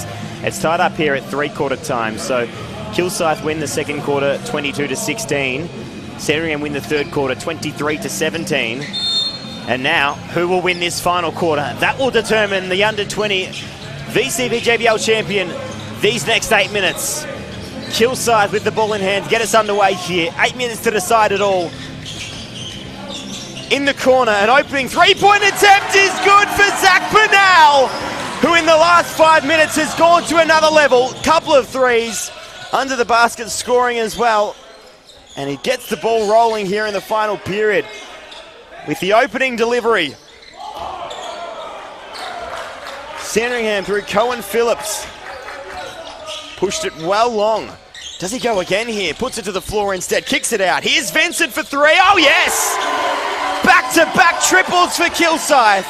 Speaker 1: It's tied up here at three-quarter time, so Kilsyth win the second quarter 22-16. Sandringham win the third quarter 23-17. And now, who will win this final quarter? That will determine the under-20 VJBL champion these next 8 minutes. Kilsyth with the ball in hand, get us underway here. 8 minutes to decide it all. In the corner, an opening three-point attempt is good for Zach Purnell, who in the last 5 minutes has gone to another level. Couple of threes under the basket, scoring as well. And he gets the ball rolling here in the final period with the opening delivery. Sandringham through Cohen Phillips. Pushed it well long. Does he go again here? Puts it to the floor instead, kicks it out. Here's Vincent for 3. Oh yes! Back-to-back triples for Kilsyth.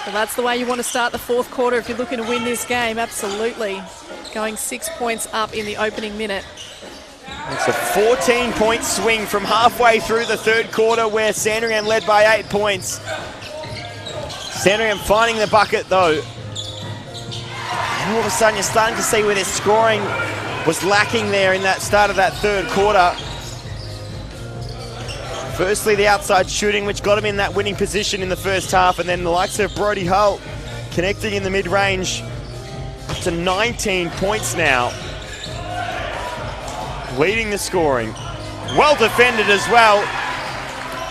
Speaker 2: Well, that's the way you want to start the fourth quarter if you're looking to win this game, absolutely. Going 6 points up in the opening minute.
Speaker 1: It's a 14-point swing from halfway through the third quarter where Sandringham led by 8 points. Sandringham finding the bucket though. And all of a sudden you're starting to see where their scoring was lacking there in that start of that third quarter. Firstly, the outside shooting, which got him in that winning position in the first half, and then the likes of Brody Hull connecting in the mid-range. Up to 19 points now. Leading the scoring. Well defended as well.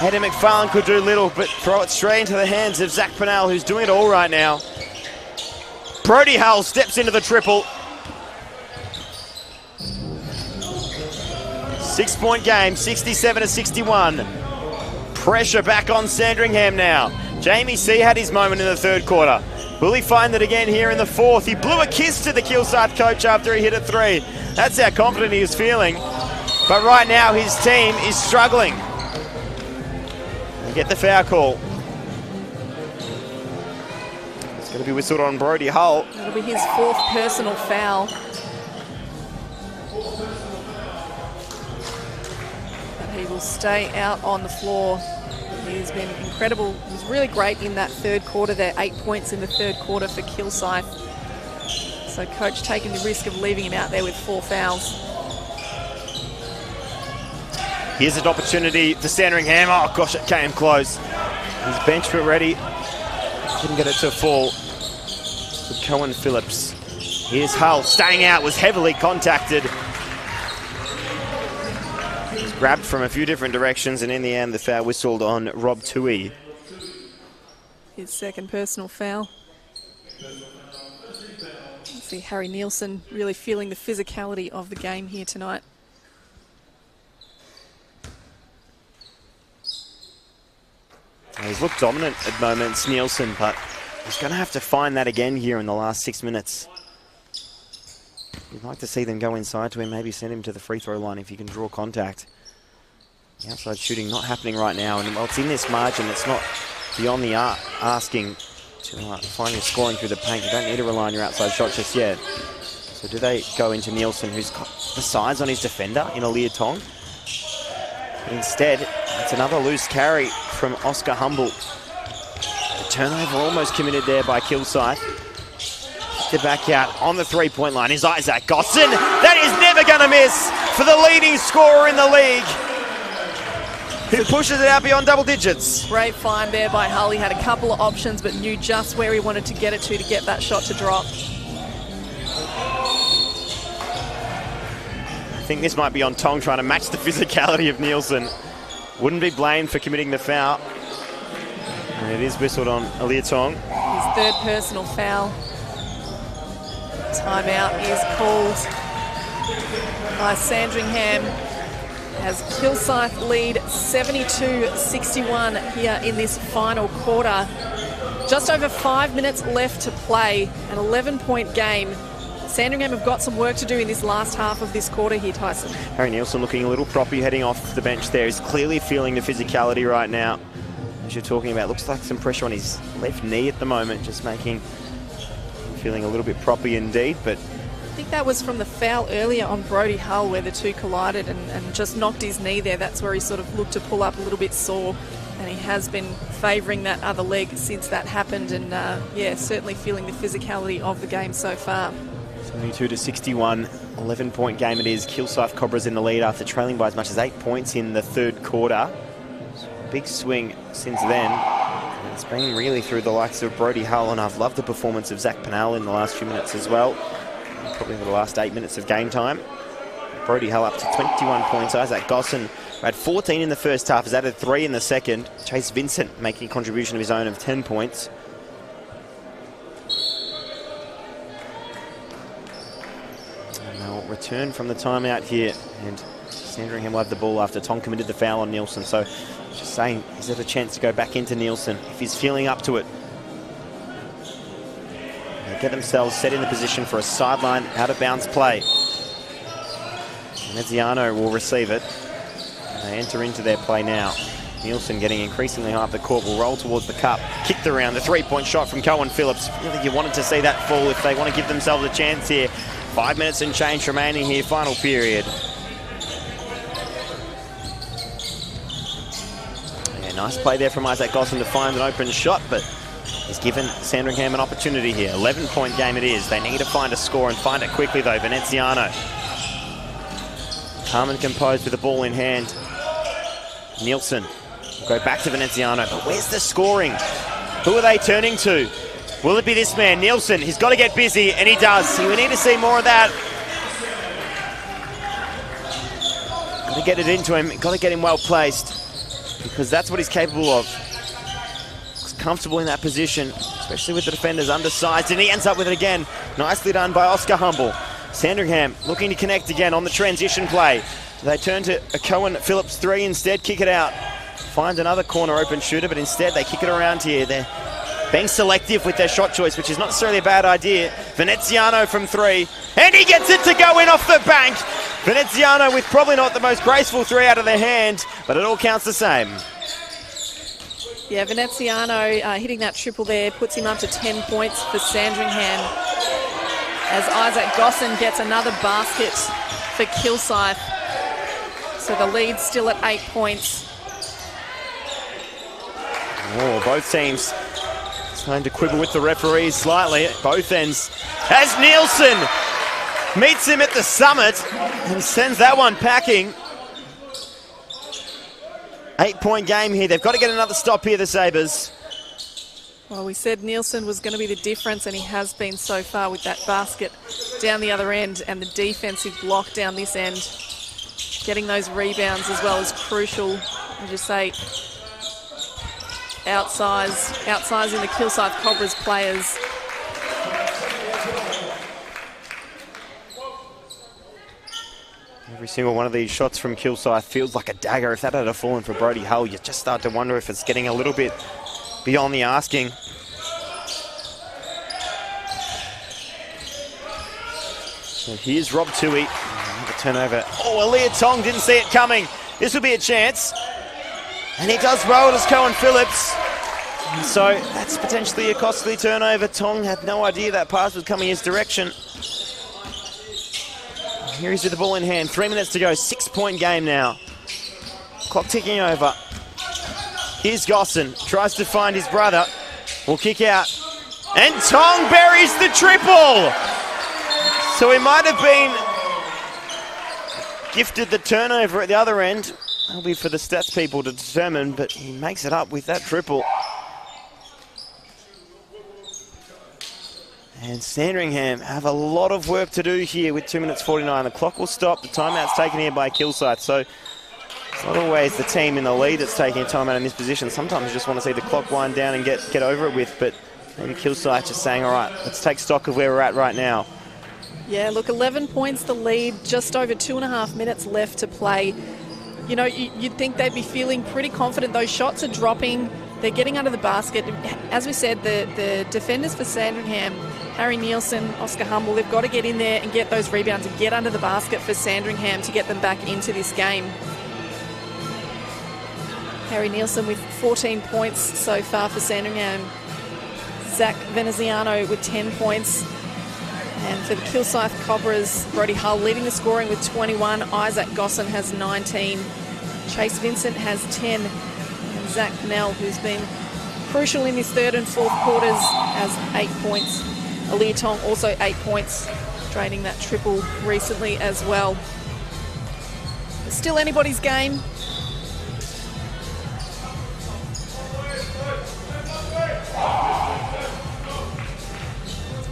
Speaker 1: Eddie McFarlane could do little, but throw it straight into the hands of Zach Purnell, who's doing it all right now. Brody Hull steps into the triple. 6-point game, 67-61. Pressure back on Sandringham now. Jamie C had his moment in the third quarter. Will he find it again here in the fourth? He blew a kiss to the Kilsyth coach after he hit a three. That's how confident he is feeling. But right now his team is struggling. They get the foul call. It's going to be whistled on Brody Hull.
Speaker 2: It'll be his fourth personal foul. But he will stay out on the floor. He's been incredible. He was really great in that third quarter there. 8 points in the third quarter for Kilsyth. So coach taking the risk of leaving him out there with 4 fouls.
Speaker 1: Here's an opportunity for Sandringham. Oh gosh, it came close. His bench were ready. Couldn't get it to fall. With Cohen Phillips. Here's Hull staying out, was heavily contacted. He's grabbed from a few different directions, and in the end the foul whistled on Rob Tui.
Speaker 2: His second personal foul. See Harry Nielsen really feeling the physicality of the game here tonight.
Speaker 1: He's looked dominant at moments, Nielsen, but he's going to have to find that again here in the last 6 minutes. You'd like to see them go inside to him, maybe send him to the free throw line if you can draw contact. The outside shooting not happening right now, and while it's in this margin, it's not beyond the asking to find your scoring through the paint. You don't need to rely on your outside shot just yet. So do they go into Nielsen, who's got the size on his defender in Alia Tong? But instead, it's another loose carry from Oscar Humble. The turnover almost committed there by Kilsyth. To back out on the three-point line is Isaac Gosson. That is never going to miss for the leading scorer in the league, who pushes it out beyond double digits.
Speaker 2: Great find there by Hull. He had a couple of options, but knew just where he wanted to get it to get that shot to drop.
Speaker 1: I think this might be on Tong trying to match the physicality of Nielsen. Wouldn't be blamed for committing the foul. And it is whistled on Alia Tong.
Speaker 2: His third personal foul. Timeout is called by Sandringham as Kilsyth lead 72-61 here in this final quarter. Just over 5 minutes left to play, an 11-point game. Sandringham have got some work to do in this last half of this quarter here, Tyson.
Speaker 1: Harry Nielsen looking a little proppy heading off the bench there. He's clearly feeling the physicality right now. As you're talking about, looks like some pressure on his left knee at the moment, just making him feeling a little bit proppy indeed. But
Speaker 2: I think that was from the foul earlier on Brody Hull where the two collided and just knocked his knee there. That's where he sort of looked to pull up a little bit sore. And he has been favouring that other leg since that happened. And yeah, certainly feeling the physicality of the game so far.
Speaker 1: 72-61, 11-point game it is. Kilsyth Cobras in the lead after trailing by as much as 8 points in the third quarter. Big swing since then. And it's been really through the likes of Brody Hull, and I've loved the performance of Zach Pennell in the last few minutes as well. Probably for the last 8 minutes of game time. Brody Hull up to 21 points. Isaac Gosson had 14 in the first half, has added 3 in the second. Chase Vincent making a contribution of his own of 10 points. Return from the timeout here, and Sandringham will have the ball after Tong committed the foul on Nielsen. So just saying, is there a chance to go back into Nielsen if he's feeling up to it? They get themselves set in the position for a sideline out-of-bounds play. Meziano will receive it, and they enter into their play now. Nielsen getting increasingly high up the court, will roll towards the cup, kicked around, the three-point shot from Cohen Phillips. Really, you wanted to see that fall if they want to give themselves a chance here. 5 minutes and change remaining here, final period. Yeah, nice play there from Isaac Gosson to find an open shot, but he's given Sandringham an opportunity here. 11-point game it is. They need to find a score and find it quickly though. Veneziano. Calm and composed with the ball in hand. Nielsen will go back to Veneziano, but where's the scoring? Who are they turning to? Will it be this man, Nielsen? He's got to get busy, and he does. We need to see more of that. Got to get it into him. Got to get him well placed, because that's what he's capable of. He's comfortable in that position, especially with the defenders undersized, and he ends up with it again. Nicely done by Oscar Humble. Sandringham looking to connect again on the transition play. They turn to a Cohen Phillips 3 instead, kick it out. Find another corner open shooter, but instead they kick it around here. They're being selective with their shot choice, which is not necessarily a bad idea. Veneziano from 3, and he gets it to go in off the bank. Veneziano with probably not the most graceful 3 out of their hand, but it all counts the same.
Speaker 2: Yeah, Veneziano hitting that triple there puts him up to 10 points for Sandringham, as Isaac Gosson gets another basket for Kilsyth. So the lead's still at 8 points.
Speaker 1: Oh, both teams starting to quibble with the referees slightly at both ends. As Nielsen meets him at the summit and sends that one packing. 8-point game here. They've got to get another stop here, the Sabres.
Speaker 2: Well, we said Nielsen was going to be the difference, and he has been so far with that basket down the other end and the defensive block down this end. Getting those rebounds as well is crucial. As you say, outsizing the Kilsyth Cobras players.
Speaker 1: Every single one of these shots from Kilsyth feels like a dagger. If that had fallen for Brody Hull, you just start to wonder if it's getting a little bit beyond the asking. So here's Rob Toohey. Another turnover. Oh, Aaliyah Tong didn't see it coming. This will be a chance. And he does well as Cohen Phillips. So that's potentially a costly turnover. Tong had no idea that pass was coming his direction. Here he's with the ball in hand. 3 minutes to go. 6-point game now. Clock ticking over. Here's Gosson. Tries to find his brother. Will kick out. And Tong buries the triple. So he might have been gifted the turnover at the other end. That'll be for the stats people to determine, but he makes it up with that triple. And Sandringham have a lot of work to do here with 2 minutes 49. The clock will stop. The timeout's taken here by Kilsyth. So it's not always the team in the lead that's taking a timeout in this position. Sometimes you just want to see the clock wind down and get over it with. But maybe Kilsyth just saying, all right, let's take stock of where we're at right now.
Speaker 2: Yeah, look, 11 points the lead. Just over 2.5 minutes left to play. You know, you'd think they'd be feeling pretty confident. Those shots are dropping. They're getting under the basket. As we said, the defenders for Sandringham, Harry Nielsen, Oscar Humble, they've got to get in there and get those rebounds and get under the basket for Sandringham to get them back into this game. Harry Nielsen with 14 points so far for Sandringham. Zach Veneziano with 10 points. And for the Kilsyth Cobras, Brody Hull leading the scoring with 21. Isaac Gosson has 19. Chase Vincent has 10. And Zach Pennell, who's been crucial in his third and fourth quarters, has 8 points. Aaliyah Tong also 8 points, draining that triple recently as well. It's still anybody's game.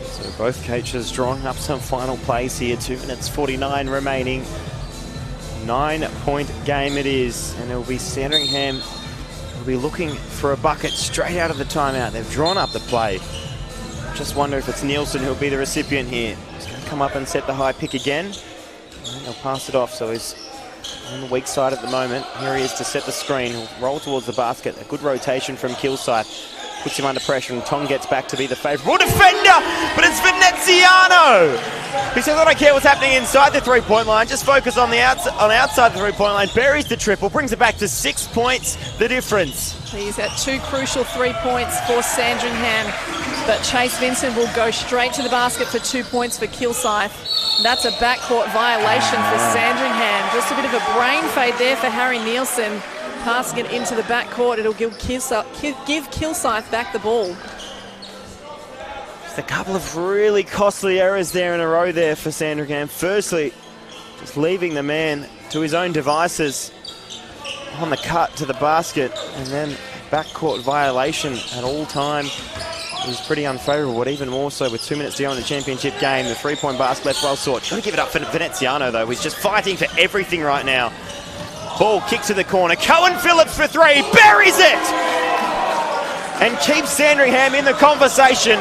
Speaker 1: So both coaches drawing up some final plays here. 2 minutes 49 remaining. 9-point game it is, and it'll be Sandringham will be looking for a bucket straight out of the timeout. They've drawn up the play. Just wonder if it's Nielsen who'll be the recipient here. He's going to come up and set the high pick again. And they'll pass it off, so he's on the weak side at the moment. Here he is to set the screen. He'll roll towards the basket. A good rotation from Kilsyth. Puts him under pressure, and Tong gets back to be the favourable defender, but it's Veneziano! He says, I don't care what's happening inside the three-point line, just focus on the outside the three-point line, buries the triple, brings it back to 6 points, the difference.
Speaker 2: He's at 2 crucial 3 points for Sandringham, but Chase Vincent will go straight to the basket for 2 points for Kilsyth. That's a backcourt violation for Sandringham. Just a bit of a brain fade there for Harry Nielsen. Passing it into the backcourt, it'll give Kilsyth back the ball.
Speaker 1: Just a couple of really costly errors there in a row there for Sandringham. Firstly, just leaving the man to his own devices on the cut to the basket, and then backcourt violation at all time is pretty unfavourable, but even more so with 2 minutes to go in the championship game. The three-point basket left well sought. Got to give it up for Veneziano, though. He's just fighting for everything right now. Ball kicked to the corner. Cohen Phillips for 3. Buries it! And keeps Sandringham in the conversation.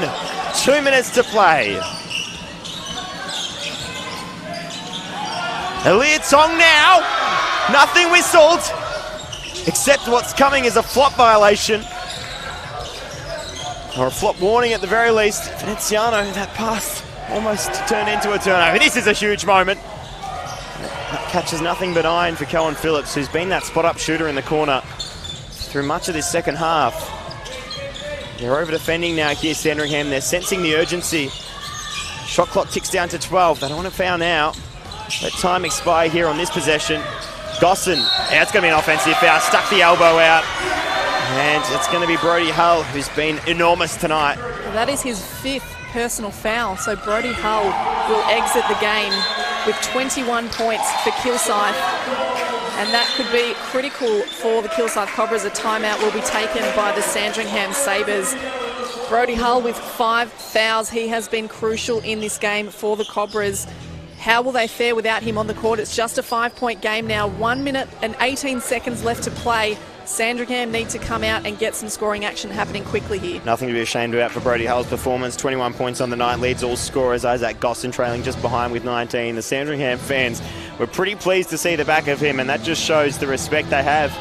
Speaker 1: 2 minutes to play. Elliot Tong now. Nothing whistled, except what's coming is a flop violation. Or a flop warning at the very least. Veneziano, that pass almost turned into a turnover. This is a huge moment. That catches nothing but iron for Cohen Phillips, who's been that spot-up shooter in the corner through much of this second half. They're over-defending now here, Sandringham. They're sensing the urgency. Shot clock ticks down to 12. They don't want to foul now. Let time expire here on this possession. Gosson, yeah, it's going to be an offensive foul. Stuck the elbow out. And it's going to be Brody Hull, who's been enormous tonight.
Speaker 2: That is his 5th personal foul. So Brody Hull will exit the game with 21 points for Kilsyth. And that could be critical for the Kilsyth Cobras. A timeout will be taken by the Sandringham Sabres. Brody Hull with 5 fouls. He has been crucial in this game for the Cobras. How will they fare without him on the court? It's just a 5-point game now. 1 minute and 18 seconds left to play. Sandringham need to come out and get some scoring action happening quickly here.
Speaker 1: Nothing to be ashamed about for Brody Hull's performance. 21 points on the night, leads all scorers. Isaac Gosson trailing just behind with 19. The Sandringham fans were pretty pleased to see the back of him, and that just shows the respect they have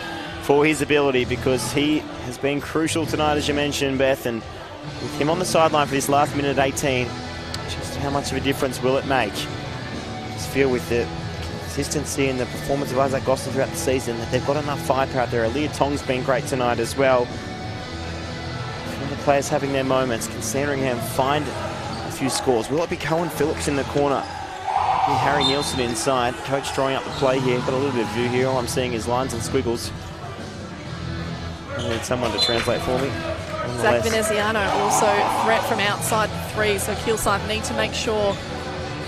Speaker 1: for his ability, because he has been crucial tonight, as you mentioned, Beth, and with him on the sideline for this last minute 18, just how much of a difference will it make? Just feel with the consistency and the performance of Isaac Gosson throughout the season that they've got enough firepower out there. Elliot Tong's been great tonight as well. The players having their moments. Can Sandringham find a few scores? Will it be Cohen Phillips in the corner? Harry Nielsen inside. Coach drawing up the play here. Got a little bit of view here. All I'm seeing is lines and squiggles. I need someone to translate for me.
Speaker 2: Zach Veneziano also a threat from outside the 3, so Kilsyth need to make sure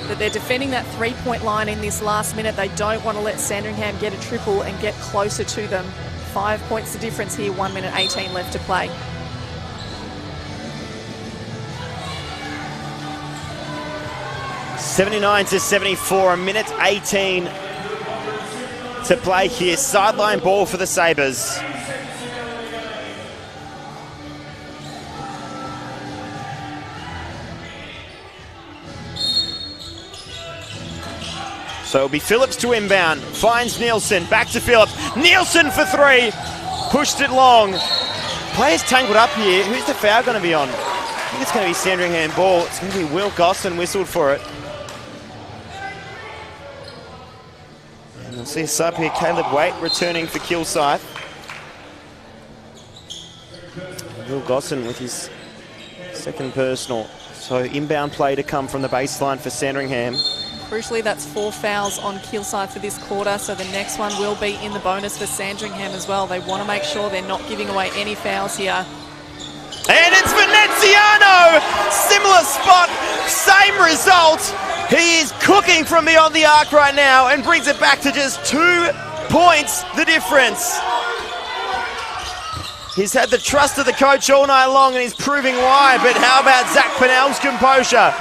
Speaker 2: that they're defending that 3-point line in this last minute. They don't want to let Sandringham get a triple and get closer to them. 5 points the difference here, 1 minute 18 left to play.
Speaker 1: $79-74, a minute 18 to play here. Sideline ball for the Sabres. So it'll be Phillips to inbound. Finds Nielsen. Back to Phillips. Nielsen for 3. Pushed it long. Players tangled up here. Who's the foul going to be on? I think it's going to be Sandringham ball. It's going to be Will Gosson whistled for it. And we'll see a sub here. Caleb Waite returning for Kilsyth. Will Gosson with his second personal. So inbound play to come from the baseline for Sandringham.
Speaker 2: Crucially, that's 4 fouls on Kilsyth for this quarter, so the next one will be in the bonus for Sandringham as well. They want to make sure they're not giving away any fouls here.
Speaker 1: And it's Veneziano! Similar spot, same result. He is cooking from beyond the arc right now and brings it back to just 2 points, the difference. He's had the trust of the coach all night long and he's proving why, but how about Zach Pinnell's composure?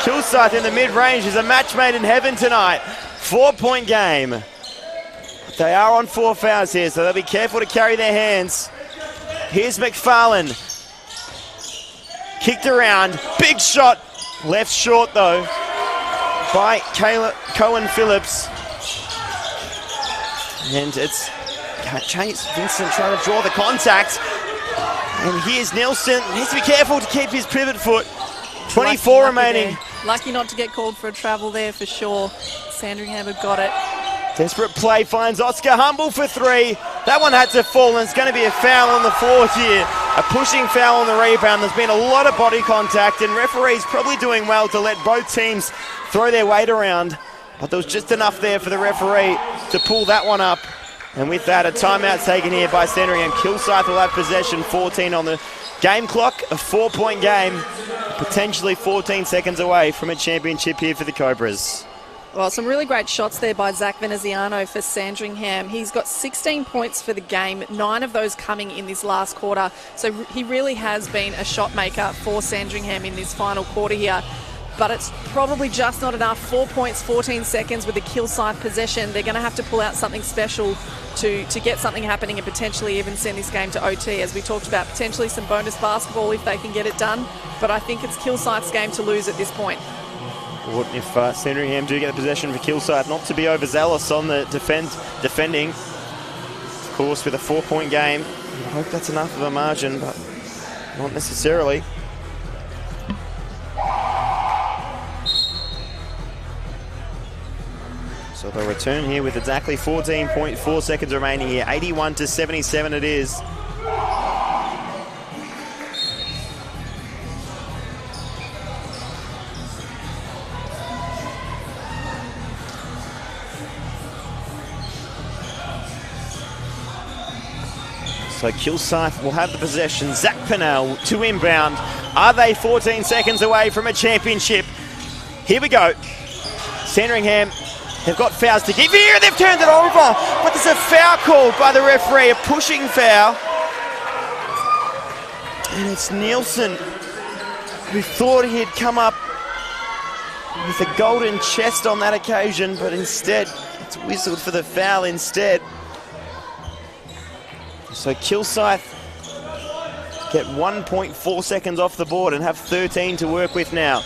Speaker 1: Kilsyth in the mid-range is a match made in heaven tonight. 4-point game. They are on 4 fouls here, so they'll be careful to carry their hands. Here's McFarlane. Kicked around. Big shot. Left short, though, by Cohen Phillips. And it's Chase Vincent trying to draw the contact. And here's Nielsen. Needs to be careful to keep his pivot foot. 24 remaining.
Speaker 2: Lucky not to get called for a travel there for sure. Sandringham have got it.
Speaker 1: Desperate play finds Oscar Humble for 3. That one had to fall, and it's going to be a foul on the floor here. A pushing foul on the rebound. There's been a lot of body contact, and referees probably doing well to let both teams throw their weight around. But there was just enough there for the referee to pull that one up. And with that, a timeout taken here by Sandringham. Kilsyth will have possession, 14 on the game clock, a 4-point game. Potentially 14 seconds away from a championship here for the Cobras.
Speaker 2: Well, some really great shots there by Zach Veneziano for Sandringham. He's got 16 points for the game, 9 of those coming in this last quarter. So he really has been a shot maker for Sandringham in this final quarter here. But it's probably just not enough. 4 points, 14 seconds with a Kilsyth possession. They're going to have to pull out something special to get something happening and potentially even send this game to OT. As we talked about, potentially some bonus basketball if they can get it done. But I think it's Kilsyth's game to lose at this point.
Speaker 1: if Sandringham do get the possession for Kilsyth, not to be overzealous on the defending. Of course, with a 4-point game, I hope that's enough of a margin, but not necessarily. So they'll return here with exactly 14.4 seconds remaining here. 81-77 it is. So Kilsyth will have the possession. Zach Pennell to inbound. Are they 14 seconds away from a championship? Here we go. Sandringham, they've got fouls to give here. They've turned it over. But there's a foul called by the referee, a pushing foul. And it's Nielsen, who thought he'd come up with a golden chest on that occasion, but instead it's whistled for the foul instead. So Kilsyth get 1.4 seconds off the board and have 13 to work with now.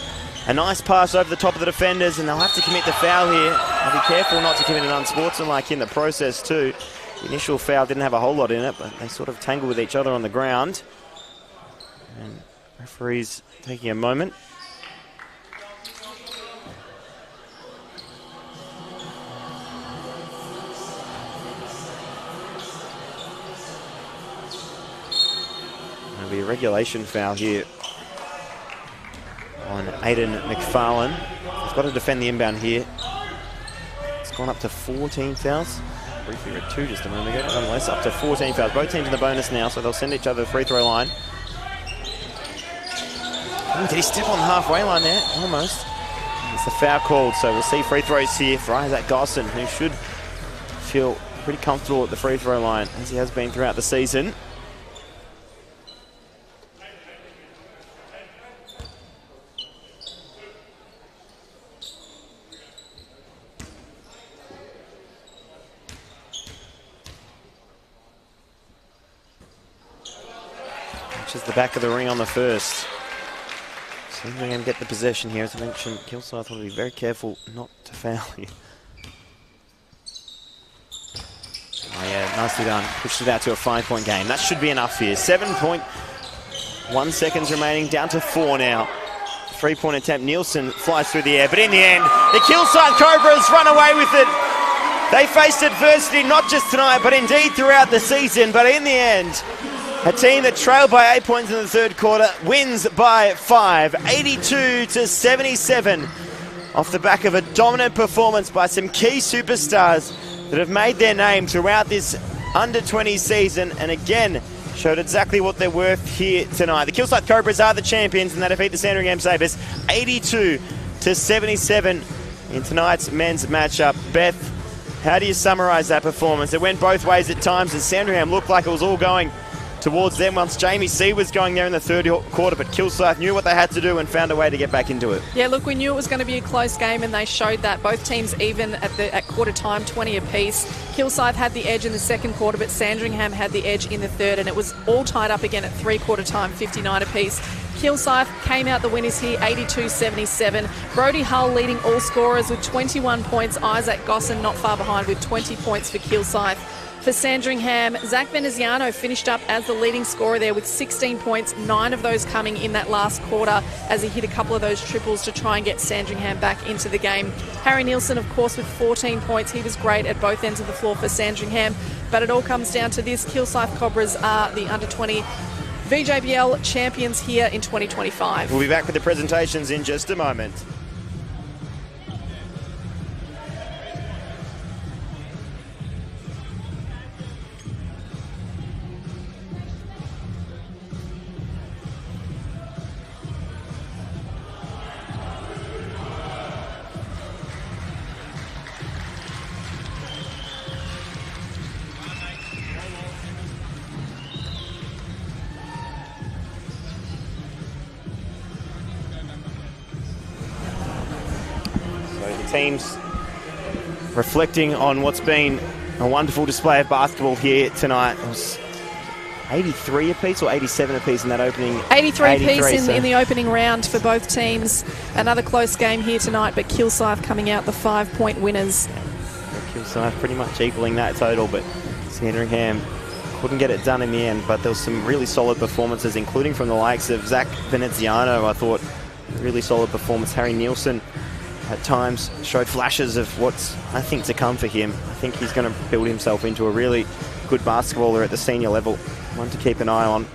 Speaker 1: A nice pass over the top of the defenders, and they'll have to commit the foul here. I'll be careful not to commit an unsportsmanlike in the process too. The initial foul didn't have a whole lot in it, but they sort of tangle with each other on the ground. And referee's taking a moment. Be a regulation foul here on Aidan McFarlane. He's got to defend the inbound here. It's gone up to 14 fouls. Briefly read 2 just a moment ago. Nonetheless, up to 14 fouls. Both teams in the bonus now, so they'll send each other the free throw line. Oh, did he step on the halfway line there? Almost. It's the foul called, so we'll see free throws here for Isaac Gosson, who should feel pretty comfortable at the free throw line, as he has been throughout the season. Just the back of the ring on the first. Sandringham get the possession here. As I mentioned, Kilsyth will be very careful not to foul here. Oh yeah, nicely done. Pushed it out to a 5-point game. That should be enough here. 7.1 seconds remaining, down to 4 now. 3-point attempt. Nielsen flies through the air, but in the end, the Kilsyth Cobras run away with it. They faced adversity not just tonight, but indeed throughout the season. But in the end, a team that trailed by 8 points in the third quarter wins by 5, 82-77, off the back of a dominant performance by some key superstars that have made their name throughout this under-20 season, and again showed exactly what they're worth here tonight. The Kilsyth Cobras are the champions, and they defeat the Sandringham Sabres 82-77 in tonight's men's matchup. Beth, how do you summarise that performance? It went both ways at times, and Sandringham looked like it was all going towards them once Jamie C was going there in the third quarter, but Kilsyth knew what they had to do and found a way to get back into it.
Speaker 2: Yeah, look, we knew it was going to be a close game, and they showed that. Both teams even at quarter time, 20 apiece. Kilsyth had the edge in the second quarter, but Sandringham had the edge in the third, and it was all tied up again at three-quarter time, 59 apiece. Kilsyth came out the winners here, 82-77. Brody Hull leading all scorers with 21 points. Isaac Gosson not far behind with 20 points for Kilsyth. For Sandringham, Zach Veneziano finished up as the leading scorer there with 16 points, 9 of those coming in that last quarter as he hit a couple of those triples to try and get Sandringham back into the game. Harry Nielsen, of course, with 14 points. He was great at both ends of the floor for Sandringham, but it all comes down to this. Kilsyth Cobras are the under-20 VJBL champions here in 2025.
Speaker 1: We'll be back with the presentations in just a moment. Teams reflecting on what's been a wonderful display of basketball here tonight. It was 83 apiece or 87 apiece in that opening?
Speaker 2: 83 apiece in the opening round for both teams. Another close game here tonight, but Kilsyth coming out the 5-point winners.
Speaker 1: Kilsyth pretty much equaling that total, but Sandringham couldn't get it done in the end. But there was some really solid performances, including from the likes of Zach Veneziano. I thought really solid performance. Harry Nielsen at times showed flashes of what's, I think, to come for him. I think he's going to build himself into a really good basketballer at the senior level. One to keep an eye on.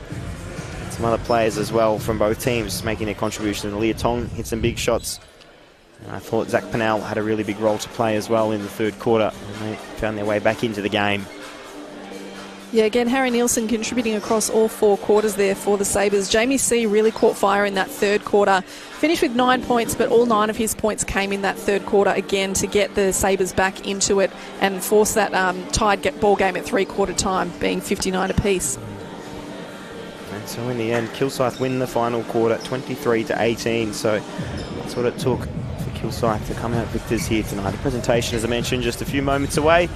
Speaker 1: And some other players as well from both teams making their contribution. Leah Tong hit some big shots. And I thought Zach Pennell had a really big role to play as well in the third quarter. And they found their way back into the game.
Speaker 2: Yeah, again, Harry Nielsen contributing across all 4 quarters there for the Sabres. Jamie C really caught fire in that third quarter. Finished with 9 points, but all 9 of his points came in that third quarter again to get the Sabres back into it and force that tied ball game at three-quarter time, being 59 apiece.
Speaker 1: And so in the end, Kilsyth win the final quarter, 23-18. So that's what it took for Kilsyth to come out victors here tonight. The presentation, as I mentioned, just a few moments away.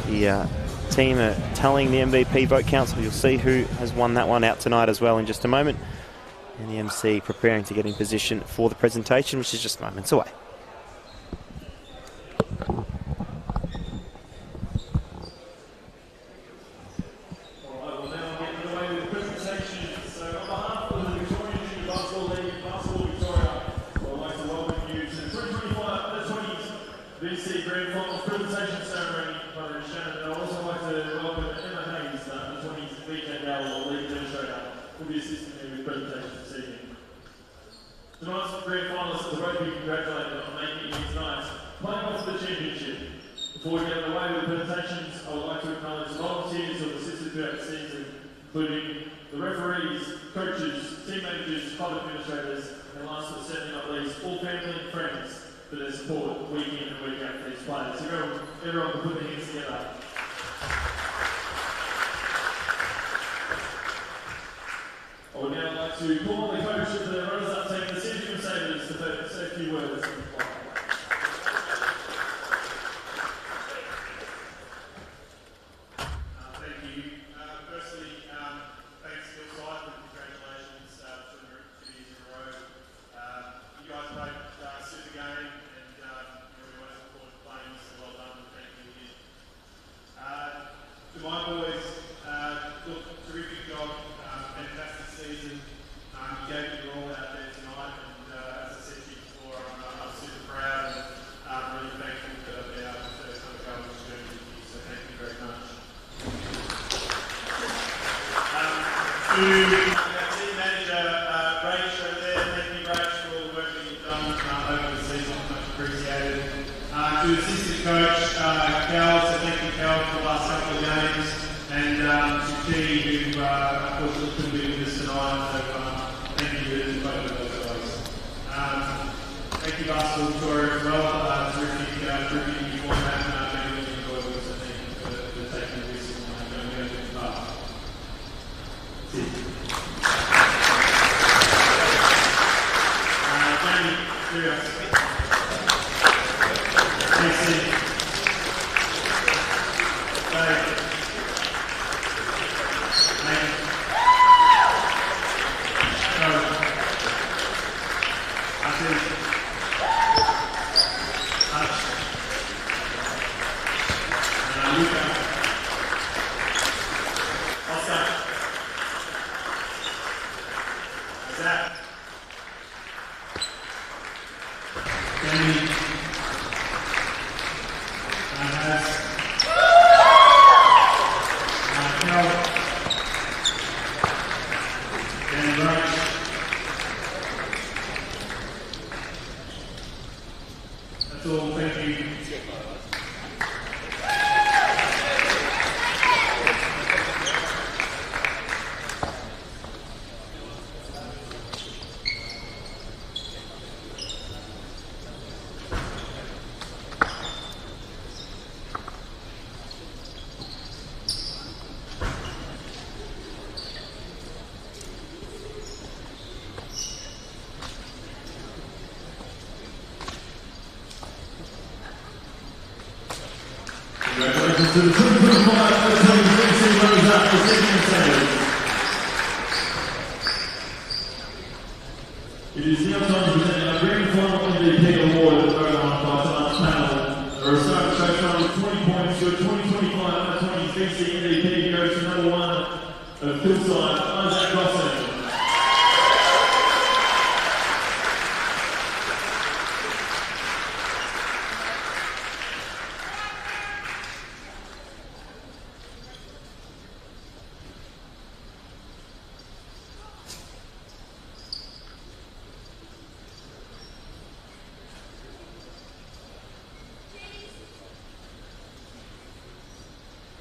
Speaker 1: The team are tallying the MVP vote count, so you'll see who has won that one out tonight as well in just a moment. And the MC preparing to get in position for the presentation, which is just moments away.
Speaker 3: Tonight's grand finalists are both being congratulated on making it tonight, playing off the championship. Before we get underway with the presentations, I would like to acknowledge the volunteers who have assisted throughout the season, including the referees, coaches, team managers, club administrators, and last but certainly not least, all family and friends for their support week in and week out for these players. Everyone can put their hands together. I would now like to call on the coach of the runners-up team, the Sandringham Sabres, to say a few words.
Speaker 5: Thank you. Firstly, thanks Kilsyth and congratulations for 2 years in a row. You guys played a super game and we always look forward to playing, so well done and thank you again. To my boys, look, terrific job, fantastic season. You gave it your all out there tonight, and as I said to you before, I'm super proud and really thankful that I've been able to kind of go on this journey with you, so thank you very much. To our team manager, Rach over there, thank you Rach for all the work that you've done over the season, much appreciated. To assistant coach, Cal, so thank you Cal for the last couple of games. And to Key, who unfortunately couldn't be with us tonight, so thank you to both of those guys. Thank you, Basketball Victoria, as well. Terrific new format, and really enjoyable, so thank you for taking the risk and going to the path. Jamie, serious. Thanks, Dave.
Speaker 3: Congratulations to the 2025 VJBL runners-up for Sandringham Sabres. It is now time to present our grand final MVP award voted on by tonight's panel. The results show total 20 points to a 2025 under 20s BC MVP goes to number 1 of Hillside, Isaac Gosling.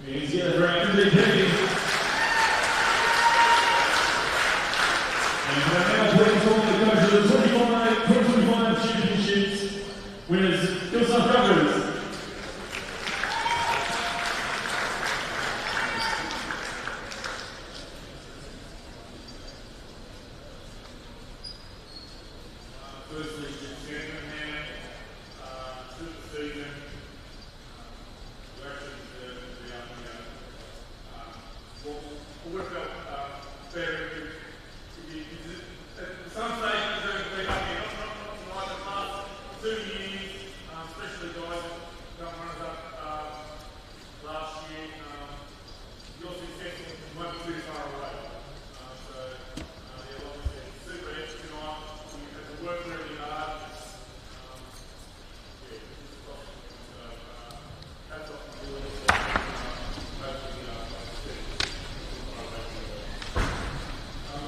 Speaker 3: He's going to bring MVP. And we're now pleased on the coach of the 2025 championships winners, Hillside Brothers. Firstly, Sandringham, through the season. We felt better. At some stage, we've been up here, not tonight, the last 2 years, especially guys that got runners up last year. Your success won't be too far away. Obviously, super effort tonight. We had to work really hard. Hats off to you.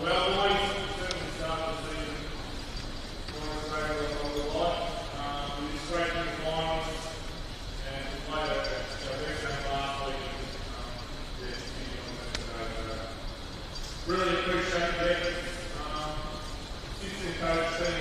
Speaker 3: Well, boys, certainly started the season one of the great of the life. We did straight to the finals and we played our best game last week. Really appreciate the efforts. Assistant coach, team